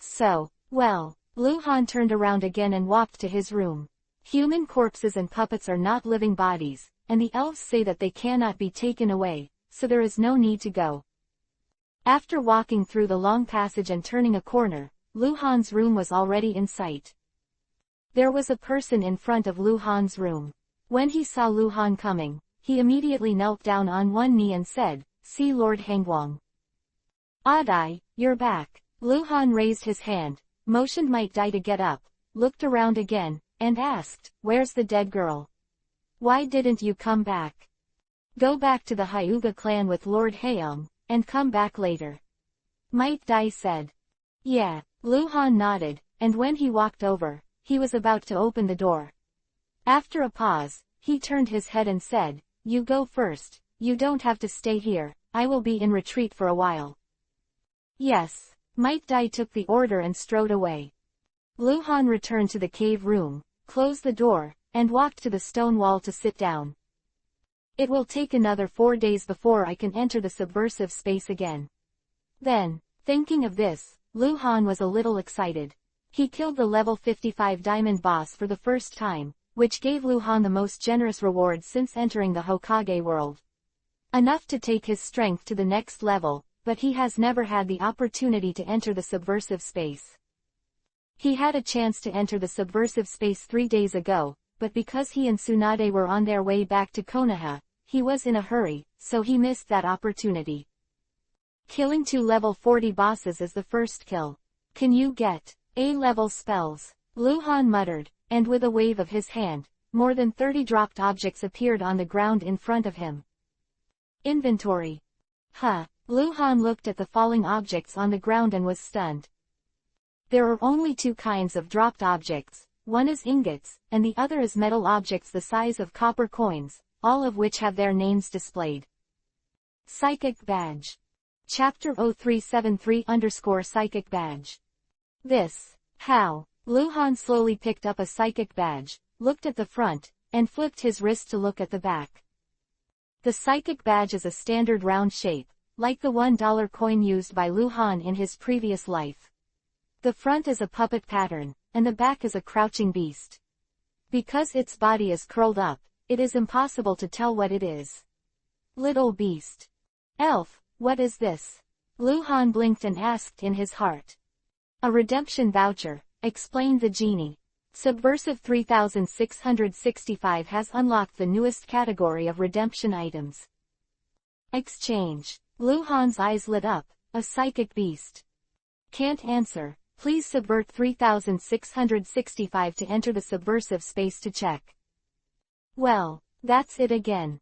So, well, Luhan turned around again and walked to his room. Human corpses and puppets are not living bodies, and the elves say that they cannot be taken away, so there is no need to go. After walking through the long passage and turning a corner, Luhan's room was already in sight. There was a person in front of Luhan's room. When he saw Luhan coming, he immediately knelt down on one knee and said, "See Lord Hangwang. Adai, you're back." Luhan raised his hand, motioned Might Dai to get up, looked around again, and asked, "Where's the dead girl? Why didn't you come back? Go back to the Hyuga clan with Lord Haeung, and come back later." Might Dai said. Yeah, Luhan nodded, and when he walked over, he was about to open the door. After a pause, he turned his head and said, "You go first, you don't have to stay here, I will be in retreat for a while." Yes, Might Dai took the order and strode away. Luhan returned to the cave room, closed the door, and walked to the stone wall to sit down. It will take another 4 days before I can enter the subversive space again. Then, thinking of this, Luhan was a little excited. He killed the level 55 diamond boss for the first time, which gave Luhan the most generous reward since entering the Hokage world. Enough to take his strength to the next level, but he has never had the opportunity to enter the subversive space. He had a chance to enter the subversive space 3 days ago, but because he and Tsunade were on their way back to Konoha, he was in a hurry, so he missed that opportunity. Killing 2 level 40 bosses is the first kill. Can you get A-level spells? Luhan muttered, and with a wave of his hand, more than 30 dropped objects appeared on the ground in front of him. Inventory. Luhan looked at the falling objects on the ground and was stunned. There are only 2 kinds of dropped objects, one is ingots, and the other is metal objects the size of copper coins, all of which have their names displayed. Psychic Badge. Chapter 0373 _ Psychic Badge. This. How? Luhan slowly picked up a psychic badge, looked at the front, and flipped his wrist to look at the back. The psychic badge is a standard round shape, like the $1 coin used by Luhan in his previous life. The front is a puppet pattern, and the back is a crouching beast. Because its body is curled up, it is impossible to tell what it is. Little beast. Elf, what is this? Luhan blinked and asked in his heart. A redemption voucher, explained the genie. Subversive 3665 has unlocked the newest category of redemption items. Exchange. Luhan's eyes lit up. A psychic beast. Can't answer. Please subvert 3665 to enter the subversive space to check. Well, that's it again.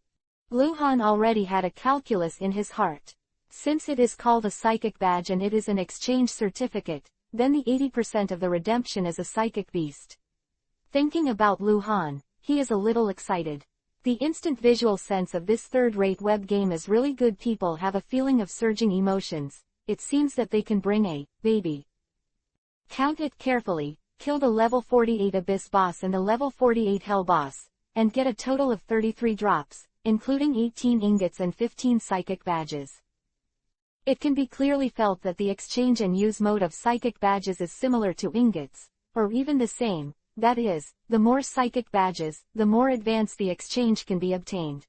Luhan already had a calculus in his heart. Since it is called a psychic badge and it is an exchange certificate, then the 80% of the redemption is a psychic beast. Thinking about Luhan, he is a little excited. The instant visual sense of this third-rate web game is really good. People have a feeling of surging emotions. It seems that they can bring a baby. Count it carefully, kill the level 48 Abyss boss and the level 48 Hell boss, and get a total of 33 drops, including 18 ingots and 15 psychic badges. It can be clearly felt that the exchange and use mode of psychic badges is similar to ingots, or even the same, that is, the more psychic badges, the more advanced the exchange can be obtained.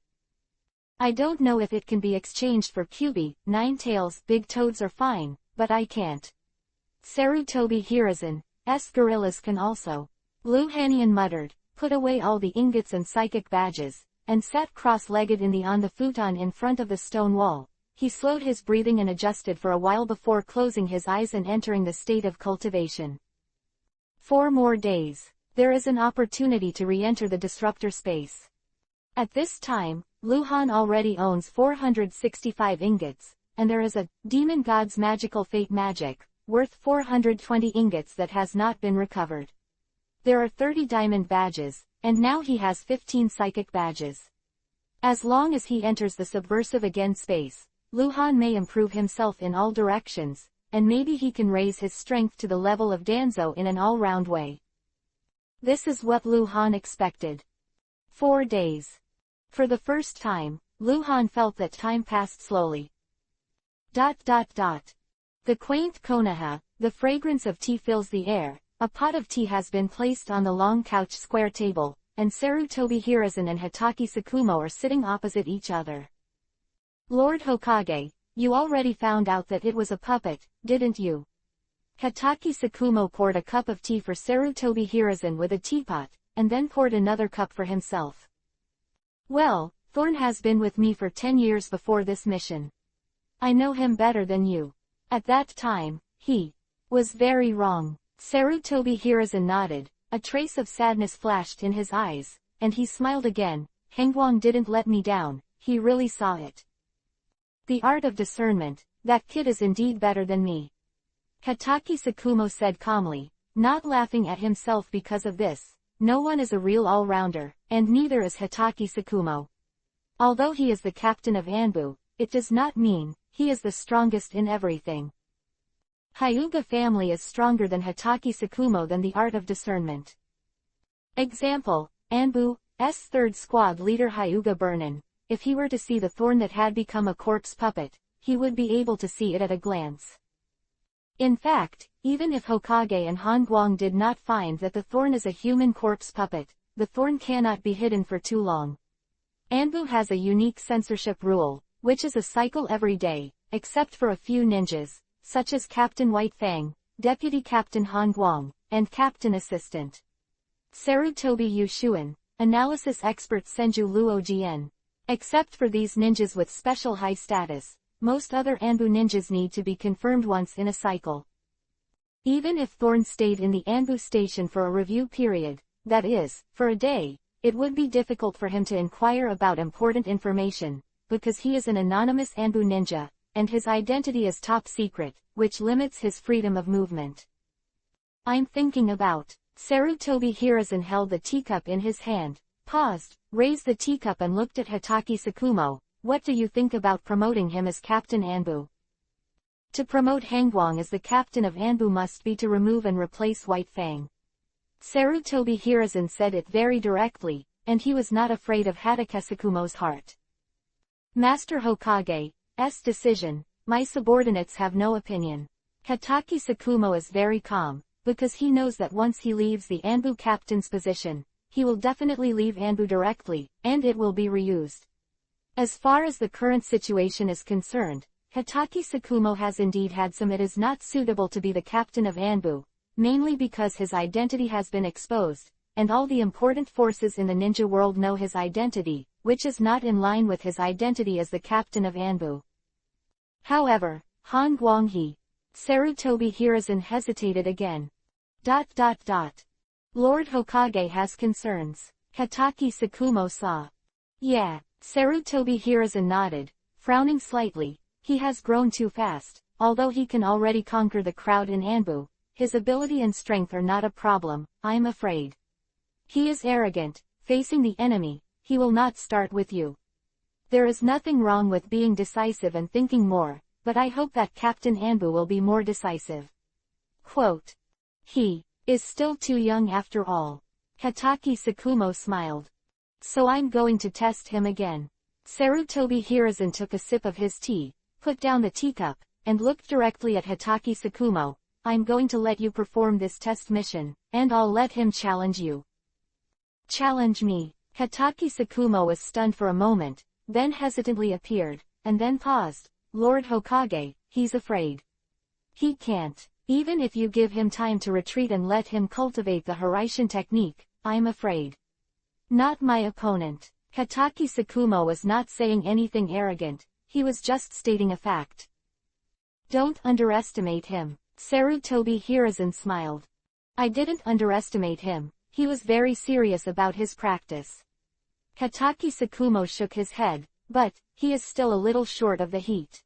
I don't know if it can be exchanged for Kyubi, Ninetales, Big Toads or Fine, but I can't. Sarutobi Hiruzen's gorillas can also. Luhanian muttered, put away all the ingots and psychic badges, and sat cross-legged on the futon in front of the stone wall. He slowed his breathing and adjusted for a while before closing his eyes and entering the state of cultivation. 4 more days. There is an opportunity to re-enter the disruptor space. At this time, Luhan already owns 465 ingots, and there is a Demon God's Magical Fate magic, worth 420 ingots that has not been recovered. There are 30 diamond badges, and now he has 15 psychic badges. As long as he enters the subversive again space, Luhan may improve himself in all directions, and maybe he can raise his strength to the level of Danzo in an all-round way. This is what Luhan expected. 4 days. For the first time, Luhan felt that time passed slowly. The quaint Konoha, the fragrance of tea fills the air, a pot of tea has been placed on the long couch square table, and Sarutobi Hiruzen and Hitaki Sakumo are sitting opposite each other. Lord Hokage, you already found out that it was a puppet, didn't you? Hitaki Sakumo poured a cup of tea for Sarutobi Hiruzen with a teapot, and then poured another cup for himself. Well, Thorn has been with me for 10 years before this mission. I know him better than you. At that time, he was very wrong. Sarutobi Hiruzen nodded, a trace of sadness flashed in his eyes, and he smiled again. Hengwang didn't let me down, he really saw it. The art of discernment, that kid is indeed better than me. Hitaki Sakumo said calmly, not laughing at himself because of this. No one is a real all-rounder, and neither is Hitaki Sakumo. Although he is the captain of Anbu, it does not mean he is the strongest in everything. Hyuga family is stronger than Hitaki Sakumo than the art of discernment. Example, Anbu's third squad leader Hyuga Burnin. If he were to see the thorn that had become a corpse puppet, he would be able to see it at a glance. In fact, even if Hokage and Hongguang did not find that the thorn is a human corpse puppet, the thorn cannot be hidden for too long. Anbu has a unique censorship rule, which is a cycle every day, except for a few ninjas, such as Captain White Fang, Deputy Captain Hongguang, and Captain Assistant Sarutobi Yushuan, analysis expert Senju Luojian. Except for these ninjas with special high status, most other Anbu ninjas need to be confirmed once in a cycle. Even if Thorn stayed in the Anbu station for a review period, that is, for a day, it would be difficult for him to inquire about important information, because he is an anonymous Anbu ninja, and his identity is top secret, which limits his freedom of movement. I'm thinking about. Sarutobi Hiruzen held the teacup in his hand, paused, raised the teacup and looked at Hitaki Sakumo. What do you think about promoting him as Captain Anbu? To promote Hengguang as the captain of Anbu must be to remove and replace White Fang. Sarutobi Hiruzen said it very directly, and he was not afraid of Hatake Sakumo's heart. Master Hokage's decision, my subordinates have no opinion. Hatake Sakumo is very calm, because he knows that once he leaves the Anbu captain's position, he will definitely leave Anbu directly, and it will be reused. As far as the current situation is concerned, Hatake Sakumo has indeed had some it is not suitable to be the captain of Anbu, mainly because his identity has been exposed, and all the important forces in the ninja world know his identity, which is not in line with his identity as the captain of Anbu. However, Han Guanghe, Sarutobi Hiruzen hesitated again. Lord Hokage has concerns. Hatake Sakumo saw. Yeah, Sarutobi Hiruzen nodded, frowning slightly. He has grown too fast. Although he can already conquer the crowd in Anbu, his ability and strength are not a problem, I'm afraid. He is arrogant. Facing the enemy, he will not start with you. There is nothing wrong with being decisive and thinking more, but I hope that Captain Anbu will be more decisive. Quote. He is still too young after all. Hatake Sakumo smiled. So I'm going to test him again. Sarutobi Hiruzen took a sip of his tea, put down the teacup, and looked directly at Hatake Sakumo. I'm going to let you perform this test mission, and I'll let him challenge you. Challenge me. Hatake Sakumo was stunned for a moment, then hesitantly appeared, and then paused. Lord Hokage, he's afraid. He can't. Even if you give him time to retreat and let him cultivate the Hiraishin technique, I'm afraid. Not my opponent. Hatake Sakumo was not saying anything arrogant, he was just stating a fact. Don't underestimate him. Sarutobi Hiruzen smiled. I didn't underestimate him, he was very serious about his practice. Hatake Sakumo shook his head, but he is still a little short of the heat.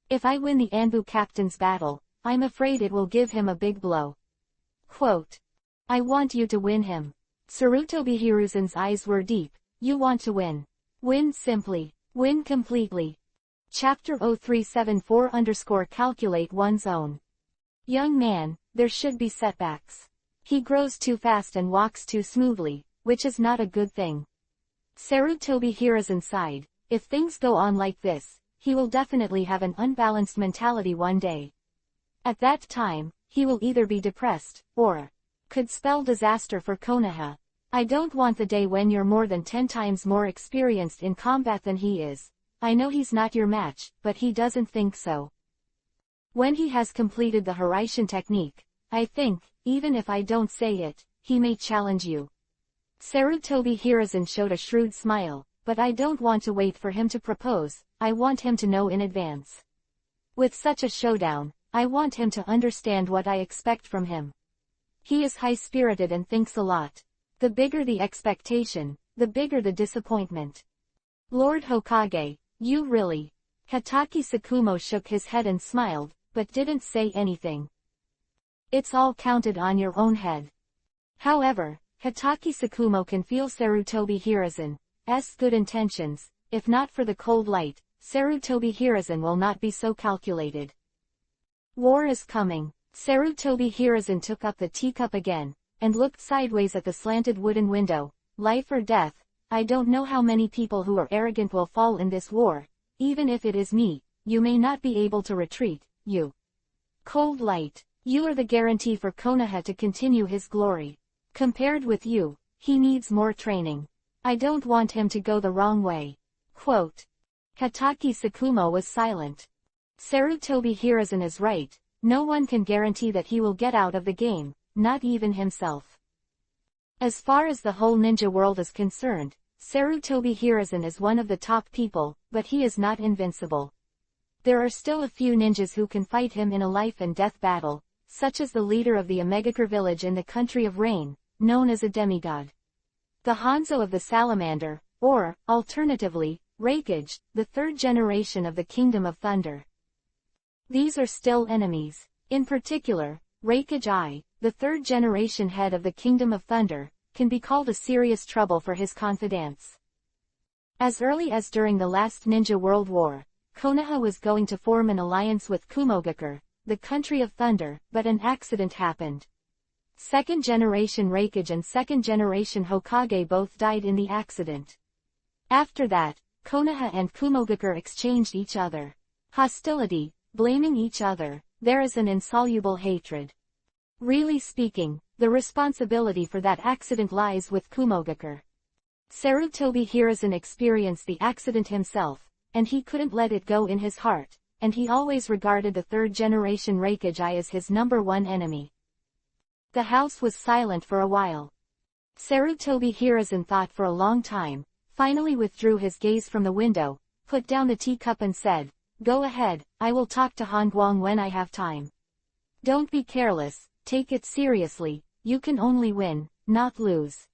If I win the Anbu captain's battle, I'm afraid it will give him a big blow. Quote. I want you to win him. Sarutobi Hiruzen's eyes were deep. You want to win. Win simply. Win completely. Chapter 0374_calculate one's own. Young man, there should be setbacks. He grows too fast and walks too smoothly, which is not a good thing. Sarutobi Hiruzen sighed. If things go on like this, he will definitely have an unbalanced mentality one day. At that time, he will either be depressed, or could spell disaster for Konoha. I don't want the day when you're more than 10 times more experienced in combat than he is. I know he's not your match, but he doesn't think so. When he has completed the Hiraishin technique, I think, even if I don't say it, he may challenge you. Sarutobi Hiruzen showed a shrewd smile, but I don't want to wait for him to propose, I want him to know in advance. With such a showdown, I want him to understand what I expect from him. He is high-spirited and thinks a lot. The bigger the expectation, the bigger the disappointment. Lord Hokage, you really... Hatake Sakumo shook his head and smiled, but didn't say anything. It's all counted on your own head. However, Hatake Sakumo can feel Sarutobi Hiruzen's good intentions. If not for the cold light, Sarutobi Hiruzen will not be so calculated. War is coming. Sarutobi Hiruzen took up the teacup again, and looked sideways at the slanted wooden window. Life or death, I don't know how many people who are arrogant will fall in this war. Even if it is me, you may not be able to retreat, you. Cold light, you are the guarantee for Konoha to continue his glory. Compared with you, he needs more training. I don't want him to go the wrong way. Quote. Hatake Sakumo was silent. Sarutobi Hiruzen is right, no one can guarantee that he will get out of the game, not even himself. As far as the whole ninja world is concerned, Sarutobi Hiruzen is one of the top people, but he is not invincible. There are still a few ninjas who can fight him in a life and death battle, such as the leader of the Omegakure village in the country of rain, known as a demigod. The Hanzo of the Salamander, or, alternatively, Hokage, the third generation of the Kingdom of Thunder. These are still enemies. In particular, Hokage, the third generation head of the Kingdom of Thunder, can be called a serious trouble for his confidants. As early as during the last Ninja World War, Konoha was going to form an alliance with Kumogakure, the country of thunder, but an accident happened. Second-generation Reikage and second-generation Hokage both died in the accident. After that, Konoha and Kumogakure exchanged each other. Hostility, blaming each other, there is an insoluble hatred. Really speaking, the responsibility for that accident lies with Kumogakure. Sarutobi Hiruzen experienced the accident himself, and he couldn't let it go in his heart, and he always regarded the third-generation Reikage as his #1 enemy. The house was silent for a while. Sarutobi Hiruzen thought for a long time, finally withdrew his gaze from the window, put down the teacup and said, "Go ahead, I will talk to Hongguang when I have time. Don't be careless, take it seriously, you can only win, not lose."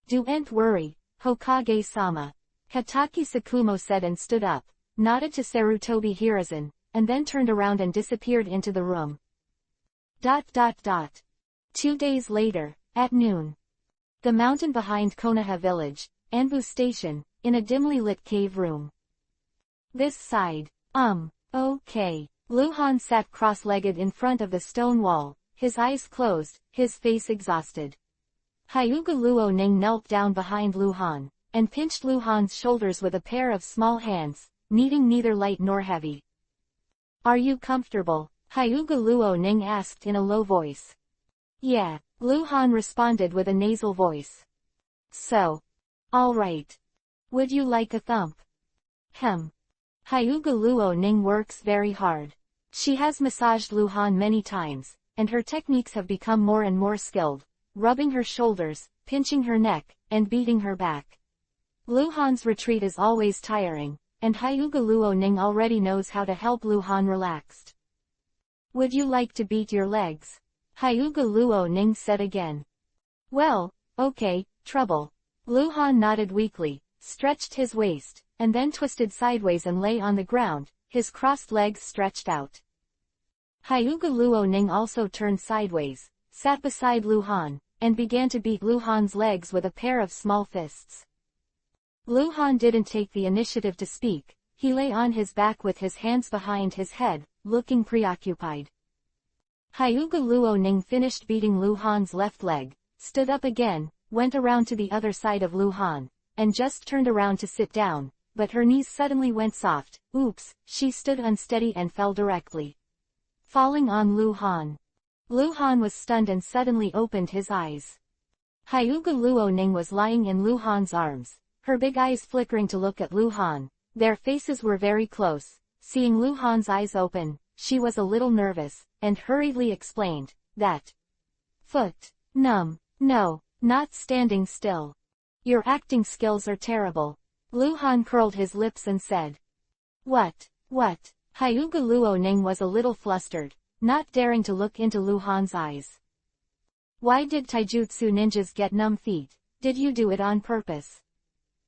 "Don't worry, Hokage-sama," Hatake Sakumo said and stood up, nodded to Sarutobi Hiruzen, and then turned around and disappeared into the room. 2 days later, at noon. The mountain behind Konoha village, Anbu Station, in a dimly lit cave room. This side. Okay. Luhan sat cross-legged in front of the stone wall, his eyes closed, his face exhausted. Hyuga Luo Ning knelt down behind Luhan, and pinched Luhan's shoulders with a pair of small hands, needing neither light nor heavy. "Are you comfortable?" Hyuga Luo Ning asked in a low voice. "Yeah," Luhan responded with a nasal voice. "So. All right. Would you like a thump?" Hyuga Luo Ning works very hard. She has massaged Luhan many times, and her techniques have become more and more skilled, rubbing her shoulders, pinching her neck, and beating her back. Luhan's retreat is always tiring, and Hyuga Luo Ning already knows how to help Luhan relaxed. "Would you like to beat your legs?" Hyuga Luo Ning said again. "Well, okay, trouble." Luhan nodded weakly, stretched his waist, and then twisted sideways and lay on the ground, his crossed legs stretched out. Hyuga Luo Ning also turned sideways, sat beside Luhan, and began to beat Luhan's legs with a pair of small fists. Luhan didn't take the initiative to speak, he lay on his back with his hands behind his head, looking preoccupied. Hyuga Luo Ning finished beating Luhan's left leg, stood up again, went around to the other side of Luhan, and just turned around to sit down, but her knees suddenly went soft. Oops, she stood unsteady and fell directly, falling on Luhan. Luhan was stunned and suddenly opened his eyes. Hyuga Luo Ning was lying in Luhan's arms, her big eyes flickering to look at Luhan. Their faces were very close. Seeing Luhan's eyes open, she was a little nervous, and hurriedly explained, "That foot. No, not standing still. Your acting skills are terrible." Luhan curled his lips and said, What? Hyuga Luo Ning was a little flustered, not daring to look into Luhan's eyes. "Why did taijutsu ninjas get numb feet? Did you do it on purpose?"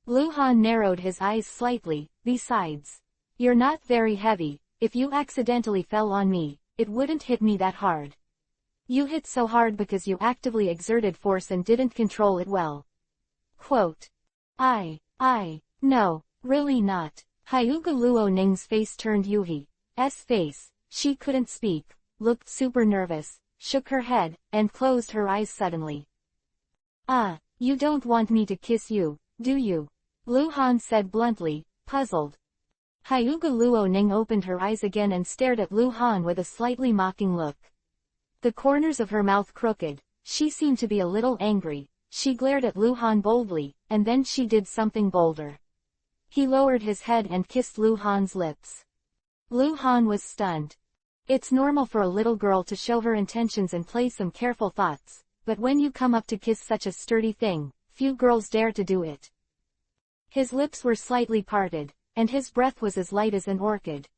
Luhan narrowed his eyes slightly. "Besides, you're not very heavy. If you accidentally fell on me, it wouldn't hit me that hard. You hit so hard because you actively exerted force and didn't control it well." Quote. No, really not. Hyuga Luo Ning's face turned Yuhi's face. She couldn't speak, looked super nervous, shook her head, and closed her eyes suddenly. You don't want me to kiss you, do you?" Luhan said bluntly, puzzled. Hyuga Luo Ning opened her eyes again and stared at Luhan with a slightly mocking look. The corners of her mouth crooked, she seemed to be a little angry. She glared at Luhan boldly, and then she did something bolder. He lowered his head and kissed Luhan's lips. Luhan was stunned. It's normal for a little girl to show her intentions and play some careful thoughts, but when you come up to kiss such a sturdy thing, few girls dare to do it. His lips were slightly parted, and his breath was as light as an orchid.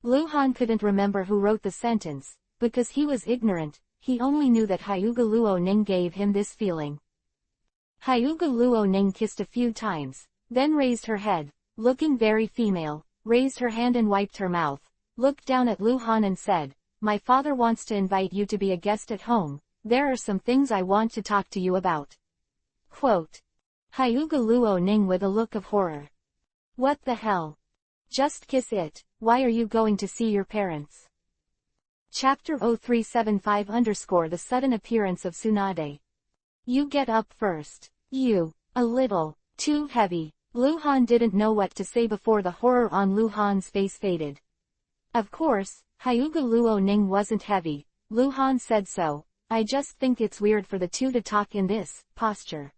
Luhan couldn't remember who wrote the sentence, because he was ignorant. He only knew that Hyuga Luo Ning gave him this feeling. Hyuga Luo Ning kissed a few times, then raised her head, looking very female, raised her hand and wiped her mouth, looked down at Luhan and said, "My father wants to invite you to be a guest at home. There are some things I want to talk to you about." Quote. Hyuga Luo Ning with a look of horror. "What the hell? Just kiss it. Why are you going to see your parents?" Chapter 0375 _ The sudden appearance of Tsunade. You get up first. You. A little. Too heavy. Luhan didn't know what to say before the horror on Luhan's face faded. Of course, Hyuga Luo Ning wasn't heavy. Luhan said so. I just think it's weird for the two to talk in this posture.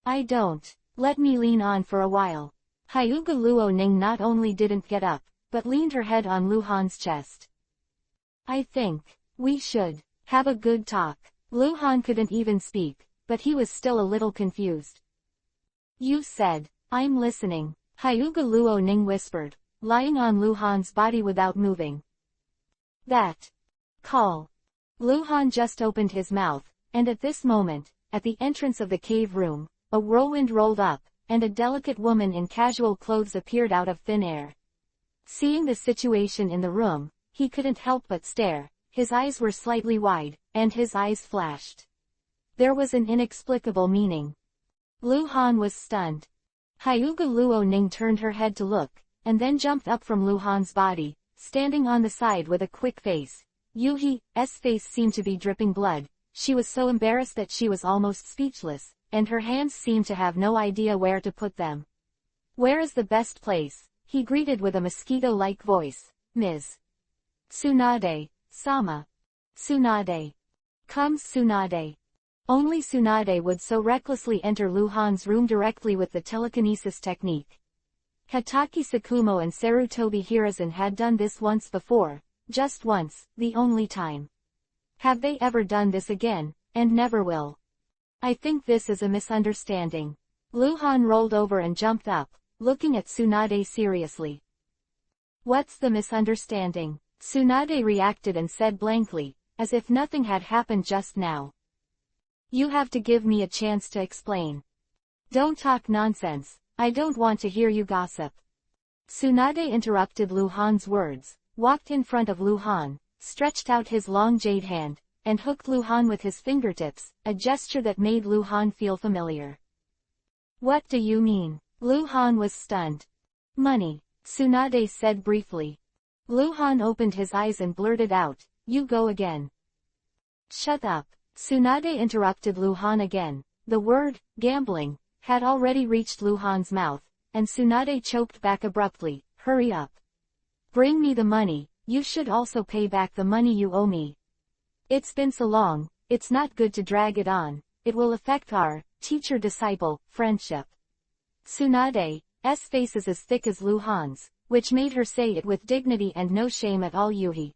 I don't. Let me lean on for a while. Hyuga Luo Ning not only didn't get up, but leaned her head on Luhan's chest. I think we should have a good talk. Luhan couldn't even speak, but he was still a little confused. You said, I'm listening, Hyuga Luo Ning whispered, lying on Luhan's body without moving. That call. Luhan just opened his mouth, and at this moment, at the entrance of the cave room, a whirlwind rolled up, and a delicate woman in casual clothes appeared out of thin air. Seeing the situation in the room, he couldn't help but stare. His eyes were slightly wide, and his eyes flashed. There was an inexplicable meaning. Luhan was stunned. Hyuga Luo Ning turned her head to look, and then jumped up from Luhan's body, standing on the side with a quick face. Yuhi's face seemed to be dripping blood. She was so embarrassed that she was almost speechless, and her hands seemed to have no idea where to put them. Where is the best place? He greeted with a mosquito-like voice. Ms. Tsunade, Sama. Tsunade. Comes Tsunade. Only Tsunade would so recklessly enter Luhan's room directly with the telekinesis technique. Hataki Sakumo and Sarutobi Hiruzen had done this once before, just once, the only time. Have they ever done this again, and never will? I think this is a misunderstanding. Luhan rolled over and jumped up, looking at Tsunade seriously. What's the misunderstanding? Tsunade reacted and said blankly, as if nothing had happened just now. You have to give me a chance to explain. Don't talk nonsense, I don't want to hear you gossip. Tsunade interrupted Luhan's words, walked in front of Luhan, stretched out his long jade hand, and hooked Luhan with his fingertips, a gesture that made Luhan feel familiar. What do you mean? Luhan was stunned. Money, Tsunade said briefly. Luhan opened his eyes and blurted out, you go again. Shut up. Tsunade interrupted Luhan again. The word, gambling, had already reached Luhan's mouth, and Tsunade choked back abruptly, hurry up. Bring me the money, you should also pay back the money you owe me. It's been so long, it's not good to drag it on, it will affect our, teacher-disciple, friendship. Tsunade's face is as thick as Luhan's, which made her say it with dignity and no shame at all. Yuhi.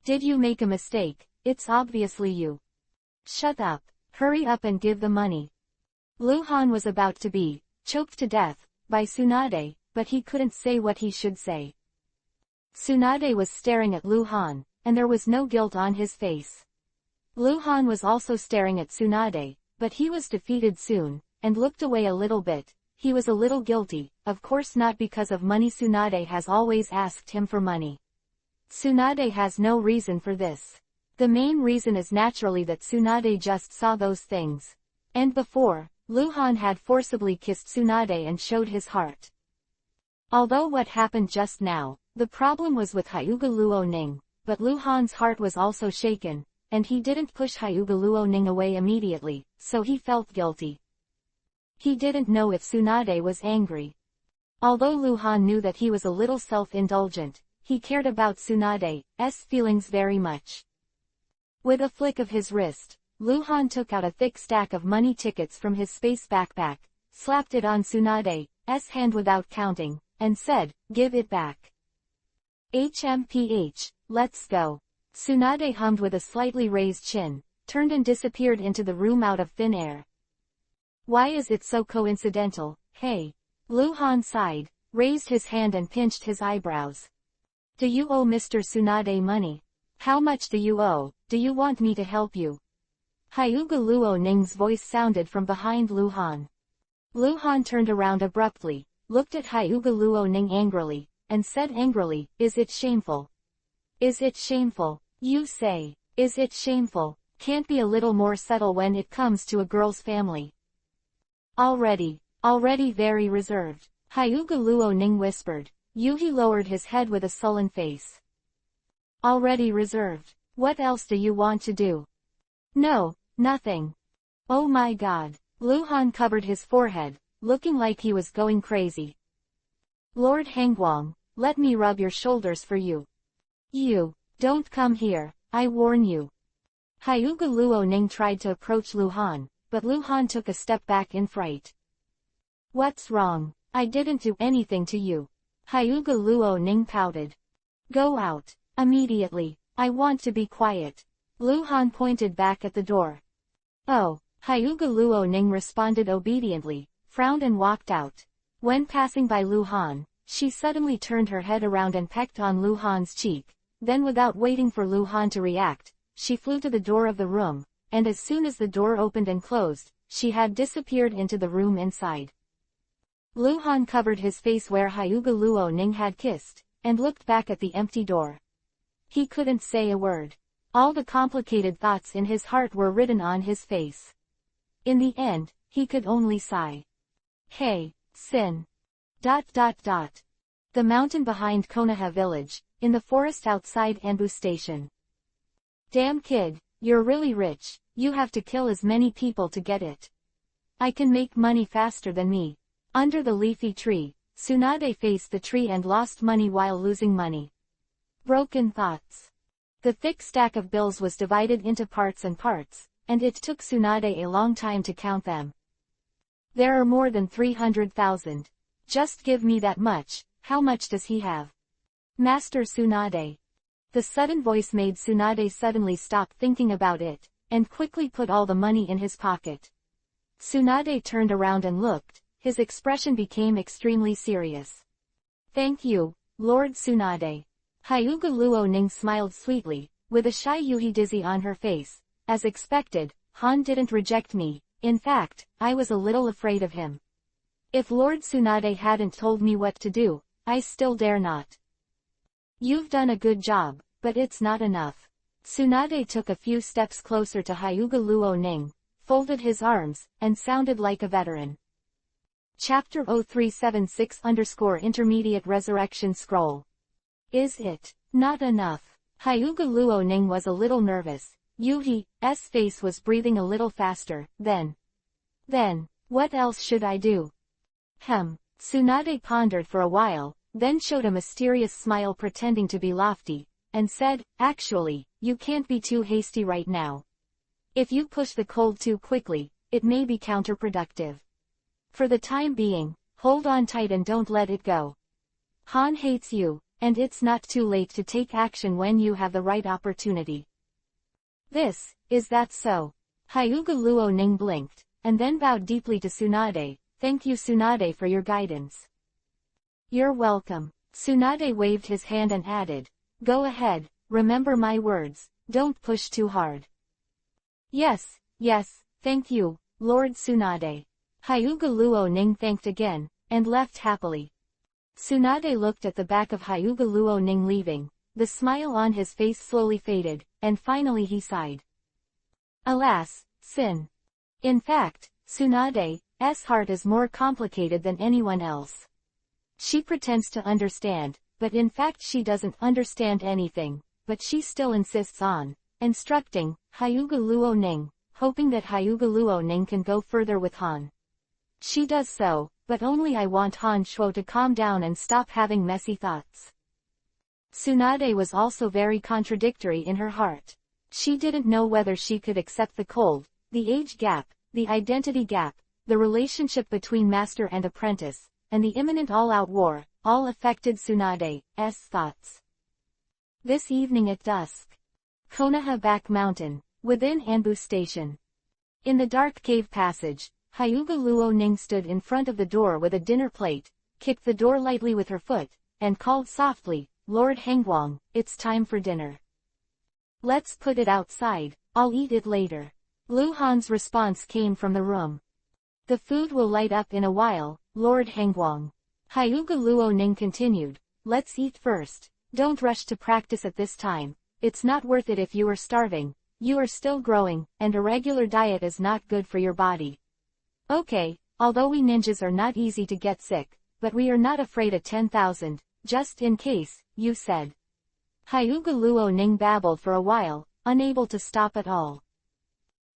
Did you make a mistake? It's obviously you. Shut up, hurry up and give the money. Luhan was about to be choked to death by Tsunade, but he couldn't say what he should say. Tsunade was staring at Luhan, and there was no guilt on his face. Luhan was also staring at Tsunade, but he was defeated soon, and looked away a little bit. He was a little guilty, of course not because of money. Tsunade has always asked him for money. Tsunade has no reason for this. The main reason is naturally that Tsunade just saw those things. And before, Luhan had forcibly kissed Tsunade and showed his heart. Although what happened just now, the problem was with Hyuga Luo Ning, but Luhan's heart was also shaken, and he didn't push Hyuga Luo Ning away immediately, so he felt guilty. He didn't know if Tsunade was angry. Although Luhan knew that he was a little self-indulgent, he cared about Tsunade's feelings very much. With a flick of his wrist, Luhan took out a thick stack of money tickets from his space backpack, slapped it on Tsunade's hand without counting, and said, give it back. HMPH, let's go. Tsunade hummed with a slightly raised chin, turned and disappeared into the room out of thin air. Why is it so coincidental, hey? Luhan sighed, raised his hand and pinched his eyebrows. Do you owe Mr. Tsunade money? How much do you owe? Do you want me to help you? Hyuga Luo Ning's voice sounded from behind Luhan. Luhan turned around abruptly, looked at Hyuga Luo Ning angrily, and said angrily, is it shameful? Is it shameful? You say, is it shameful? Can't be a little more subtle when it comes to a girl's family. Already very reserved, Hyuga Luo Ning whispered. Yuhi lowered his head with a sullen face. Already reserved. What else do you want to do? No, nothing. Oh my god. Lu Han covered his forehead, looking like he was going crazy. Lord Hangwang, let me rub your shoulders for you. You, don't come here, I warn you. Hyuga Luo Ning tried to approach Lu Han, but Lu Han took a step back in fright. What's wrong? I didn't do anything to you. Hyuga Luo Ning pouted. Go out, immediately, I want to be quiet. Lu Han pointed back at the door. Oh, Hyuga Luo Ning responded obediently, frowned and walked out. When passing by Lu Han, she suddenly turned her head around and pecked on Lu Han's cheek, then without waiting for Lu Han to react, she flew to the door of the room, and as soon as the door opened and closed, she had disappeared into the room inside. Lu Han covered his face where Hyuga Luo Ning had kissed, and looked back at the empty door. He couldn't say a word. All the complicated thoughts in his heart were written on his face. In the end, he could only sigh. Hey, Sin. The mountain behind Konoha village, in the forest outside Anbu station. Damn kid, you're really rich, you have to kill as many people to get it. I can make money faster than me. Under the leafy tree, Tsunade faced the tree and lost money while losing money. Broken thoughts. The thick stack of bills was divided into parts, and it took Tsunade a long time to count them. There are more than 300,000. Just give me that much. How much does he have? Master Tsunade. The sudden voice made Tsunade suddenly stop thinking about it, and quickly put all the money in his pocket. Tsunade turned around and looked, his expression became extremely serious. Thank you, Lord Tsunade. Hyuga Luo Ning smiled sweetly, with a shy Yuhi dizzy on her face. As expected, Han didn't reject me, in fact, I was a little afraid of him. If Lord Tsunade hadn't told me what to do, I still dare not. You've done a good job, but it's not enough. Tsunade took a few steps closer to Hyuga Luo Ning, folded his arms, and sounded like a veteran. Chapter 0376-Intermediate Resurrection Scroll. Is it not enough? Hyuga Luo Ning was a little nervous. Yuhi's face was breathing a little faster. Then, what else should I do? Tsunade pondered for a while, then showed a mysterious smile pretending to be lofty, and said, actually, you can't be too hasty right now. If you push the cold too quickly, it may be counterproductive. For the time being, hold on tight and don't let it go. Han hates you, and it's not too late to take action when you have the right opportunity. Is that so? Hyuga Luo Ning blinked, and then bowed deeply to Tsunade. Thank you Tsunade for your guidance. You're welcome. Tsunade waved his hand and added, go ahead, remember my words, don't push too hard. Yes, thank you, Lord Tsunade. Hyuga Luo Ning thanked again, and left happily. Tsunade looked at the back of Hyuga Luo Ning leaving, the smile on his face slowly faded, and finally he sighed. Alas, Sin. In fact, Tsunade's heart is more complicated than anyone else. She pretends to understand, but in fact she doesn't understand anything, but she still insists on instructing Hyuga Luo Ning, hoping that Hyuga Luo Ning can go further with Han. She does so, but only I want Han Shuo to calm down and stop having messy thoughts. Tsunade was also very contradictory in her heart. She didn't know whether she could accept the cold, the age gap, the identity gap, the relationship between master and apprentice, and the imminent all-out war, all affected Tsunade's thoughts. This evening at dusk. Konoha Back Mountain, within Anbu Station. In the dark cave passage, Hyuga Luo Ning stood in front of the door with a dinner plate, kicked the door lightly with her foot, and called softly, Lord Hangwang, it's time for dinner. Let's put it outside, I'll eat it later. Lu Han's response came from the room. The food will light up in a while, Lord Hangwang. Hyuga Luo Ning continued, let's eat first, don't rush to practice at this time, it's not worth it if you are starving, you are still growing, and a regular diet is not good for your body. Okay, although we ninjas are not easy to get sick, but we are not afraid of 10,000, just in case, you said. Hyuga Luo Ning babbled for a while, unable to stop at all.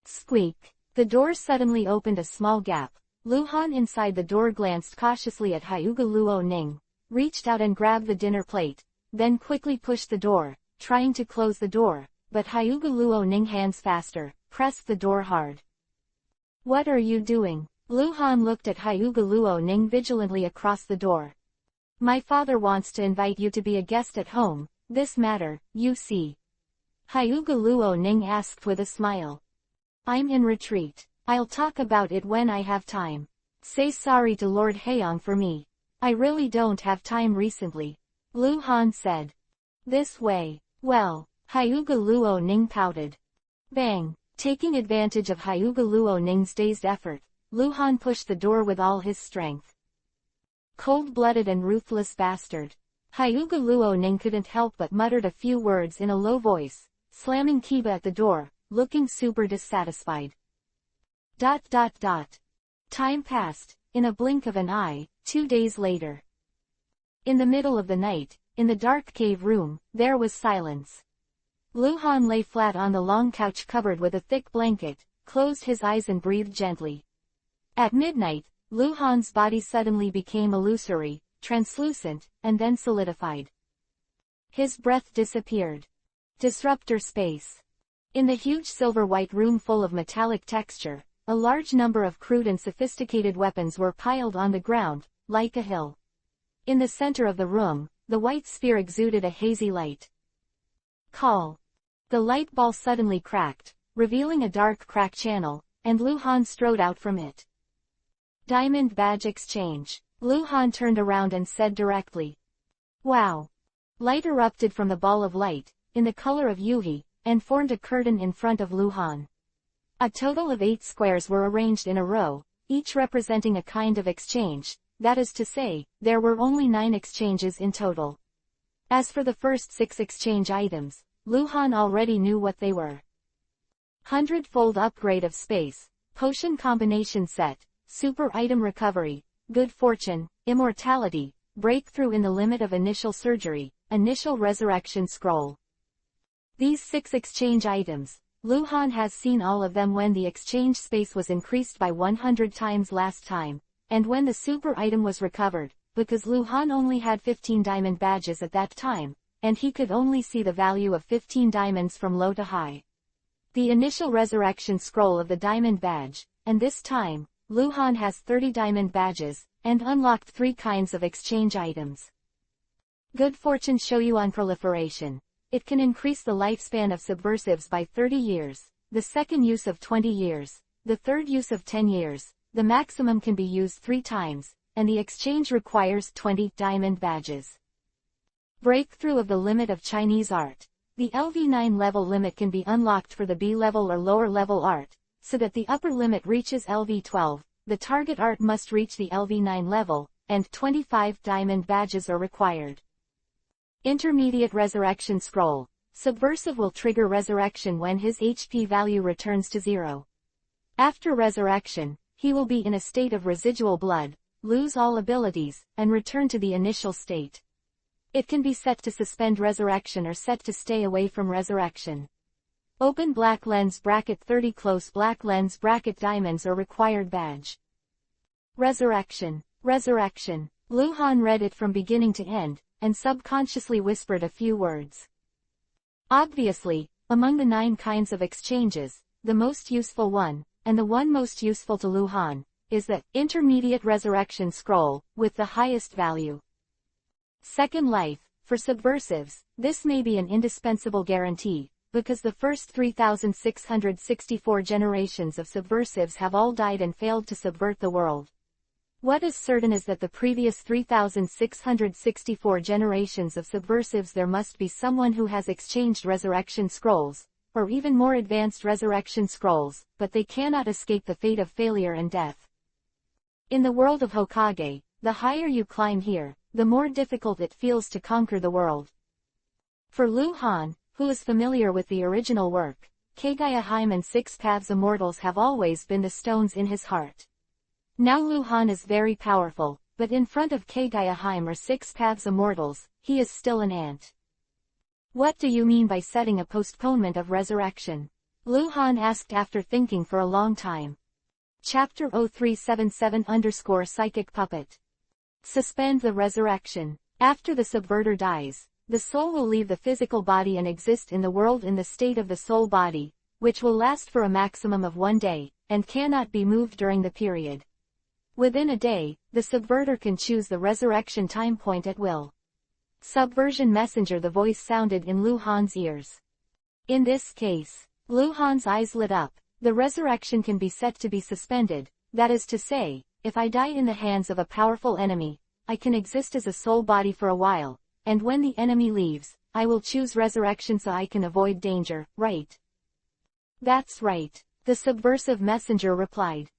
Squeak. The door suddenly opened a small gap. Luhan inside the door glanced cautiously at Hyuga Luo Ning, reached out and grabbed the dinner plate, then quickly pushed the door, trying to close the door, but Hyuga Luo Ning hands faster, pressed the door hard. What are you doing? Luhan looked at Hyuga Luo Ning vigilantly across the door. My father wants to invite you to be a guest at home, this matter, you see. Hyuga Luo Ning asked with a smile. I'm in retreat. I'll talk about it when I have time. Say sorry to Lord Haeyong for me. I really don't have time recently. Luhan said. This way. Well, Hyuga Luo Ning pouted. Bang. Taking advantage of Hyuga Luo Ning's dazed effort, Luhan pushed the door with all his strength. Cold-blooded and ruthless bastard. Hyuga Luo Ning couldn't help but muttered a few words in a low voice, slamming Kiba at the door, looking super dissatisfied. ... Time passed, in a blink of an eye, 2 days later. In the middle of the night, in the dark cave room, there was silence. Luhan lay flat on the long couch covered with a thick blanket, closed his eyes and breathed gently. At midnight, Luhan's body suddenly became illusory, translucent, and then solidified. His breath disappeared. Disruptor space. In the huge silver-white room full of metallic texture, a large number of crude and sophisticated weapons were piled on the ground, like a hill. In the center of the room, the white sphere exuded a hazy light. Call. The light ball suddenly cracked, revealing a dark crack channel, and Luhan strode out from it. Diamond badge exchange. Luhan turned around and said directly. Wow. Light erupted from the ball of light, in the color of Yuhi, and formed a curtain in front of Luhan. A total of 8 squares were arranged in a row, each representing a kind of exchange, that is to say, there were only 9 exchanges in total. As for the first 6 exchange items, Luhan already knew what they were. 100-fold upgrade of space, potion combination set, super item recovery, good fortune, immortality, breakthrough in the limit of initial surgery, initial resurrection scroll. These 6 exchange items, Luhan has seen all of them when the exchange space was increased by 100 times last time, and when the super item was recovered, because Luhan only had 15 diamond badges at that time, and he could only see the value of 15 diamonds from low to high. The initial resurrection scroll of the diamond badge, and this time, Luhan has 30 diamond badges, and unlocked 3 kinds of exchange items. Good fortune Shoyuan proliferation. It can increase the lifespan of subversives by 30 years, the second use of 20 years, the third use of 10 years, the maximum can be used 3 times, and the exchange requires 20 diamond badges. Breakthrough of the limit of Chinese art. The LV9 level limit can be unlocked for the B level or lower level art, so that the upper limit reaches LV12, the target art must reach the LV9 level, and 25 diamond badges are required. Intermediate Resurrection Scroll. Subversive will trigger resurrection when his HP value returns to 0. After resurrection, he will be in a state of residual blood, lose all abilities, and return to the initial state. It can be set to suspend resurrection or set to stay away from resurrection. Open black lens bracket 30 close black lens bracket diamonds or required badge. Resurrection. Resurrection. Luhan read it from beginning to end, and subconsciously whispered a few words. Obviously, among the 9 kinds of exchanges, the most useful one, and the one most useful to Luhan, is the Intermediate Resurrection Scroll, with the highest value. Second Life. For subversives, this may be an indispensable guarantee, because the first 3,664 generations of subversives have all died and failed to subvert the world. What is certain is that the previous 3,664 generations of subversives there must be someone who has exchanged resurrection scrolls, or even more advanced resurrection scrolls, but they cannot escape the fate of failure and death. In the world of Hokage, the higher you climb here, the more difficult it feels to conquer the world. For Luhan, who is familiar with the original work, Kagaya-Heim and 6 Paths Immortals have always been the stones in his heart. Now Luhan is very powerful, but in front of Kagaya-Heim or 6 Paths Immortals, he is still an ant. What do you mean by setting a postponement of resurrection? Lu Han asked after thinking for a long time. Chapter 0377_Psychic Puppet. Suspend the resurrection. After the subverter dies, the soul will leave the physical body and exist in the world in the state of the soul body, which will last for a maximum of 1 day, and cannot be moved during the period. Within a day, the subverter can choose the resurrection time point at will. Subversion messenger. The voice sounded in Lu Han's ears. In this case, Lu Han's eyes lit up. The resurrection can be set to be suspended, that is to say, if I die in the hands of a powerful enemy, I can exist as a soul body for a while, and when the enemy leaves, I will choose resurrection so I can avoid danger, right? That's right, the subversive messenger replied.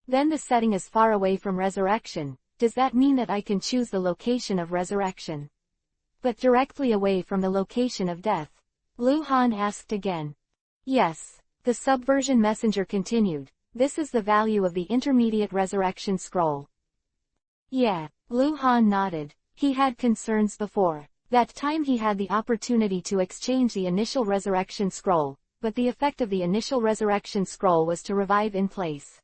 Then the setting is far away from resurrection. Does that mean that I can choose the location of resurrection? But directly away from the location of death? Lu Han asked again. Yes, the subversion messenger continued. This is the value of the intermediate resurrection scroll. Yeah, Lu Han nodded. He had concerns before. That time he had the opportunity to exchange the initial resurrection scroll, but the effect of the initial resurrection scroll was to revive in place.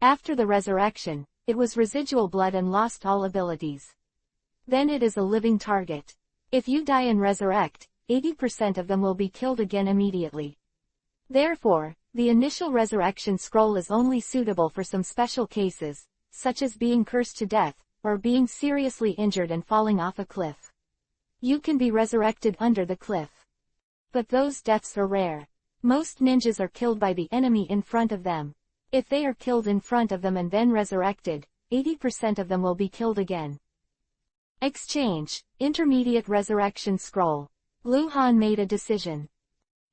After the resurrection, it was residual blood and lost all abilities. Then it is a living target. If you die and resurrect, 80% of them will be killed again immediately. Therefore, the initial resurrection scroll is only suitable for some special cases, such as being cursed to death, or being seriously injured and falling off a cliff. You can be resurrected under the cliff. But those deaths are rare. Most ninjas are killed by the enemy in front of them. If they are killed in front of them and then resurrected, 80% of them will be killed again. Exchange, intermediate resurrection scroll. Lu Han made a decision.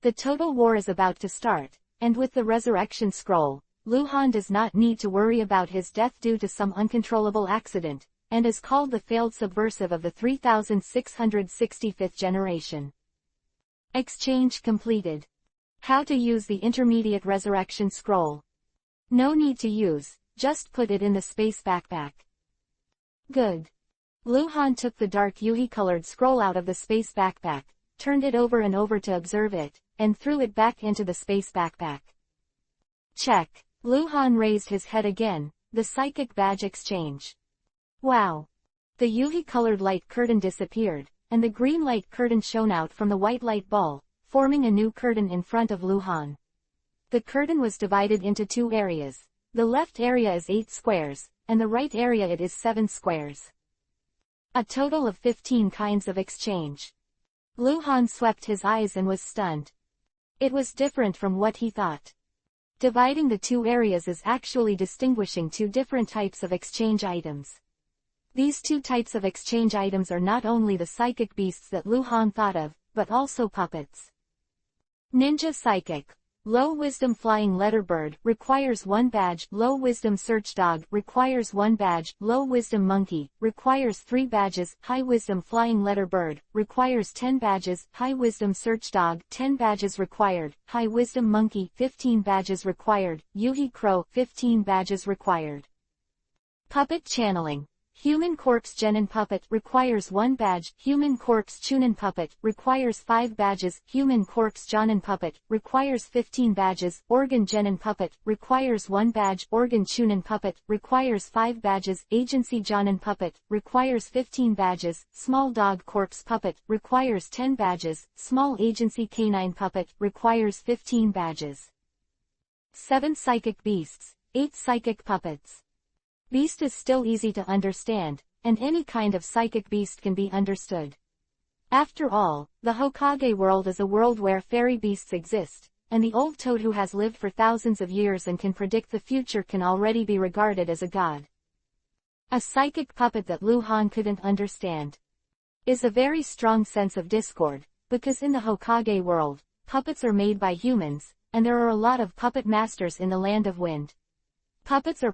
The total war is about to start, and with the resurrection scroll, Lu Han does not need to worry about his death due to some uncontrollable accident, and is called the failed subversive of the 3665th generation. Exchange completed. How to use the intermediate resurrection scroll. No need to use, just put it in the space backpack. Good. Lu Han took the dark Yuhi-colored scroll out of the space backpack, turned it over and over to observe it, and threw it back into the space backpack. Check. Lu Han raised his head again. The psychic badge exchange. Wow. The Yuhi-colored light curtain disappeared, and the green light curtain shone out from the white light ball, forming a new curtain in front of Lu Han. The curtain was divided into 2 areas. The left area is 8 squares, and the right area it is 7 squares. A total of 15 kinds of exchange. Lu Han swept his eyes and was stunned. It was different from what he thought. Dividing the 2 areas is actually distinguishing 2 different types of exchange items. These 2 types of exchange items are not only the psychic beasts that Lu Han thought of, but also puppets. Ninja Psychic. Low Wisdom Flying Letter Bird requires 1 badge. Low Wisdom Search Dog requires 1 badge. Low Wisdom Monkey requires 3 badges. High Wisdom Flying Letter Bird requires 10 badges. High Wisdom Search Dog 10 badges required. High Wisdom Monkey 15 badges required. Yuhi Crow 15 badges required. Puppet Channeling. Human Corpse Genin Puppet requires 1 badge. Human Corpse Chunin Puppet requires 5 badges. Human Corpse Jonin Puppet requires 15 badges. Organ Genin Puppet requires 1 badge. Organ Chunin Puppet requires 5 badges. Agency Jonin Puppet requires 15 badges. Small Dog Corpse Puppet requires 10 badges. Small Agency Canine Puppet requires 15 badges. 7 Psychic Beasts, 8 Psychic Puppets. Beast is still easy to understand, and any kind of psychic beast can be understood. After all, the Hokage world is a world where fairy beasts exist, and the old toad who has lived for thousands of years and can predict the future can already be regarded as a god. A psychic puppet that Lu Han couldn't understand is a very strong sense of discord, because in the Hokage world, puppets are made by humans, and there are a lot of puppet masters in the Land of Wind. Puppets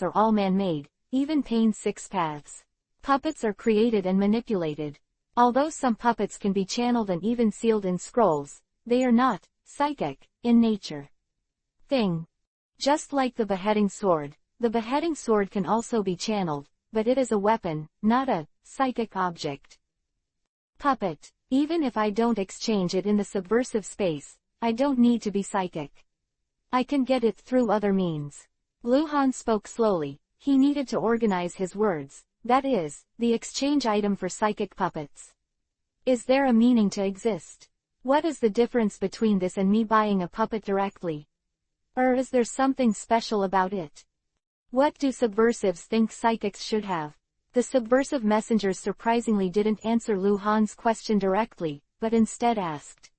are all man-made, even Pain's 6 paths. Puppets are created and manipulated. Although some puppets can be channeled and even sealed in scrolls, they are not psychic in nature. Thing. Just like the beheading sword can also be channeled, but it is a weapon, not a psychic object. Puppet. Even if I don't exchange it in the subversive space, I don't need to be psychic. I can get it through other means. Luhan spoke slowly. He needed to organize his words. That is, the exchange item for psychic puppets. Is there a meaning to exist? What is the difference between this and me buying a puppet directly? Or is there something special about it? What do subversives think psychics should have? The subversive messengers surprisingly didn't answer Luhan's question directly, but instead asked.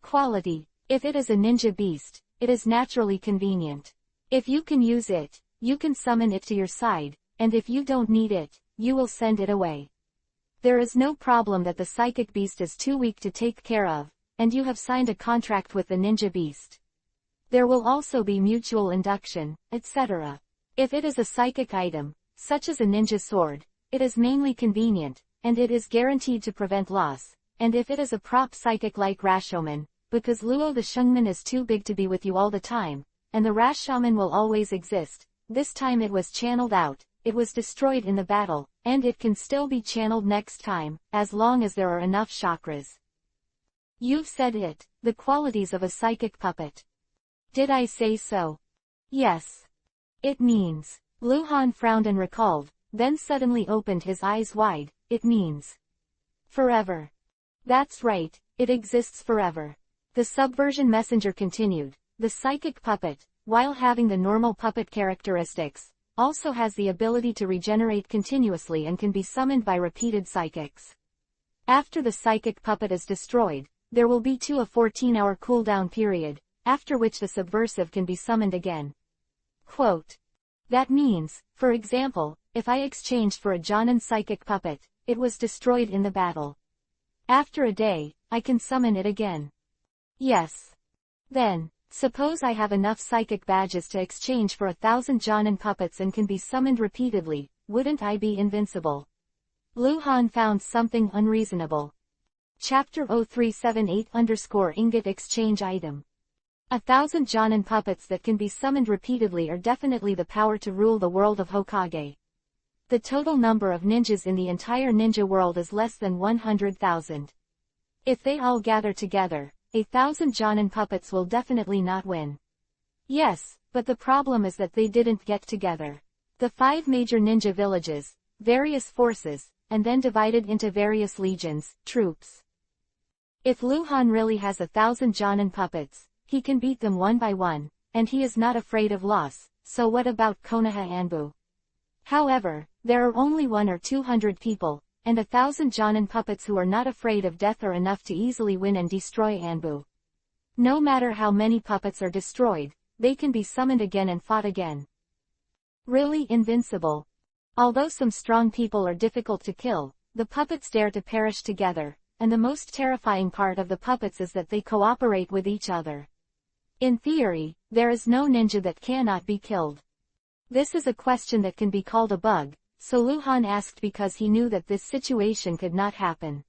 Quality. If it is a ninja beast, it is naturally convenient. If you can use it, you can summon it to your side, and if you don't need it, you will send it away. There is no problem that the psychic beast is too weak to take care of, and you have signed a contract with the ninja beast. There will also be mutual induction, etc. If it is a psychic item, such as a ninja sword, it is mainly convenient, and it is guaranteed to prevent loss, and if it is a prop psychic like Rashomon, because Luo the Shungman is too big to be with you all the time, and the Rashomon will always exist, this time it was channeled out, it was destroyed in the battle, and it can still be channeled next time, as long as there are enough chakras. You've said it, the qualities of a psychic puppet. Did I say so? Yes. It means. Luhan frowned and recalled, then suddenly opened his eyes wide. It means forever. That's right, it exists forever. The subversion messenger continued. The psychic puppet, while having the normal puppet characteristics, also has the ability to regenerate continuously and can be summoned by repeated psychics. After the psychic puppet is destroyed, there will be a 14-hour cooldown period, after which the subversive can be summoned again. Quote. That means, for example, if I exchanged for a Jonin psychic puppet, it was destroyed in the battle. After a day, I can summon it again. Yes. Then, suppose I have enough psychic badges to exchange for 1,000 Jonin puppets and can be summoned repeatedly, wouldn't I be invincible? Luhan found something unreasonable. Chapter-361-380 exchange item. 1,000 Jonin puppets that can be summoned repeatedly are definitely the power to rule the world of Hokage. The total number of ninjas in the entire ninja world is less than 100,000. If they all gather together, 1,000 Jonin puppets will definitely not win. Yes, but the problem is that they didn't get together. The 5 major ninja villages, various forces, and then divided into various legions, troops. If Luhan really has 1,000 Jonin puppets, he can beat them one by one, and he is not afraid of loss, so what about Konoha Anbu? However, there are only 100 or 200 people, and 1,000 Jonin puppets who are not afraid of death are enough to easily win and destroy Anbu. No matter how many puppets are destroyed, they can be summoned again and fought again. Really invincible. Although some strong people are difficult to kill, the puppets dare to perish together, and the most terrifying part of the puppets is that they cooperate with each other. In theory, there is no ninja that cannot be killed. This is a question that can be called a bug, so Luhan asked because he knew that this situation could not happen.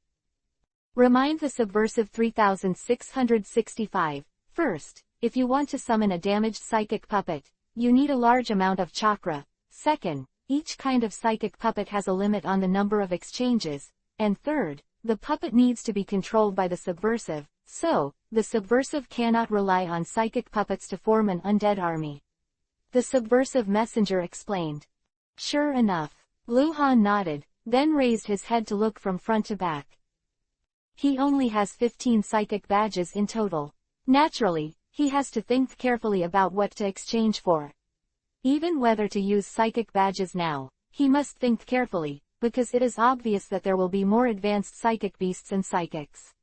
Remind the subversive 3665. First, if you want to summon a damaged psychic puppet, you need a large amount of chakra. Second, each kind of psychic puppet has a limit on the number of exchanges. And third, the puppet needs to be controlled by the subversive, so, the subversive cannot rely on psychic puppets to form an undead army. The subversive messenger explained. Sure enough. Luhan nodded, then raised his head to look from front to back. He only has 15 psychic badges in total. Naturally, he has to think carefully about what to exchange for. Even whether to use psychic badges now, he must think carefully, because it is obvious that there will be more advanced psychic beasts and psychics.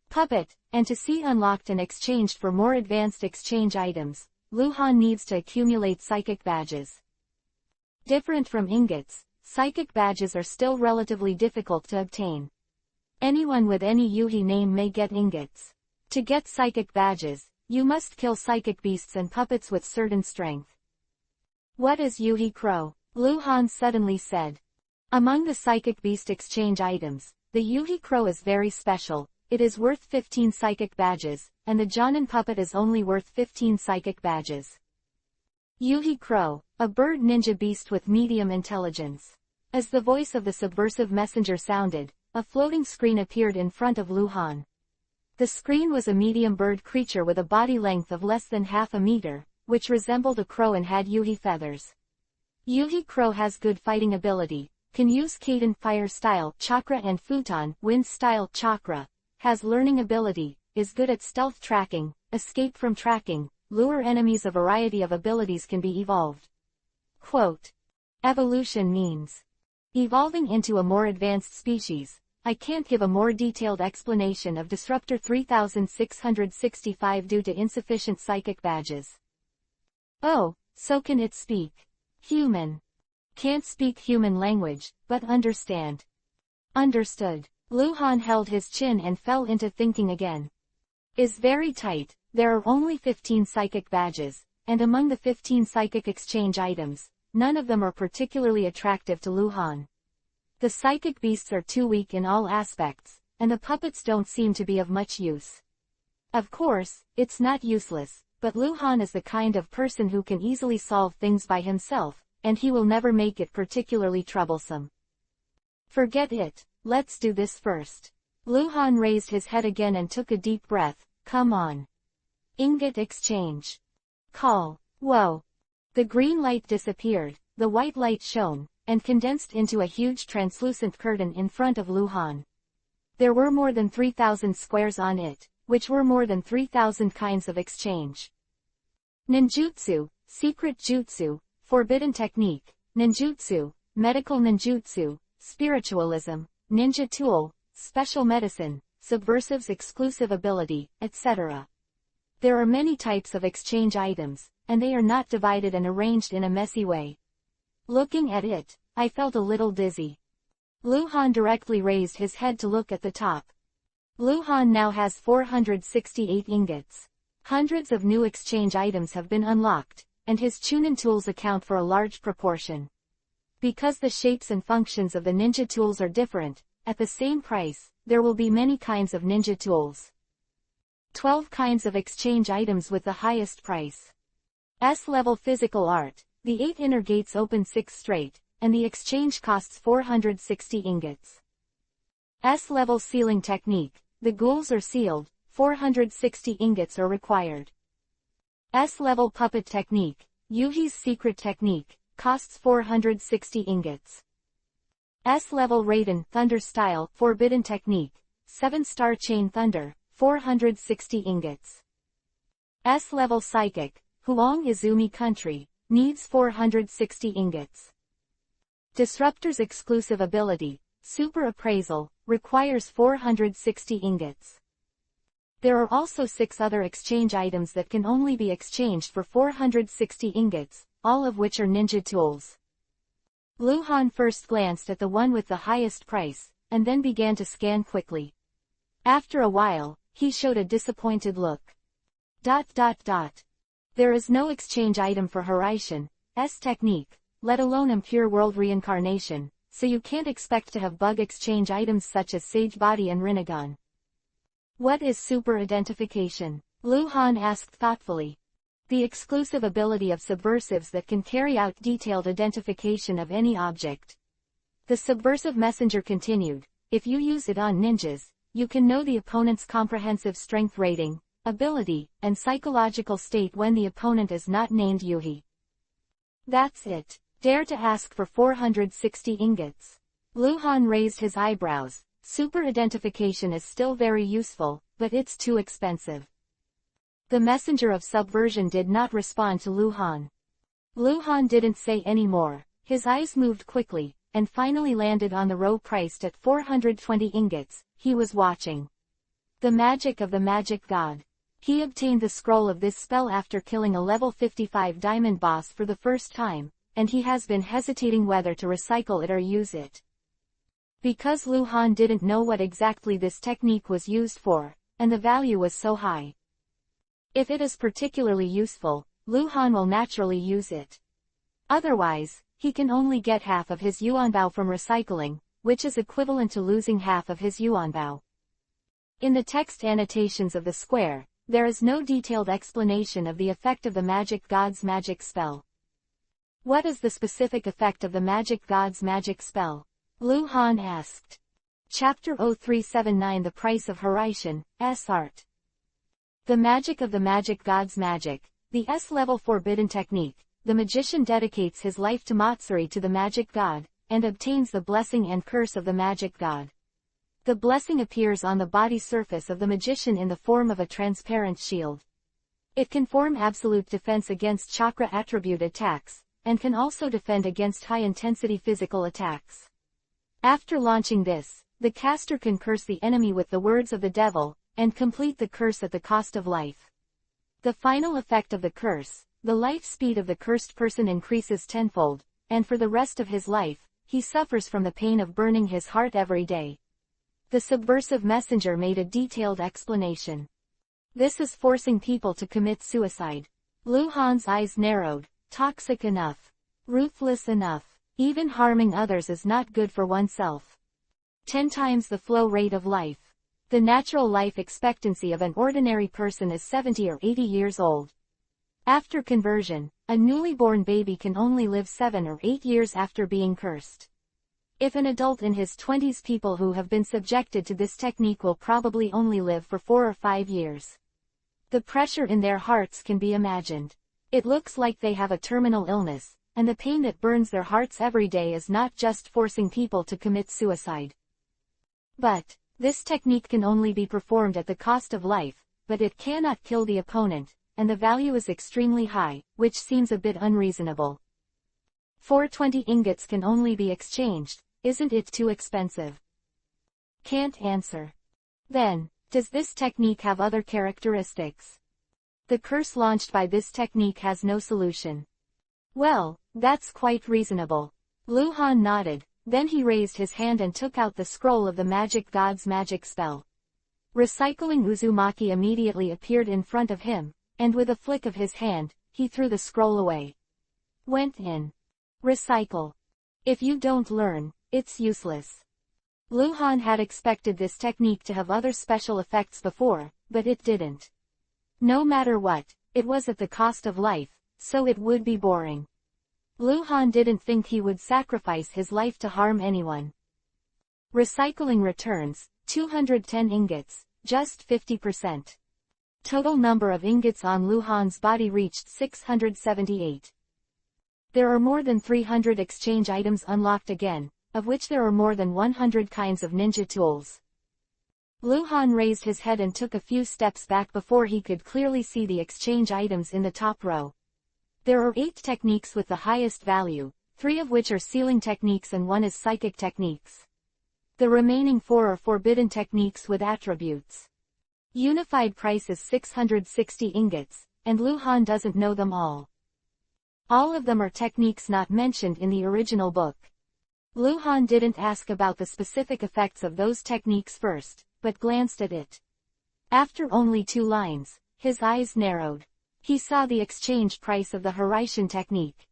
Puppet, and to see unlocked and exchanged for more advanced exchange items, Luhan needs to accumulate psychic badges. Different from ingots, psychic badges are still relatively difficult to obtain. Anyone with any Yuhi name may get ingots. To get psychic badges, you must kill psychic beasts and puppets with certain strength. What is Yuhi Crow? Luhan suddenly said. Among the psychic beast exchange items, the Yuhi Crow is very special. It is worth 15 psychic badges, and the Jonin puppet is only worth 15 psychic badges. Yuhi Crow, a bird ninja beast with medium intelligence. As the voice of the subversive messenger sounded, a floating screen appeared in front of Lu Han. The screen was a medium bird creature with a body length of less than half a meter, which resembled a crow and had yuhi feathers. Yuhi crow has good fighting ability, can use Kaden fire style chakra and futon wind style chakra, has learning ability, is good at stealth tracking, escape from tracking, lure enemies. A variety of abilities can be evolved. Quote. Evolution means evolving into a more advanced species. I can't give a more detailed explanation of Disruptor 3665 due to insufficient psychic badges. Oh, so can it speak? Human. Can't speak human language, but understand. Understood. Lu Han held his chin and fell into thinking again. Is very tight. There are only 15 psychic badges, and among the 15 psychic exchange items, none of them are particularly attractive to Lu Han. The psychic beasts are too weak in all aspects, and the puppets don't seem to be of much use. Of course, it's not useless, but Lu Han is the kind of person who can easily solve things by himself, and he will never make it particularly troublesome. Forget it, let's do this first. Lu Han raised his head again and took a deep breath. Come on. Ingot exchange. Call. Whoa. The green light disappeared, the white light shone, and condensed into a huge translucent curtain in front of Lu Han. There were more than 3,000 squares on it, which were more than 3,000 kinds of exchange. Ninjutsu, secret jutsu, forbidden technique, ninjutsu, medical ninjutsu, spiritualism, ninja tool, special medicine, subversive's exclusive ability, etc. There are many types of exchange items, and they are not divided and arranged in a messy way. Looking at it, I felt a little dizzy. Lu Han directly raised his head to look at the top. Lu Han now has 468 ingots. Hundreds of new exchange items have been unlocked, and his Chunin tools account for a large proportion. Because the shapes and functions of the ninja tools are different, at the same price, there will be many kinds of ninja tools. 12 kinds of exchange items with the highest price. S-level physical art. The 8 inner gates open 6 straight, and the exchange costs 460 ingots. S-level sealing technique. The ghouls are sealed, 460 ingots are required. S-level puppet technique. Yuhi's secret technique, costs 460 ingots. S-level Raiden thunder style forbidden technique, 7-star chain thunder, 460 ingots. S-level psychic, Huang Izumi country, needs 460 ingots. Disruptor's exclusive ability, super appraisal, requires 460 ingots. There are also 6 other exchange items that can only be exchanged for 460 ingots, all of which are ninja tools. Lu Han first glanced at the one with the highest price, and then began to scan quickly. After a while, he showed a disappointed look. There is no exchange item for Horaishin's technique, let alone Impure World Reincarnation, so you can't expect to have bug exchange items such as Sage Body and Rinnegan. What is super identification? Lu Han asked thoughtfully. The exclusive ability of subversives that can carry out detailed identification of any object. The subversive messenger continued, if you use it on ninjas, you can know the opponent's comprehensive strength rating, ability, and psychological state when the opponent is not named Yuhi. That's it. Dare to ask for 460 ingots. Lu Han raised his eyebrows. Super identification is still very useful, but it's too expensive. The messenger of subversion did not respond to Lu Han. Lu Han didn't say any more. His eyes moved quickly, and finally landed on the row priced at 420 ingots. He was watching. The magic of the magic god. He obtained the scroll of this spell after killing a level 55 diamond boss for the first time, and he has been hesitating whether to recycle it or use it. Because Lu Han didn't know what exactly this technique was used for, and the value was so high. If it is particularly useful, Lu Han will naturally use it. Otherwise, he can only get half of his yuanbao from recycling, which is equivalent to losing half of his yuanbao. In the text annotations of the square, there is no detailed explanation of the effect of the magic god's magic spell. What is the specific effect of the magic god's magic spell? Lu Han asked. Chapter-379 The Price of Horition, S Art. The Magic of the Magic God's Magic, the S-level forbidden technique. The magician dedicates his life to Matsuri to the magic god, and obtains the blessing and curse of the magic god. The blessing appears on the body surface of the magician in the form of a transparent shield. It can form absolute defense against chakra attribute attacks, and can also defend against high-intensity physical attacks. After launching this, the caster can curse the enemy with the words of the devil, and complete the curse at the cost of life. The final effect of the curse, the life speed of the cursed person increases tenfold, and for the rest of his life, he suffers from the pain of burning his heart every day. The subversive messenger made a detailed explanation. This is forcing people to commit suicide. Lu Han's eyes narrowed. Toxic enough. Ruthless enough. Even harming others is not good for oneself. 10 times the flow rate of life. The natural life expectancy of an ordinary person is 70 or 80 years old. After conversion, a newly born baby can only live 7 or 8 years after being cursed. If an adult in his 20s, people who have been subjected to this technique will probably only live for 4 or 5 years. The pressure in their hearts can be imagined. It looks like they have a terminal illness, and the pain that burns their hearts every day is not just forcing people to commit suicide. But this technique can only be performed at the cost of life, but it cannot kill the opponent, and the value is extremely high, which seems a bit unreasonable. 420 ingots can only be exchanged, isn't it too expensive? Can't answer. Then, does this technique have other characteristics? The curse launched by this technique has no solution. Well, that's quite reasonable. Lu Han nodded, then he raised his hand and took out the scroll of the magic god's magic spell. Recycling Uzumaki immediately appeared in front of him, and with a flick of his hand, he threw the scroll away. Went in. Recycle. If you don't learn, it's useless. Lu Han had expected this technique to have other special effects before, but it didn't. No matter what, it was at the cost of life, so it would be boring. Lu Han didn't think he would sacrifice his life to harm anyone. Recycling returns, 210 ingots, just 50%. Total number of ingots on Lu Han's body reached 678. There are more than 300 exchange items unlocked again, of which there are more than 100 kinds of ninja tools. Lu Han raised his head and took a few steps back before he could clearly see the exchange items in the top row. There are 8 techniques with the highest value, 3 of which are sealing techniques and 1 is psychic techniques. The remaining 4 are forbidden techniques with attributes. Unified price is 660 ingots, and Lu Han doesn't know them all. All of them are techniques not mentioned in the original book. Lu Han didn't ask about the specific effects of those techniques first, but glanced at it. After only 2 lines, his eyes narrowed. He saw the exchange price of the Horition technique.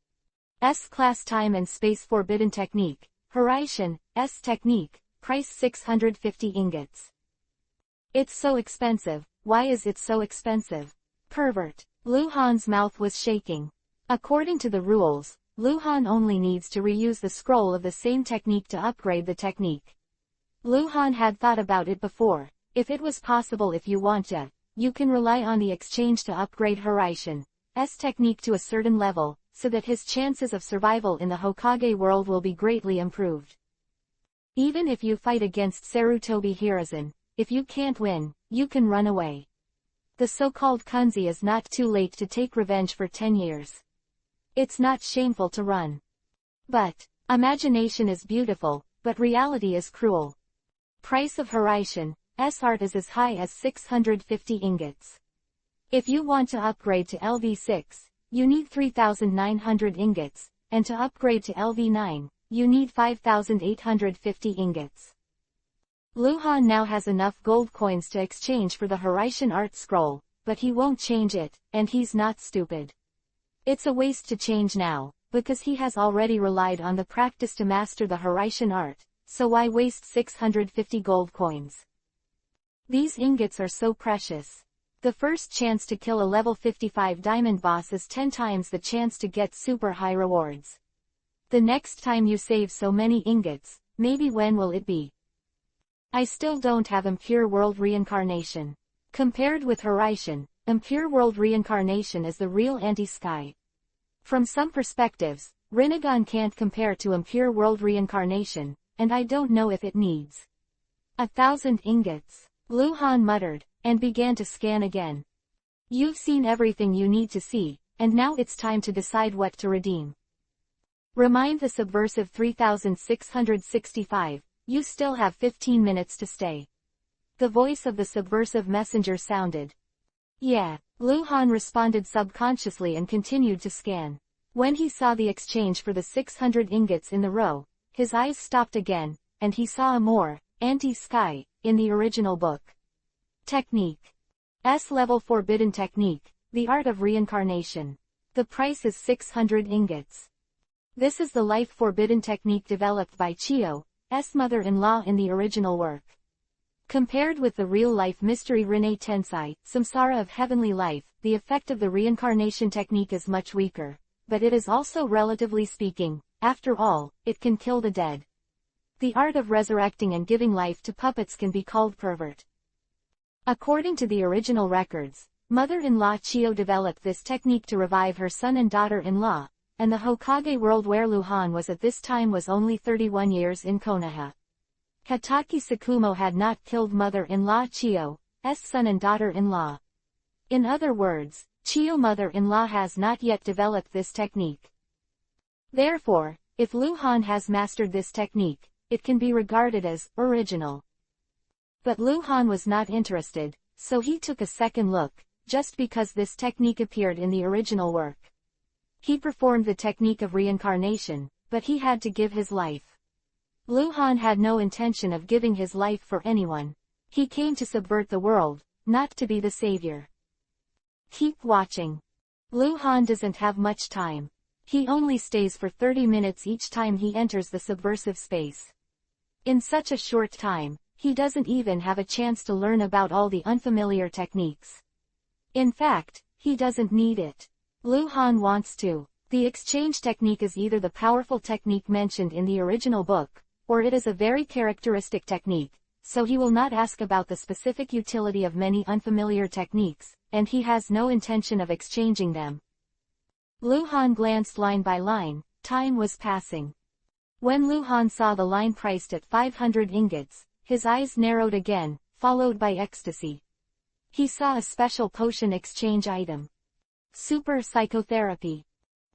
S-class time and space forbidden technique, Horition, S technique, price 650 ingots. It's so expensive. Why is it so expensive? Pervert. Lu Han's mouth was shaking. According to the rules, Lu Han only needs to reuse the scroll of the same technique to upgrade the technique. Lu Han had thought about it before. If it was possible, if you want to, you can rely on the exchange to upgrade Horition, S technique to a certain level, so that his chances of survival in the Hokage world will be greatly improved. Even if you fight against Sarutobi Hiruzen, if you can't win, you can run away. The so-called Kunzi is not too late to take revenge for 10 years. It's not shameful to run. But, imagination is beautiful, but reality is cruel. Price of Horition, S art is as high as 650 ingots. If you want to upgrade to LV6, you need 3,900 ingots, and to upgrade to LV9, you need 5,850 ingots. Lu Han now has enough gold coins to exchange for the Horition art scroll, but he won't change it, and he's not stupid. It's a waste to change now, because he has already relied on the practice to master the Horition art, so why waste 650 gold coins? These ingots are so precious. The first chance to kill a level 55 diamond boss is 10 times the chance to get super high rewards. The next time you save so many ingots, maybe when will it be? I still don't have impure world reincarnation. Compared with Horaitian, impure world reincarnation is the real anti-sky. From some perspectives, Rinnegan can't compare to impure world reincarnation, and I don't know if it needs 1,000 ingots. Luhan muttered, and began to scan again. You've seen everything you need to see, and now it's time to decide what to redeem. Remind the subversive 3665, you still have 15 minutes to stay. The voice of the subversive messenger sounded. Yeah, Luhan responded subconsciously and continued to scan. When he saw the exchange for the 600 ingots in the row, his eyes stopped again, and he saw a more anti-sky in the original book. Technique. S-level forbidden technique, the art of reincarnation. The price is 600 ingots. This is the life forbidden technique developed by Chio's mother-in-law in the original work. Compared with the real-life mystery Rinne Tensai, Samsara of Heavenly Life, the effect of the reincarnation technique is much weaker, but it is also relatively speaking, after all, it can kill the dead. The art of resurrecting and giving life to puppets can be called pervert. According to the original records, mother-in-law Chio developed this technique to revive her son and daughter-in-law, and the Hokage world where Luhan was at this time was only 31 years in Konoha. Hatake Tsukumo had not killed mother-in-law Chio's son and daughter-in-law. In other words, Chio mother-in-law has not yet developed this technique. Therefore, if Luhan has mastered this technique, it can be regarded as original. But Luhan was not interested, so he took a second look, just because this technique appeared in the original work. He performed the technique of reincarnation, but he had to give his life. Luhan had no intention of giving his life for anyone. He came to subvert the world, not to be the savior. Keep watching. Luhan doesn't have much time. He only stays for 30 minutes each time he enters the subversive space. In such a short time, he doesn't even have a chance to learn about all the unfamiliar techniques. In fact, he doesn't need it. Luhan wants to. The exchange technique is either the powerful technique mentioned in the original book, or it is a very characteristic technique, so he will not ask about the specific utility of many unfamiliar techniques, and he has no intention of exchanging them. Luhan glanced line by line, time was passing. When Luhan saw the line priced at 500 ingots, his eyes narrowed again, followed by ecstasy. He saw a special potion exchange item. Super Psychotherapy.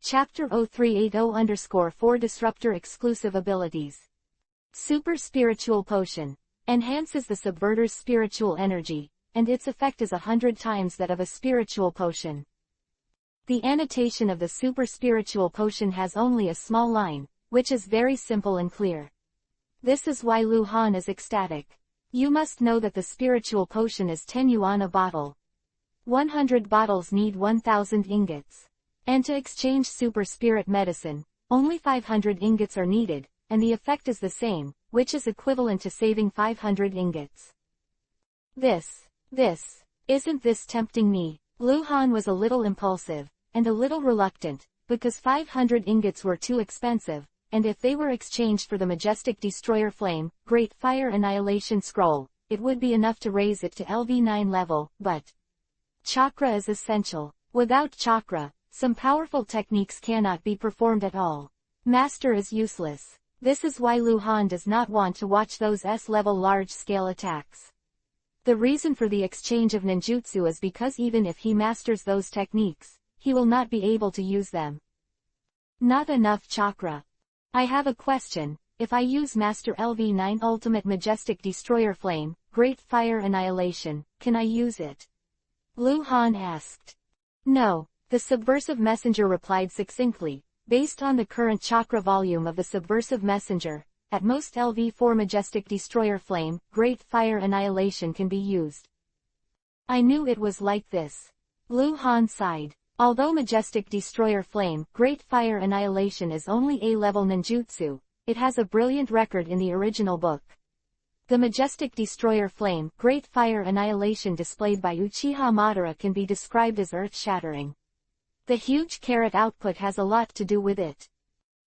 Chapter 0380-4 Disruptor Exclusive Abilities. Super Spiritual Potion. Enhances the subverter's spiritual energy, and its effect is 100 times that of a spiritual potion. The annotation of the Super Spiritual Potion has only a small line, which is very simple and clear. This is why Luhan is ecstatic. You must know that the spiritual potion is 10 yuan a bottle. 100 bottles need 1,000 ingots. And to exchange super spirit medicine, only 500 ingots are needed, and the effect is the same, which is equivalent to saving 500 ingots. Isn't this tempting me? Luhan was a little impulsive, and a little reluctant, because 500 ingots were too expensive, and if they were exchanged for the majestic destroyer flame, great fire annihilation scroll, it would be enough to raise it to LV9 level, but chakra is essential. Without chakra, some powerful techniques cannot be performed at all. Master is useless. This is why Luhan does not want to watch those S-level large-scale attacks. The reason for the exchange of ninjutsu is because even if he masters those techniques, he will not be able to use them. Not enough chakra. I have a question. If I use Master LV9 Ultimate Majestic Destroyer Flame, Great Fire Annihilation, can I use it? Luhan asked. No, the subversive messenger replied succinctly. Based on the current chakra volume of the subversive messenger, at most LV4 Majestic Destroyer Flame, Great Fire Annihilation can be used. I knew it was like this. Luhan sighed. Although Majestic Destroyer Flame, Great Fire Annihilation is only A-level ninjutsu, it has a brilliant record in the original book. The Majestic Destroyer Flame, Great Fire Annihilation displayed by Uchiha Madara can be described as earth-shattering. The huge carat output has a lot to do with it.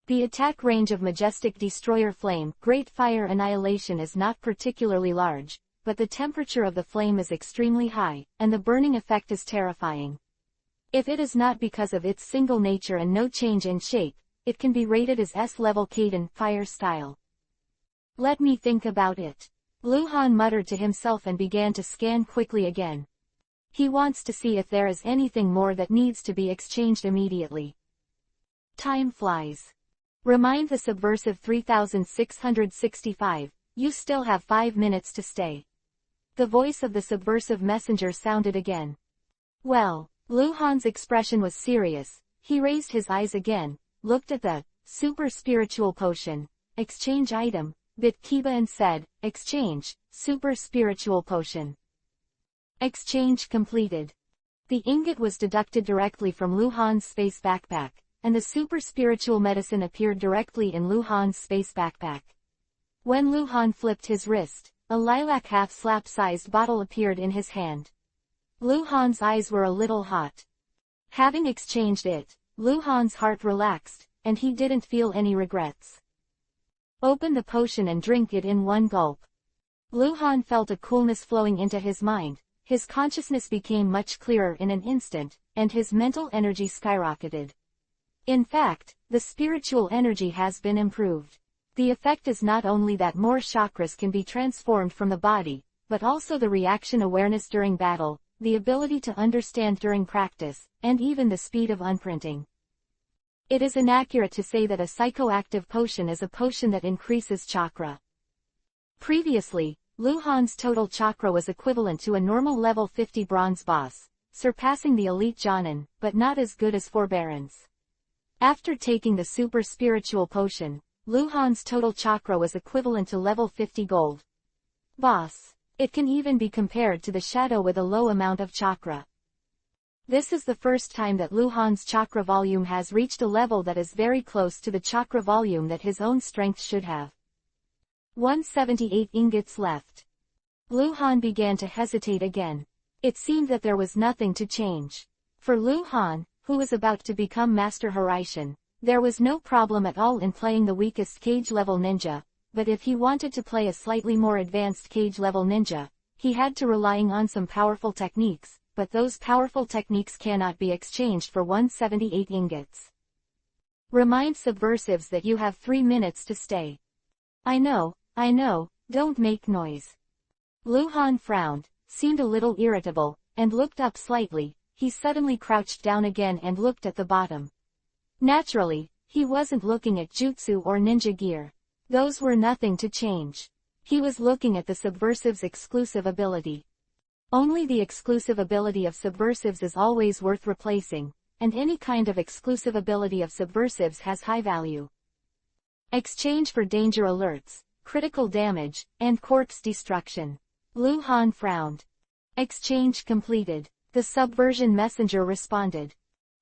The attack range of Majestic Destroyer Flame, Great Fire Annihilation is not particularly large, but the temperature of the flame is extremely high, and the burning effect is terrifying. If it is not because of its single nature and no change in shape, it can be rated as S-level Kaiden fire style. Let me think about it. Luhan muttered to himself and began to scan quickly again. He wants to see if there is anything more that needs to be exchanged immediately. Time flies. Remind the subversive 3665, you still have 5 minutes to stay. The voice of the subversive messenger sounded again. Well, Luhan's expression was serious. He raised his eyes again, looked at the super spiritual potion, exchange item, bit Kiba and said, exchange, super spiritual potion. Exchange completed. The ingot was deducted directly from Luhan's space backpack, and the super spiritual medicine appeared directly in Luhan's space backpack. When Luhan flipped his wrist, a lilac half-slap-sized bottle appeared in his hand. Luhan's eyes were a little hot. Having exchanged it, Luhan's heart relaxed, and he didn't feel any regrets. Open the potion and drink it in one gulp. Luhan felt a coolness flowing into his mind, his consciousness became much clearer in an instant, and his mental energy skyrocketed. In fact, the spiritual energy has been improved. The effect is not only that more chakras can be transformed from the body, but also the reaction awareness during battle, the ability to understand during practice, and even the speed of unprinting. It is inaccurate to say that a psychoactive potion is a potion that increases chakra. Previously, Luhan's total chakra was equivalent to a normal level 50 bronze boss, surpassing the elite Jonin, but not as good as Forbearance. After taking the super spiritual potion, Luhan's total chakra was equivalent to level 50 gold boss. It can even be compared to the shadow with a low amount of chakra. This is the first time that Luhan's chakra volume has reached a level that is very close to the chakra volume that his own strength should have. 178 ingots left. Luhan began to hesitate again. It seemed that there was nothing to change. For Luhan, who was about to become Master Hiraishin, there was no problem at all in playing the weakest cage-level ninja, but if he wanted to play a slightly more advanced cage-level ninja, he had to relying on some powerful techniques, but those powerful techniques cannot be exchanged for 178 ingots. Remind subversives that you have 3 minutes to stay. I know, don't make noise. Luhan frowned, seemed a little irritable, and looked up slightly. He suddenly crouched down again and looked at the bottom. Naturally, he wasn't looking at jutsu or ninja gear. Those were nothing to change. He was looking at the subversive's exclusive ability. Only the exclusive ability of subversives is always worth replacing, and any kind of exclusive ability of subversives has high value. Exchange for danger alerts, critical damage, and corpse destruction. Luhan frowned. Exchange completed. The subversion messenger responded.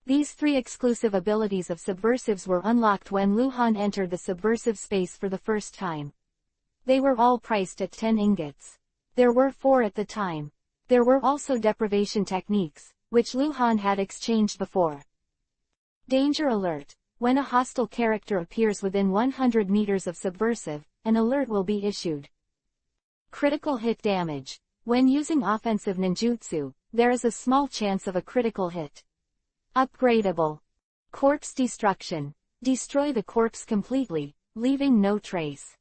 These 3 exclusive abilities of subversives were unlocked when Luhan entered the subversive space for the first time. They were all priced at 10 ingots. There were 4 at the time. There were also deprivation techniques, which Luhan had exchanged before. Danger alert. When a hostile character appears within 100 meters of subversive, an alert will be issued. Critical hit damage. When using offensive ninjutsu, there is a small chance of a critical hit. Upgradable. Corpse destruction. Destroy the corpse completely, leaving no trace.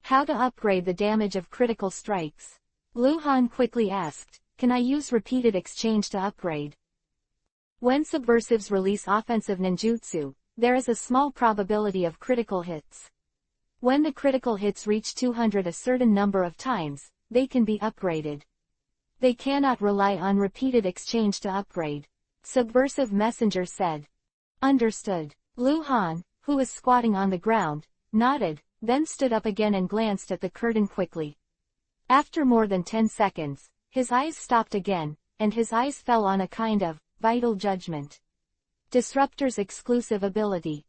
How to upgrade the damage of critical strikes? Luhan quickly asked, can I use repeated exchange to upgrade? When subversives release offensive ninjutsu, there is a small probability of critical hits. When the critical hits reach 200 a certain number of times, they can be upgraded. They cannot rely on repeated exchange to upgrade. Subversive messenger said. Understood. Luhan, who was squatting on the ground, nodded, then stood up again and glanced at the curtain quickly. After more than 10 seconds, his eyes stopped again, and his eyes fell on a kind of vital judgment. Disruptor's exclusive ability.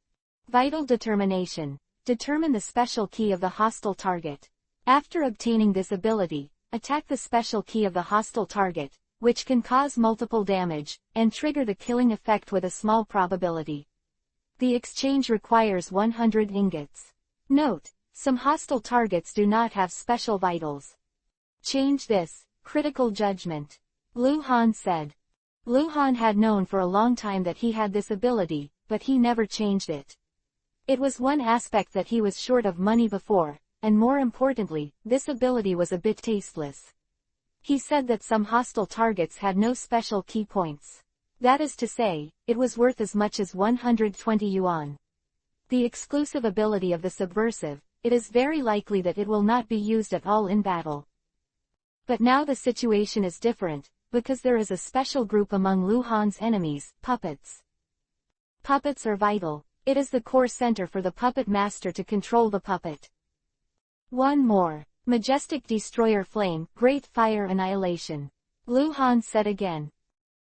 Vital determination. Determine the special key of the hostile target. After obtaining this ability, attack the special key of the hostile target, which can cause multiple damage, and trigger the killing effect with a small probability. The exchange requires 100 ingots. Note: some hostile targets do not have special vitals. Change this. Critical judgment. Lu Han said. Lu Han had known for a long time that he had this ability, but he never changed it. It was one aspect that he was short of money before, and more importantly, this ability was a bit tasteless. He said that some hostile targets had no special key points. That is to say, it was worth as much as 120 yuan. The exclusive ability of the subversive, it is very likely that it will not be used at all in battle. But now the situation is different, because there is a special group among Lu Han's enemies, puppets. Puppets are vital. It is the core center for the puppet master to control the puppet. One more. Majestic Destroyer Flame, Great Fire Annihilation. Lu Han said again.